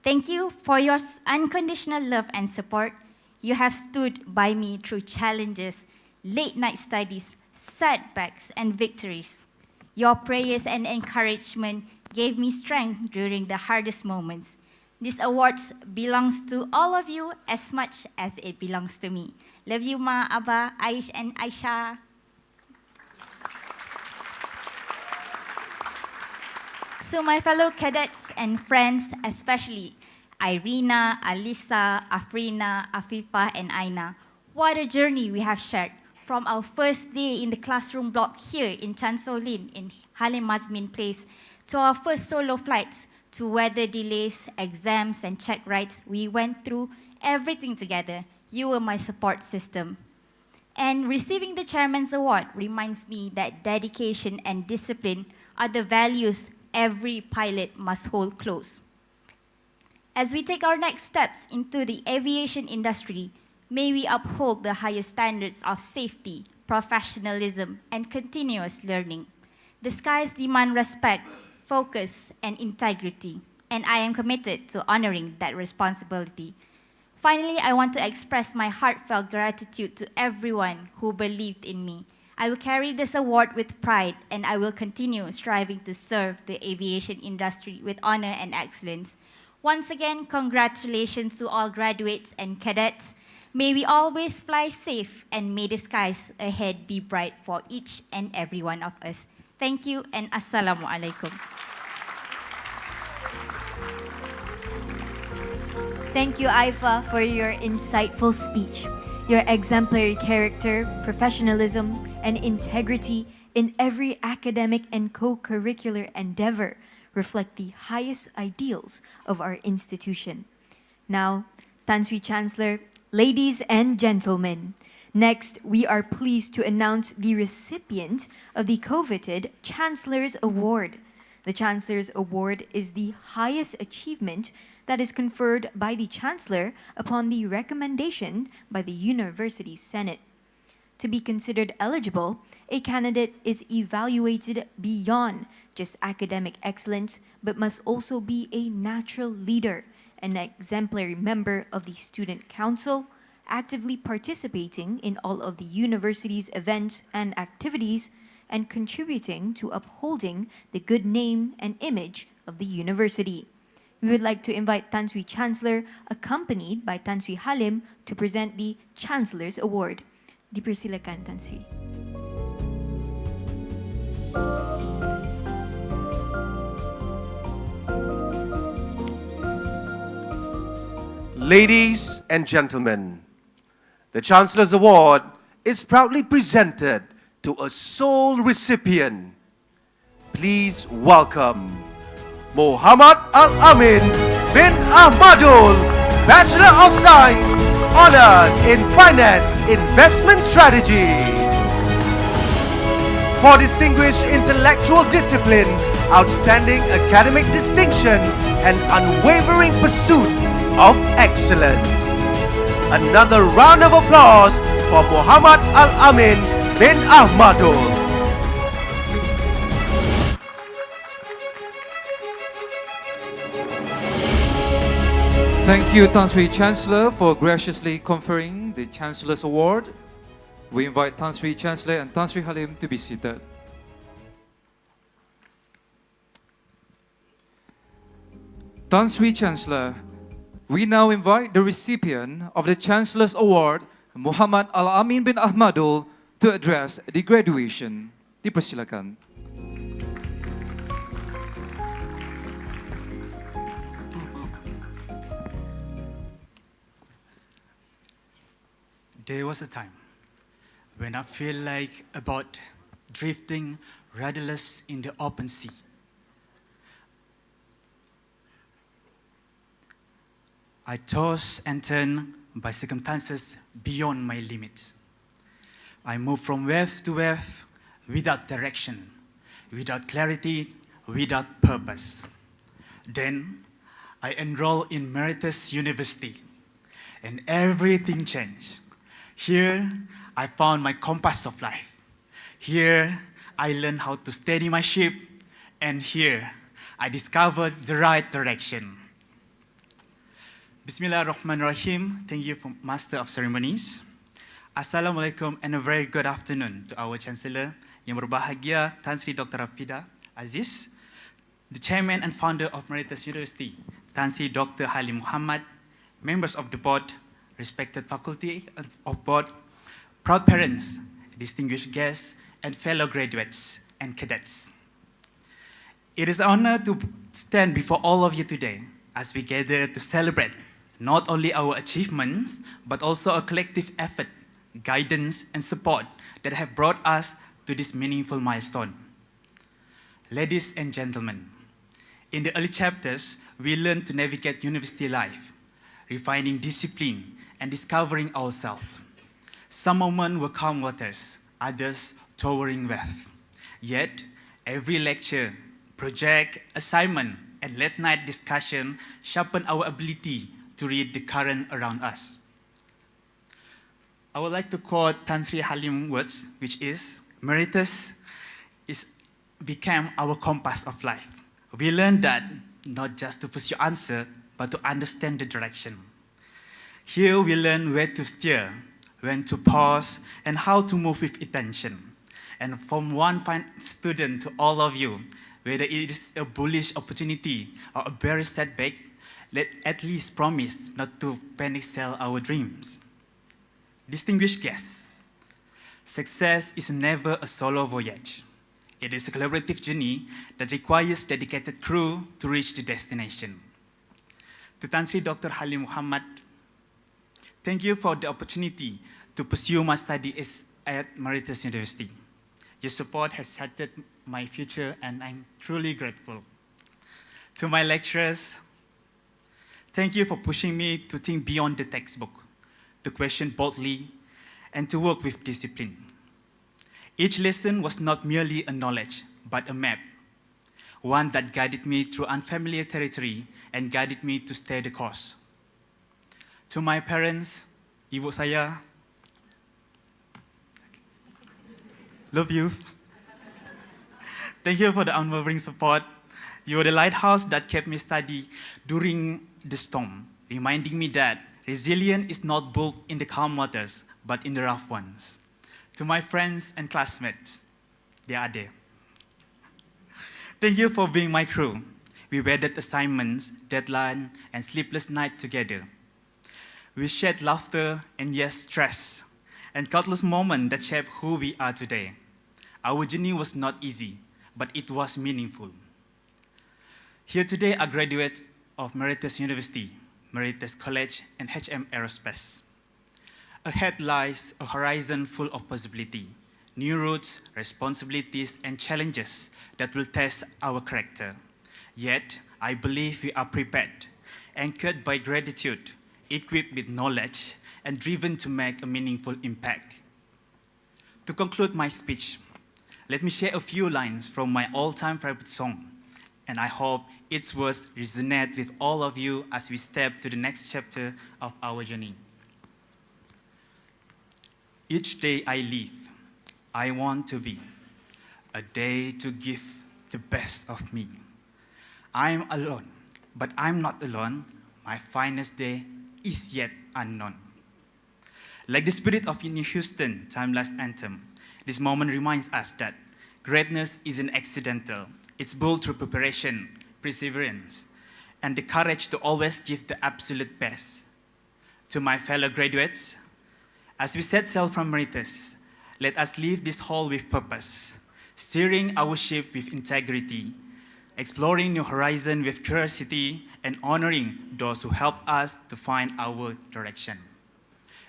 Thank you for your unconditional love and support. You have stood by me through challenges, late night studies, setbacks, and victories. Your prayers and encouragement gave me strength during the hardest moments. This award belongs to all of you as much as it belongs to me. Love you, Ma, Abba, Aish, and Aisha. So my fellow cadets and friends, especially Irina, Alisa, Afrina, Afifa, and Aina, what a journey we have shared. From our first day in the classroom block here in Chansolin in Halim Mazmin Place, to our first solo flights, to weather delays, exams, and check rides, we went through everything together. You were my support system. And receiving the Chairman's Award reminds me that dedication and discipline are the values every pilot must hold close. As we take our next steps into the aviation industry, may we uphold the highest standards of safety, professionalism, and continuous learning. The skies demand respect, focus, and integrity, and I am committed to honoring that responsibility. Finally, I want to express my heartfelt gratitude to everyone who believed in me. I will carry this award with pride, and I will continue striving to serve the aviation industry with honor and excellence. Once again, congratulations to all graduates and cadets. May we always fly safe, and may the skies ahead be bright for each and every one of us. Thank you, and Assalamu alaikum. Thank you, Aifa, for your insightful speech. Your exemplary character, professionalism, and integrity in every academic and co-curricular endeavor reflect the highest ideals of our institution. Now, Tan Sri Chancellor, ladies and gentlemen, next we are pleased to announce the recipient of the coveted Chancellor's Award. The Chancellor's Award is the highest achievement that is conferred by the Chancellor upon the recommendation by the University Senate. To be considered eligible, a candidate is evaluated beyond just academic excellence, but must also be a natural leader, an exemplary member of the Student Council, actively participating in all of the university's events and activities, and contributing to upholding the good name and image of the university. We would like to invite Tan Sri Chancellor, accompanied by Tan Sri Halim, to present the Chancellor's Award. Dipersilakan, Tan Sri. Ladies and gentlemen, the Chancellor's Award is proudly presented to a sole recipient. Please welcome Muhammad Al-Amin bin Ahmadul, Bachelor of Science, Honours in Finance Investment Strategy. For distinguished intellectual discipline, outstanding academic distinction, and unwavering pursuit of excellence. Another round of applause for Muhammad Al-Amin bin Ahmadul. Thank you, Tan Sri Chancellor, for graciously conferring the Chancellor's Award. We invite Tan Sri Chancellor and Tan Sri Halim to be seated. Tan Sri Chancellor, we now invite the recipient of the Chancellor's Award, Muhammad Al-Amin bin Ahmadul, to address the graduation. Dipersilakan. There was a time when I feel like about drifting rudderless in the open sea. I toss and turn by circumstances beyond my limits. I move from wave to wave without direction, without clarity, without purpose. Then I enroll in Meritus University, and everything changed. Here, I found my compass of life. Here, I learned how to steady my ship, and here, I discovered the right direction. Bismillahirrahmanirrahim. Thank you, Master of Ceremonies. Assalamualaikum and a very good afternoon to our Chancellor, Yang Berbahagia Tan Sri Dr. Rafidah Aziz, the Chairman and Founder of Meritus University, Tan Sri Dr. Halim Muhammad, members of the board, respected faculty of board, proud parents, distinguished guests, and fellow graduates and cadets. It is an honor to stand before all of you today as we gather to celebrate not only our achievements, but also a collective effort, guidance, and support that have brought us to this meaningful milestone. Ladies and gentlemen, in the early chapters, we learned to navigate university life, refining discipline, and discovering ourselves. Some moments were calm waters, others towering wave. Yet, every lecture, project, assignment, and late-night discussion sharpened our ability to read the current around us. I would like to quote Tan Sri Halim's words, which is, Meritus became our compass of life. We learned that not just to pursue answer, but to understand the direction. Here we learn where to steer, when to pause, and how to move with attention. And from one fine student to all of you, whether it is a bullish opportunity or a bearish setback, let at least promise not to panic sell our dreams. Distinguished guests, success is never a solo voyage. It is a collaborative journey that requires dedicated crew to reach the destination. To Tan Sri Dr. Halim Muhammad, thank you for the opportunity to pursue my studies at Meritus University. Your support has shattered my future, and I'm truly grateful. To my lecturers, thank you for pushing me to think beyond the textbook, to question boldly, and to work with discipline. Each lesson was not merely a knowledge, but a map, one that guided me through unfamiliar territory and guided me to stay the course. To my parents, ibu saya, love you. Thank you for the unwavering support. You were the lighthouse that kept me steady during the storm, reminding me that resilience is not built in the calm waters, but in the rough ones. To my friends and classmates, they are there. Thank you for being my crew. We weathered assignments, deadline, and sleepless nights together. We shared laughter and yes, stress, and countless moments that shaped who we are today. Our journey was not easy, but it was meaningful. Here today are graduates of Meritus University, Meritus College, and HM Aerospace. Ahead lies a horizon full of possibility, new routes, responsibilities, and challenges that will test our character. Yet, I believe we are prepared, anchored by gratitude, equipped with knowledge, and driven to make a meaningful impact. To conclude my speech, let me share a few lines from my all-time favorite song, and I hope its words resonate with all of you as we step to the next chapter of our journey. Each day I live, I want to be a day to give the best of me. I'm alone, but I'm not alone. my finest day is yet unknown. Like the spirit of Whitney Houston timeless anthem, this moment reminds us that greatness isn't accidental. It's built through preparation, perseverance, and the courage to always give the absolute best. To my fellow graduates, as we set sail from Meritus, let us leave this hall with purpose, steering our ship with integrity, exploring new horizons with curiosity, and honoring those who help us to find our direction.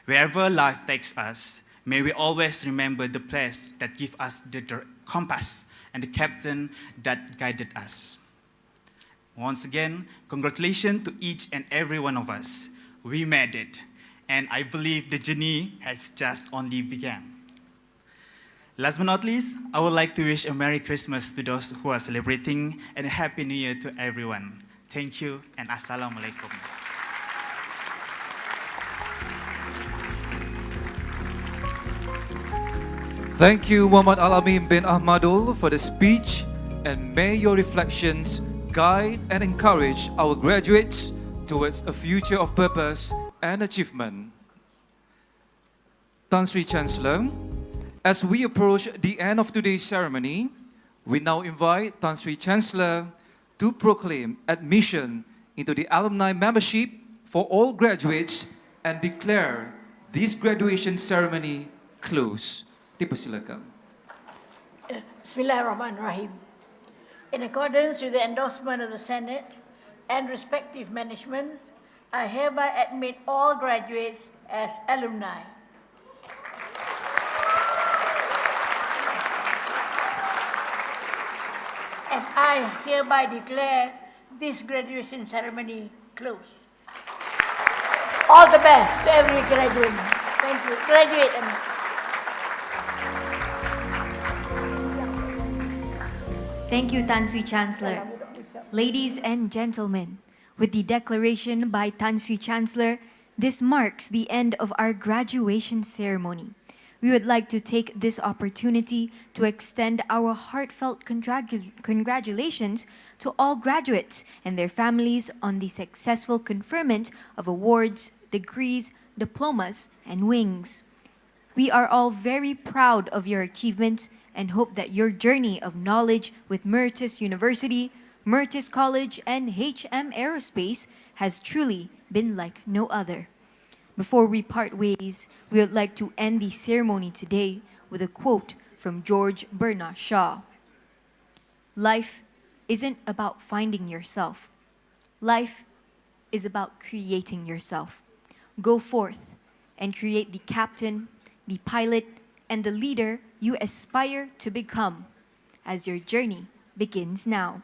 Wherever life takes us, may we always remember the place that gives us the compass and the captain that guided us. Once again, congratulations to each and every one of us. We made it, and I believe the journey has just only begun. Last but not least, I would like to wish a Merry Christmas to those who are celebrating and a Happy New Year to everyone. Thank you and Assalamualaikum. Thank you, Muhammad Al-Amin bin Ahmadul, for the speech, and may your reflections guide and encourage our graduates towards a future of purpose and achievement. Tan Sri Chancellor, as we approach the end of today's ceremony, we now invite Tan Sri Chancellor to proclaim admission into the alumni membership for all graduates and declare this graduation ceremony closed. Dipersilakan. Bismillahirrahmanirrahim. In accordance with the endorsement of the Senate and respective managements, I hereby admit all graduates as alumni. And I hereby declare this graduation ceremony closed. All the best to every graduate. Thank you. Graduate and Thank you, Tan Sri Chancellor. Ladies and gentlemen, with the declaration by Tan Sri Chancellor, this marks the end of our graduation ceremony. We would like to take this opportunity to extend our heartfelt congratulations to all graduates and their families on the successful conferment of awards, degrees, diplomas, and wings. We are all very proud of your achievements and hope that your journey of knowledge with Meritus University, Meritus College, and HM Aerospace has truly been like no other. Before we part ways, we would like to end the ceremony today with a quote from George Bernard Shaw. Life isn't about finding yourself. Life is about creating yourself. Go forth and create the captain, the pilot, and the leader you aspire to become as your journey begins now.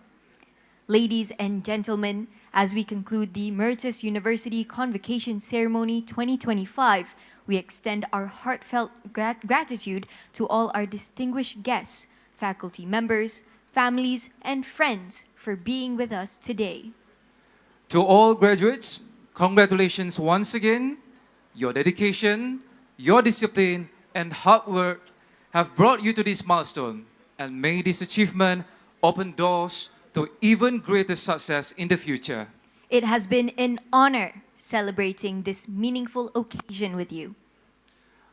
Ladies and gentlemen, as we conclude the Meritus University Convocation Ceremony 2025, we extend our heartfelt gratitude to all our distinguished guests, faculty members, families, and friends for being with us today. To all graduates, congratulations once again. Your dedication, your discipline, and hard work have brought you to this milestone, and may this achievement open doors to even greater success in the future. It has been an honor celebrating this meaningful occasion with you.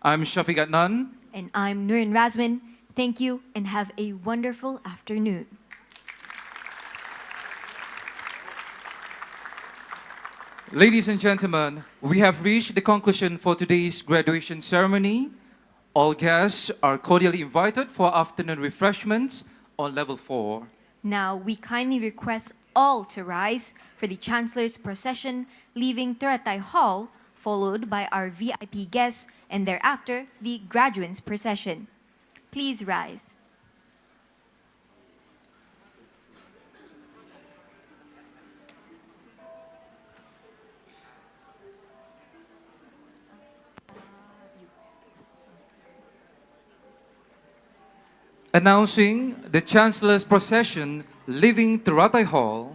I'm Shafiq Adnan. And I'm Nurin Razmin. Thank you and have a wonderful afternoon. Ladies and gentlemen, we have reached the conclusion for today's graduation ceremony. All guests are cordially invited for afternoon refreshments on level 4. Now, we kindly request all to rise for the Chancellor's procession leaving Teratai Hall, followed by our VIP guests, and thereafter, the graduates' procession. Please rise. Announcing the Chancellor's procession leaving Teratai Hall.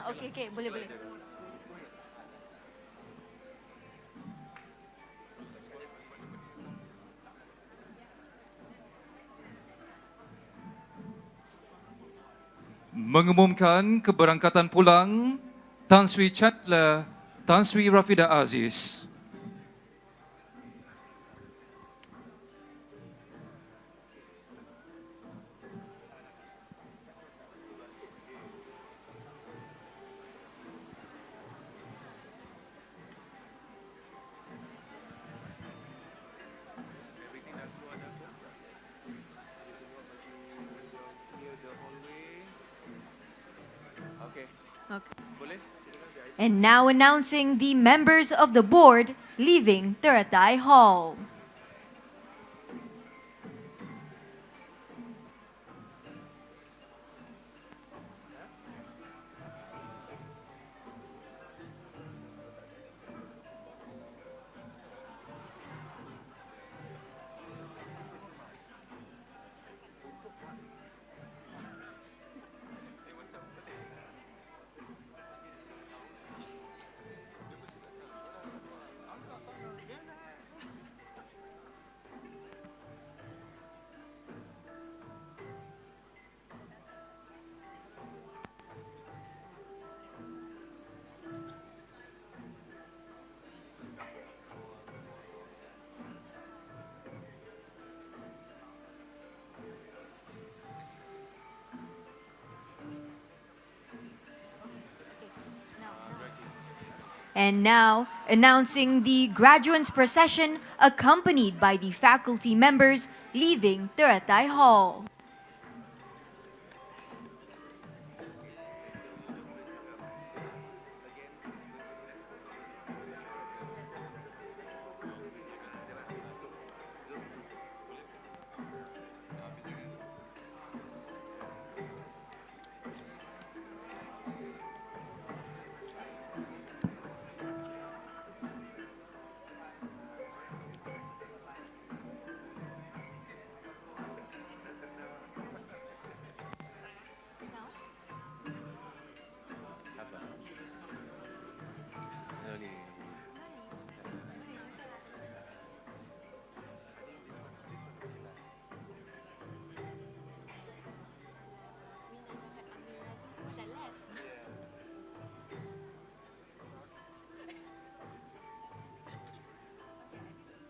Okay, boleh. Mengumumkan keberangkatan pulang Tan Sri Chancellor Tan Sri Rafidah Aziz. And now announcing the members of the board leaving Teratai Hall. And now, announcing the graduates procession accompanied by the faculty members leaving Teratai Hall.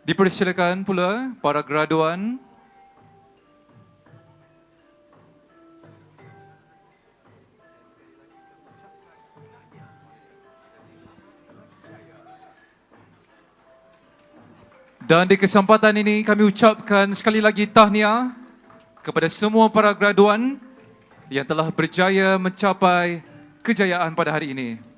Dipersilakan pula para graduan dan di kesempatan ini kami ucapkan sekali lagi tahniah kepada semua para graduan yang telah berjaya mencapai kejayaan pada hari ini.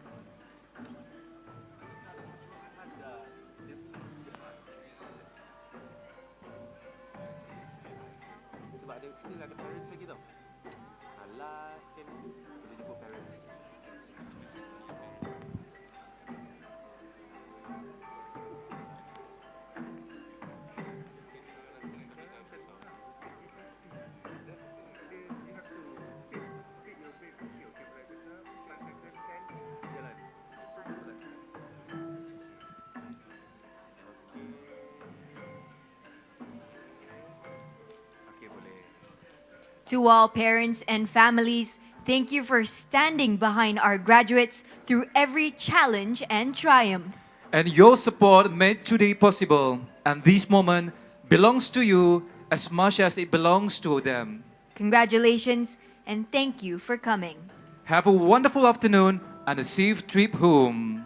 To all parents and families, thank you for standing behind our graduates through every challenge and triumph. And your support made today possible, and this moment belongs to you as much as it belongs to them. Congratulations and thank you for coming. Have a wonderful afternoon and a safe trip home.